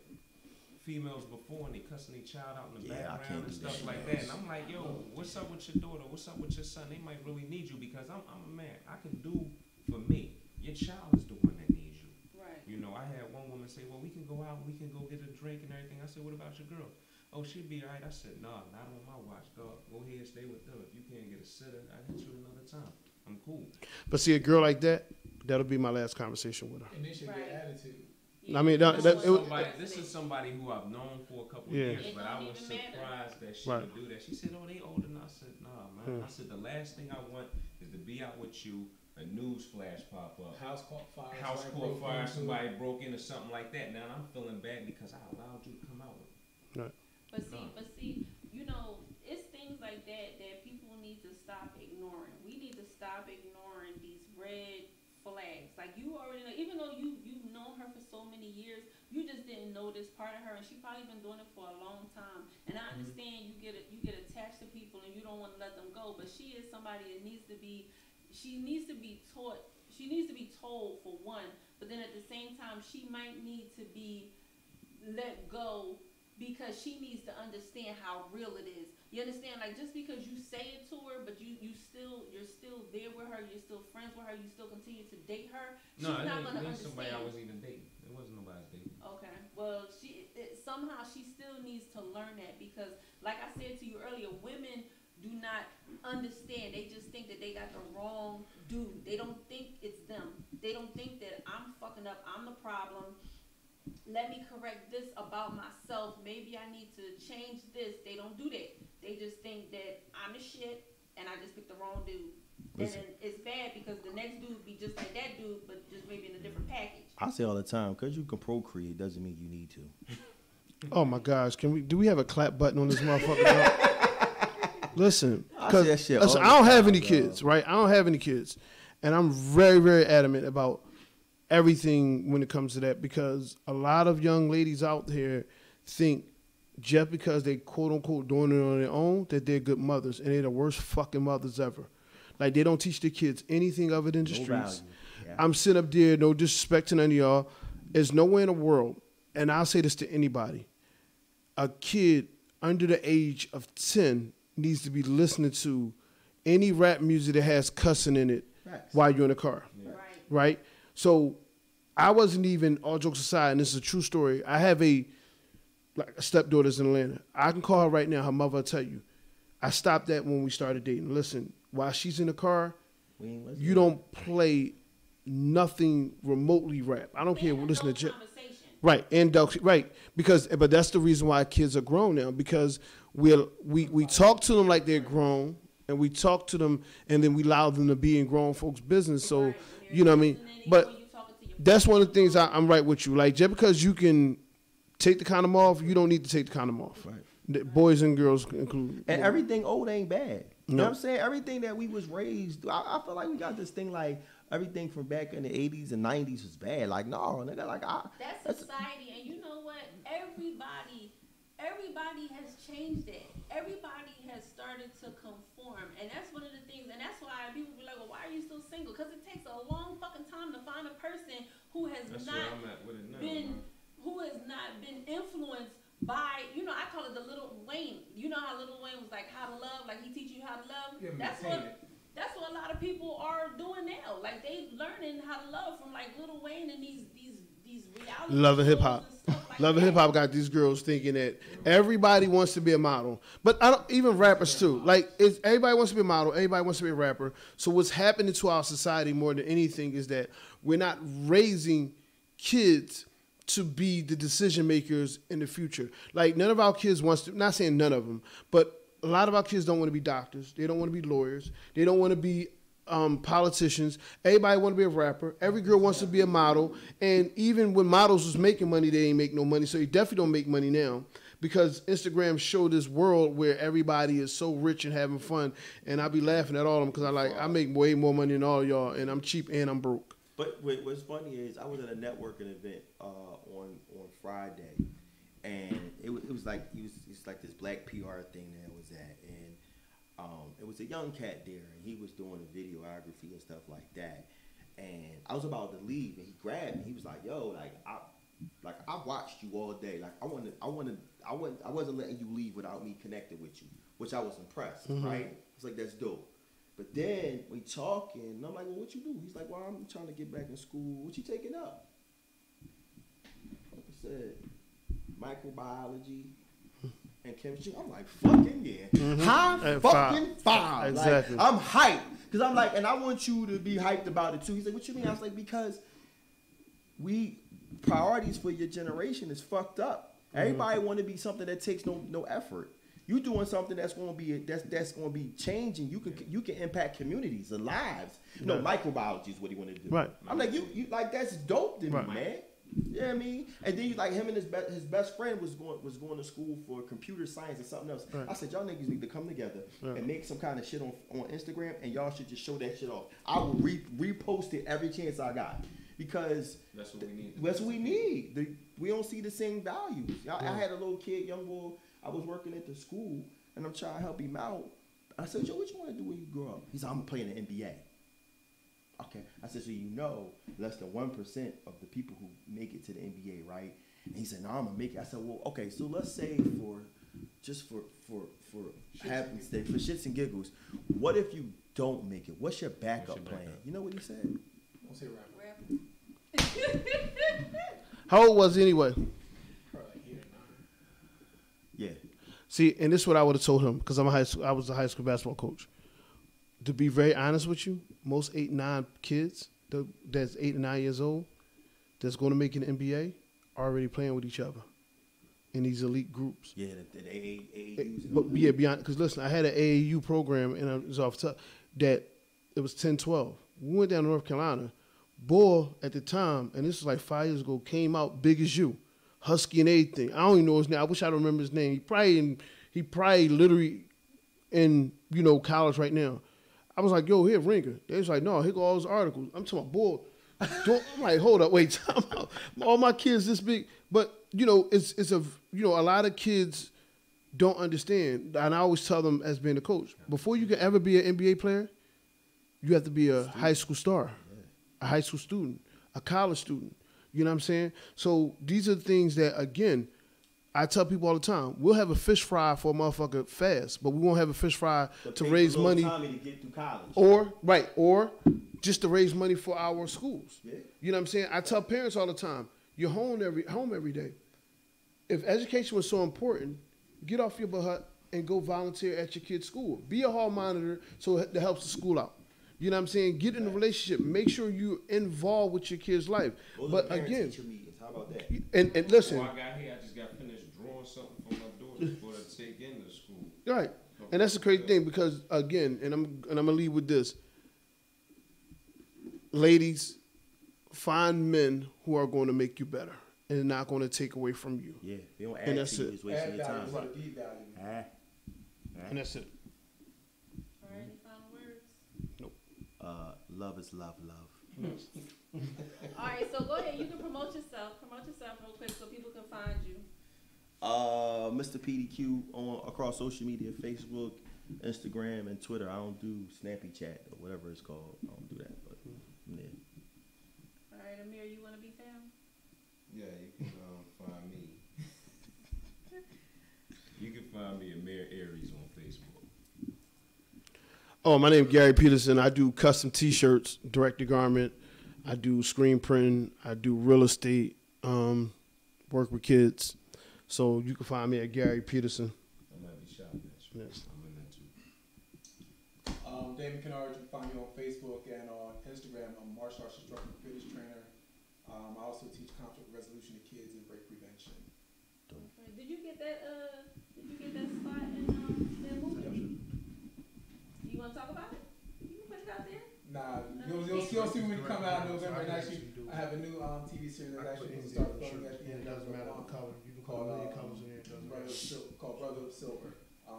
females before and they cussing their child out in the background and stuff like that. And I'm like, yo, what's up with your daughter? What's up with your son? They might really need you because I'm a man. I can do for me. Your child is the one that needs you. Right. You know, I had one woman say, well, we can go out, we can go get a drink and everything. I said, what about your girl? Oh, she'd be all right. I said, nah, not on my watch, dog. Go ahead, stay with them. If you can't get a sitter, I'll hit you another time. I'm cool. But see, a girl like that, that'll be my last conversation with her. And they should get attitude. I mean, this is somebody who I've known for a couple of years, but I was surprised that she would do that. She said, oh, they older. And I said, nah, man. I said, the last thing I want is to be out with you, a news flash pop up. House caught fire. Somebody broke in or something like that. Now I'm feeling bad because I allowed you to come out with me. Right. But see, you know, it's things like that that people need to stop ignoring. We need to stop ignoring these red flags. Like, you already know, even though you've known her for so many years, you just didn't know this part of her, and she probably been doing it for a long time. And I understand you get attached to people and you don't want to let them go, but she is somebody that needs to be taught. She needs to be told, for one, but then at the same time, she might need to be let go because she needs to understand how real it is. You understand? Like, just because you say it to her, but you're still there with her, you're still friends with her, you still continue to date her. She's not gonna understand. Somebody I was even dating. It wasn't nobody's dating. Okay. Well, somehow she still needs to learn that because, like I said to you earlier, women do not understand. They just think that they got the wrong dude. They don't think it's them. They don't think that I'm fucking up. I'm the problem. Let me correct this about myself. Maybe I need to change this. They don't do that. They just think that I'm the shit and I just picked the wrong dude. Listen. And then it's bad because the next dude be just like that dude, but just maybe in a different package. I say all the time, because you can procreate doesn't mean you need to. Oh my gosh, do we have a clap button on this motherfucker? Listen, because I don't have any kids, right? I don't have any kids, and I'm very, very adamant about everything when it comes to that because a lot of young ladies out here think just because they quote unquote doing it on their own that they're good mothers, and they're the worst fucking mothers ever. Like, they don't teach their kids anything other than the streets. Yeah. I'm sitting up there, no disrespect to none of y'all. There's nowhere in the world, and I'll say this to anybody, a kid under the age of 10 needs to be listening to any rap music that has cussing in it while you're in the car. Yeah. Right? So I wasn't even, all jokes aside, and this is a true story, I have a stepdaughter's in Atlanta. I can call her right now. Her mother will tell you. I stopped that when we started dating. Listen, while she's in the car, you don't play nothing remotely rap. I don't care what listen to. Right, and right, but that's the reason why kids are grown now, because we talk to them like they're grown, and we talk to them, and then we allow them to be in grown folks' business. So you know what I mean. But that's one of the things I'm right with you. Like, just because you can take the condom off, you don't need to take the condom off. Right. The boys and girls include. And everything old ain't bad. You know what I'm saying? Everything that we was raised, I feel like we got this thing like everything from back in the 80s and 90s was bad. Like, no, nigga, like that's society, and you know what? Everybody everybody has changed that. Everybody has started to conform, and that's one of the things. And that's why people be like, "Well, why are you still single?" Because it takes a long fucking time to find a person who has That's not where I'm at with it now, been man. who has not been influenced by, you know, I call it the Little Wayne. You know how Little Wayne was like how to love, like he teach you how to love. Yeah, That's maintain it. what a lot of people are doing now. Like they learning how to love from like Little Wayne and these reality Love and hip shows hop. and stuff like Love and that. hip hop got these girls thinking that everybody wants to be a model, but I don't, even rappers too. Like everybody wants to be a model, everybody wants to be a rapper. So what's happening to our society more than anything is that we're not raising kids to be the decision makers in the future. Like none of our kids wants to. Not saying none of them, but a lot of our kids don't want to be doctors. They don't want to be lawyers. They don't want to be politicians. Everybody want to be a rapper. Every girl wants to be a model. And even when models was making money, they ain't make no money. So you definitely don't make money now because Instagram showed this world where everybody is so rich and having fun. And I be laughing at all of them because I make way more money than all y'all, and I'm cheap and I'm broke. But what's funny is I was at a networking event on Friday, and it's like this black PR thing that I was at, and it was a young cat there, and he was doing a videography and stuff like that, and I was about to leave, and he grabbed me. He was like, "Yo, I watched you all day. Like I wasn't letting you leave without me connecting with you," which I was impressed, right? It's like that's dope. But then we talking, and I'm like, "Well, what you do?" He's like, "Well, I'm trying to get back in school. What you taking up?" Like I said, microbiology and chemistry. I'm like, "Fucking yeah, high fucking five." Exactly. Like, I'm hyped because I'm like, and I want you to be hyped about it too. He's like, "What you mean?" I was like, "Because priorities for your generation is fucked up. Everybody want to be something that takes no effort." You doing something that's going to be changing. You can impact communities, and lives. No, microbiology is what he want to do. Right. I'm like you like that's dope to me, man. You know what I mean? And then you like him and his best friend was going to school for computer science and something else. Right. I said y'all niggas need to come together and make some kind of shit on Instagram, and y'all should just show that shit off. I will repost it every chance I got because That's what we need. That's what we need. We don't see the same values. I had a little kid, young boy. I was working at the school, and I'm trying to help him out. I said, "Joe, what you want to do when you grow up?" He said, "I'm playing the NBA." Okay. I said, "So you know less than 1% of the people who make it to the NBA, right?" And he said, "No, I'm gonna make it." I said, "Well, okay, so let's say for happenstance, for shits and giggles, what if you don't make it? What's your backup plan?" You know what he said? Don't say rapper. How old was he anyway? Probably like 8 or 9. Yeah. See, and this is what I would have told him because I was a high school basketball coach. To be very honest with you, most 8, 9 kids that's 8 and 9 years old that's going to make an NBA are already playing with each other in these elite groups. Yeah, the AAUs. But yeah, beyond because listen, I had an AAU program and it was off top that it was 10, 12. We went down to North Carolina. Boy, at the time, and this was like 5 years ago, came out big as you, husky and everything. I don't even know his name. I wish I remember his name. He probably literally in college right now. I was like, "Yo, here, Ringer." They was like, "No, here go all those articles." I'm talking about, boy. I'm like, hold up, wait, time out. All my kids this big, but it's a lot of kids don't understand, and I always tell them as being a coach, before you can ever be an NBA player, you have to be a high school star, a high school student, a college student. You know what I'm saying? So these are the things that, again, I tell people all the time, we'll have a fish fry for a motherfucker fast, but we won't have a fish fry to raise money. Tommy to get through college. Or just to raise money for our schools. Yeah. You know what I'm saying? I tell parents all the time, you're home every day. If education was so important, get off your butt and go volunteer at your kid's school. Be a hall monitor so that helps the school out. You know what I'm saying? Get in a relationship. Make sure you're involved with your kid's life. But again, how about that? And listen. Before I got here, I just got finished drawing something for my daughter before I take into school. Right. And that's the crazy thing because, again, and I'm gonna leave with this. Ladies, find men who are going to make you better and not going to take away from you. Yeah, they don't And add that's to you. it. It's wasting your time. Value, deep value. And that's it. All right, any final words? Love is love. All right, so go ahead. You can promote yourself. Promote yourself real quick so people can find you. Mr. PDQ on across social media, Facebook, Instagram, and Twitter. I don't do Snappy Chat or whatever it's called. I don't do that, but yeah. All right, Amir, you want to be found? Yeah, you can find me. You can find me Amir Aries on Facebook. Oh, my name is Gary Peterson. I do custom T-shirts, direct to garment. I do screen printing. I do real estate. Work with kids. So you can find me at Gary Peterson. I might be shopping at you. Yes. I'm in that too. Damon Kennard, you can find me on Facebook and on Instagram. I'm a martial arts instructor, fitness trainer. I also teach conflict resolution to kids and break prevention. Okay. Did you get that spot in that movie? Do you want to talk about it? You can put it out there. Nah, you'll see when we come out in November. And actually, I have a new TV series that's actually going to start filming at the end. It doesn't matter the color. You can call it any colors in here. It doesn't matter. Called Brotherhood of Silver. I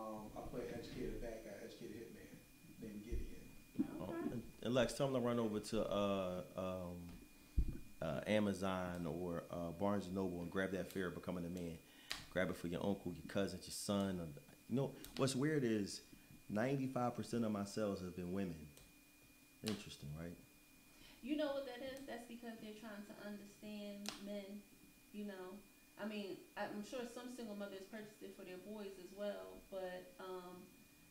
play an educated bad guy, educated hitman named Gideon. Okay. And Lex, tell them to run over to Amazon or Barnes and Noble and grab that Fear of Becoming a Man. Grab it for your uncle, your cousin, your son. You know what's weird is 95% of my sales have been women. Interesting, right? You know what that is? That's because they're trying to understand men, you know. I mean, I'm sure some single mothers purchased it for their boys as well, but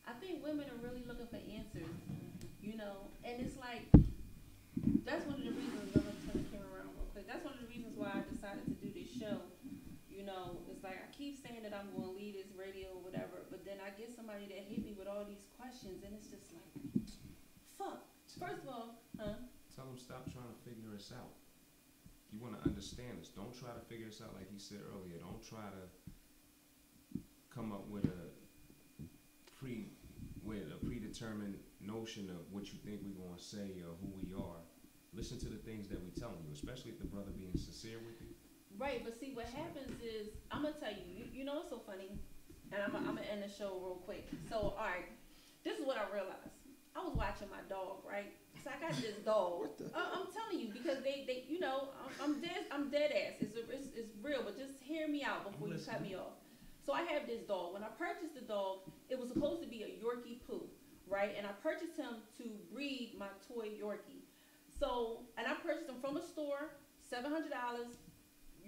I think women are really looking for answers, you know. And it's like, that's one of the reasons, I'm going to turn the camera around real quick, that's one of the reasons why I decided to do this show. You know, it's like I keep saying that I'm going to lead this radio or whatever, but then I get somebody that hit me with all these questions, and it's just like, fuck. First of all, Tell them stop trying to figure us out. You want to understand us. Don't try to figure us out like he said earlier. Don't try to come up with a predetermined notion of what you think we're going to say or who we are. Listen to the things that we're telling you, especially if the brother being sincere with you. right, but see, what happens is, I'm going to tell you, you know what's so funny? And I'm going to end the show real quick. So, all right, this is what I realized. I was watching my dog, right? So I got this dog. I'm telling you, because they you know, I'm dead ass. It's real, but just hear me out before you cut me off. So I have this dog. When I purchased the dog, it was supposed to be a Yorkie poo, right? And I purchased him to breed my toy Yorkie. So, and I purchased him from a store, $700,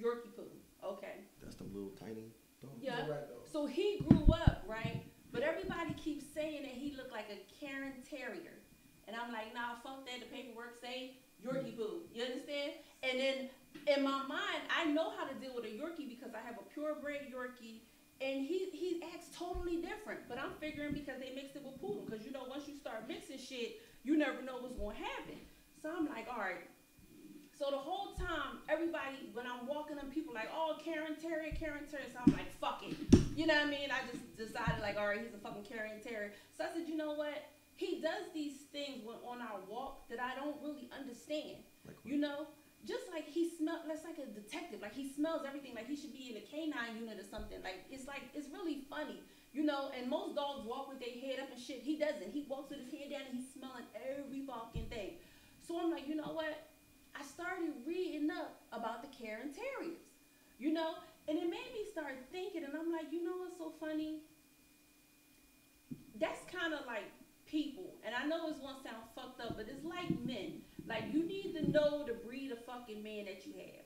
Yorkie poo. Okay. That's the little tiny dog. Yeah. Right, So he grew up, right? But everybody keeps saying that he looked like a Karen Terrier. And I'm like, nah, fuck that. The paperwork say Yorkie poo. You understand? And then in my mind, I know how to deal with a Yorkie because I have a purebred Yorkie. And he acts totally different. But I'm figuring because they mixed it with poodle. Because, you know, once you start mixing shit, you never know what's going to happen. So I'm like, all right. So the whole time, everybody, when I'm walking them, people like, oh, Karen Terrier. So I'm like, fuck it. You know what I mean? I just decided, like, all right, he's a fucking Karen Terrier. So I said, you know what? He does these things on our walk that I don't really understand. Like you know? Just like he smells, that's like a detective. Like he smells everything. Like he should be in a canine unit or something. Like, it's really funny. You know, and most dogs walk with their head up and shit. He doesn't. He walks with his head down and he's smelling every fucking thing. So I'm like, you know what? I started reading up about the Karen Terriers, you know, and it made me start thinking, and I'm like, you know what's so funny? That's kind of like people, and I know it's gonna sound fucked up, but it's like men. Like, you need to know the breed of fucking man that you have.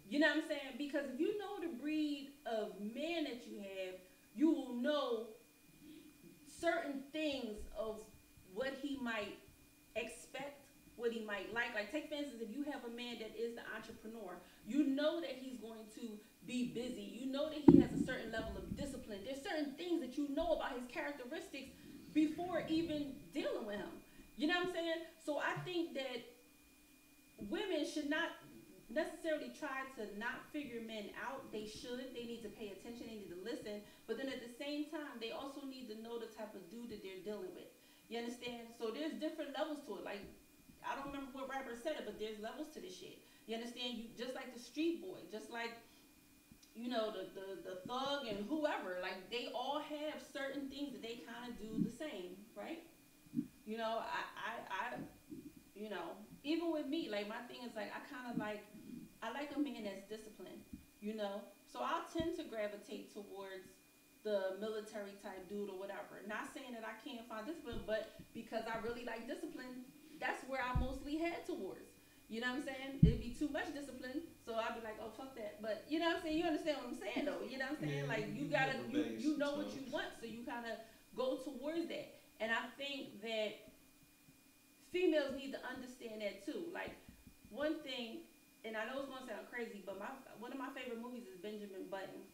You know what I'm saying? Because if you know the breed of man that you have, you will know certain things of what he might expect, what he might like. Like, take for instance, if you have a man that is the entrepreneur, you know that he's going to be busy. You know that he has a certain level of discipline. There's certain things that you know about his characteristics before even dealing with him. You know what I'm saying? So I think that women should not necessarily try to not figure men out. They should. They need to pay attention. They need to listen. But then at the same time, they also need to know the type of dude that they're dealing with. You understand? So there's different levels to it. Like, I don't remember what rapper said it, but there's levels to this shit. You understand? You just like the street boy, just like, you know, the thug and whoever. Like, they all have certain things that they kind of do the same, right? You know, I you know, even with me, like, my thing is like, I like a man that's disciplined, you know. So So I tend to gravitate towards the military type dude or whatever. Not saying that I can't find discipline, but because I really like discipline, that's where I mostly head towards. You know what I'm saying? It'd be too much discipline, so I'd be like, oh, fuck that. But you know what I'm saying? You understand what I'm saying, though? You know what I'm saying? Yeah, Like, you know what you want, so you kind of go towards that. And I think that females need to understand that too. Like, one thing, and I know it's gonna sound crazy, but one of my favorite movies is Benjamin Button.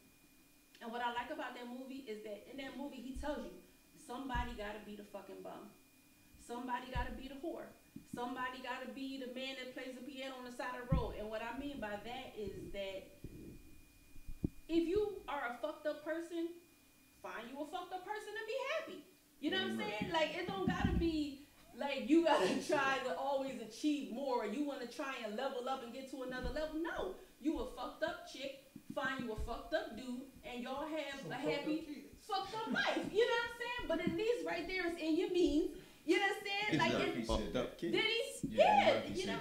And what I like about that movie is that in that movie he tells you somebody gotta be the fucking bum, somebody gotta be the whore, somebody gotta be the man that plays the piano on the side of the road. And what I mean by that is that if you are a fucked up person, find you a fucked up person and be happy. You know what I'm saying? Like, it don't gotta be like you gotta try to always achieve more, or you wanna try and level up and get to another level. No, you a fucked up chick, find you a fucked up dude, and y'all have a happy fucked up life. You know what I'm saying? But at least right there is in your means. You know what I'm saying? Like, you know what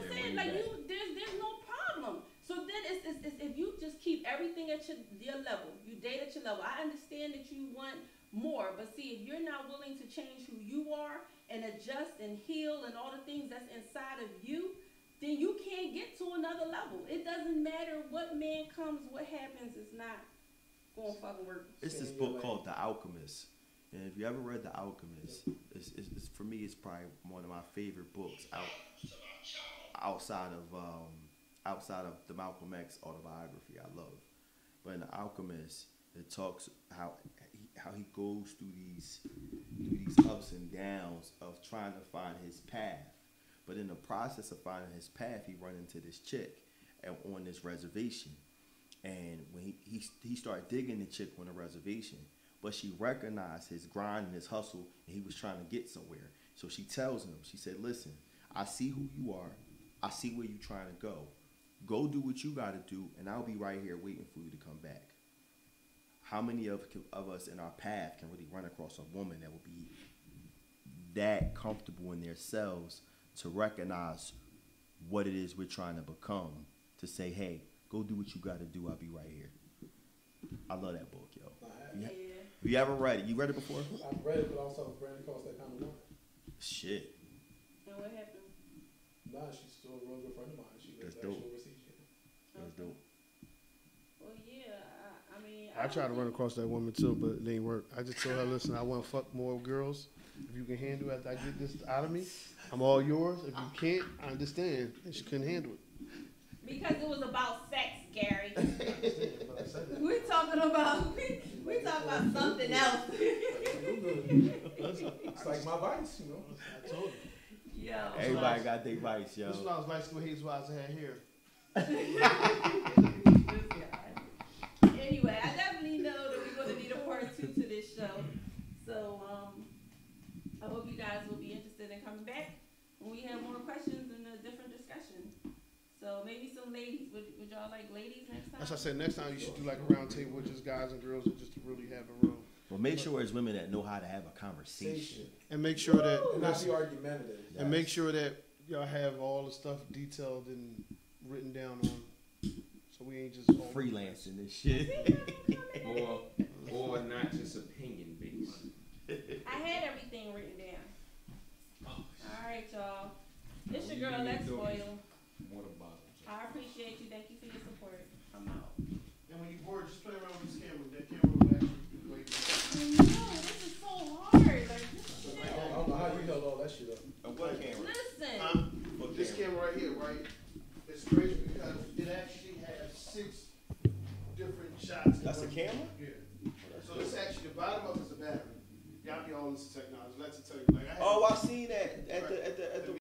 I'm saying? Like, there's no problem. So then it's if you just keep everything at your level, you date at your level. I understand that you want more, but see, if you're not willing to change who you are and adjust and heal and all the things that's inside of you, then you can't get to another level. It doesn't matter what man comes, what happens, it's not going to fucking work. It's this book called The Alchemist. And if you ever read The Alchemist, it's for me, it's probably one of my favorite books outside of the Malcolm X autobiography I love. But in The Alchemist, it talks how he goes through these ups and downs of trying to find his path. But in the process of finding his path, he run into this chick on this reservation. And when he started digging the chick on the reservation, but she recognized his grind and his hustle, and he was trying to get somewhere. So she tells him, she said, listen, I see who you are. I see where you're trying to go. Go do what you got to do, and I'll be right here waiting for you to come back. How many of us in our path can really run across a woman that will be that comfortable in their selves to recognize what it is we're trying to become, to say, hey, go do what you got to do, I'll be right here. I love that book, yo. Yeah. Have you ever read it? You read it before? I've read it, but also Brandy calls that kind of woman. Shit. And what happened? Nah, she's still a real good friend of mine. She lives That's dope. actually overseas. That's dope. Well, yeah, I mean, I tried to run across that woman too, but it didn't work. I just told her, listen, I want to fuck more girls. If you can handle it after I get this out of me, I'm all yours. If you can't, I understand. And she couldn't handle it. Because it was about sex, Gary. We're talking about something else. It's like my vice, you know. I told her. Yo. Everybody got their vice, yo. This is when I was light school hazel eyes I had hair. Anyway, I definitely know that we're going to need a part 2 to this show. So, I hope you guys will be interested in coming back when we have more questions and a different discussion. So maybe some ladies. Would y'all like ladies next time? As I said, next time you should do like a round table with just guys and girls, and just to really have a room. Well, make sure it's women that know how to have a conversation. And make sure that And not be argumentative. and make sure that y'all have all the stuff detailed and written down on, so we ain't just all Freelancing this shit. or not just opinion based. I had everything written down. All right, y'all. It's your girl, Lex Boyle. Water bottles. I appreciate you. Thank you for your support. I'm out. And when you bored, just play around with this camera. That camera will actually be way No, this is so hard. Like, this shit. I don't know how you held all that shit up. What camera? Listen. This camera right here, right? It's crazy because it actually has 6 different shots. That's a camera? Yeah. So this actually, the bottom of it is a battery. Y'all be all this technology. Let's tell you. Like, I I seen that at the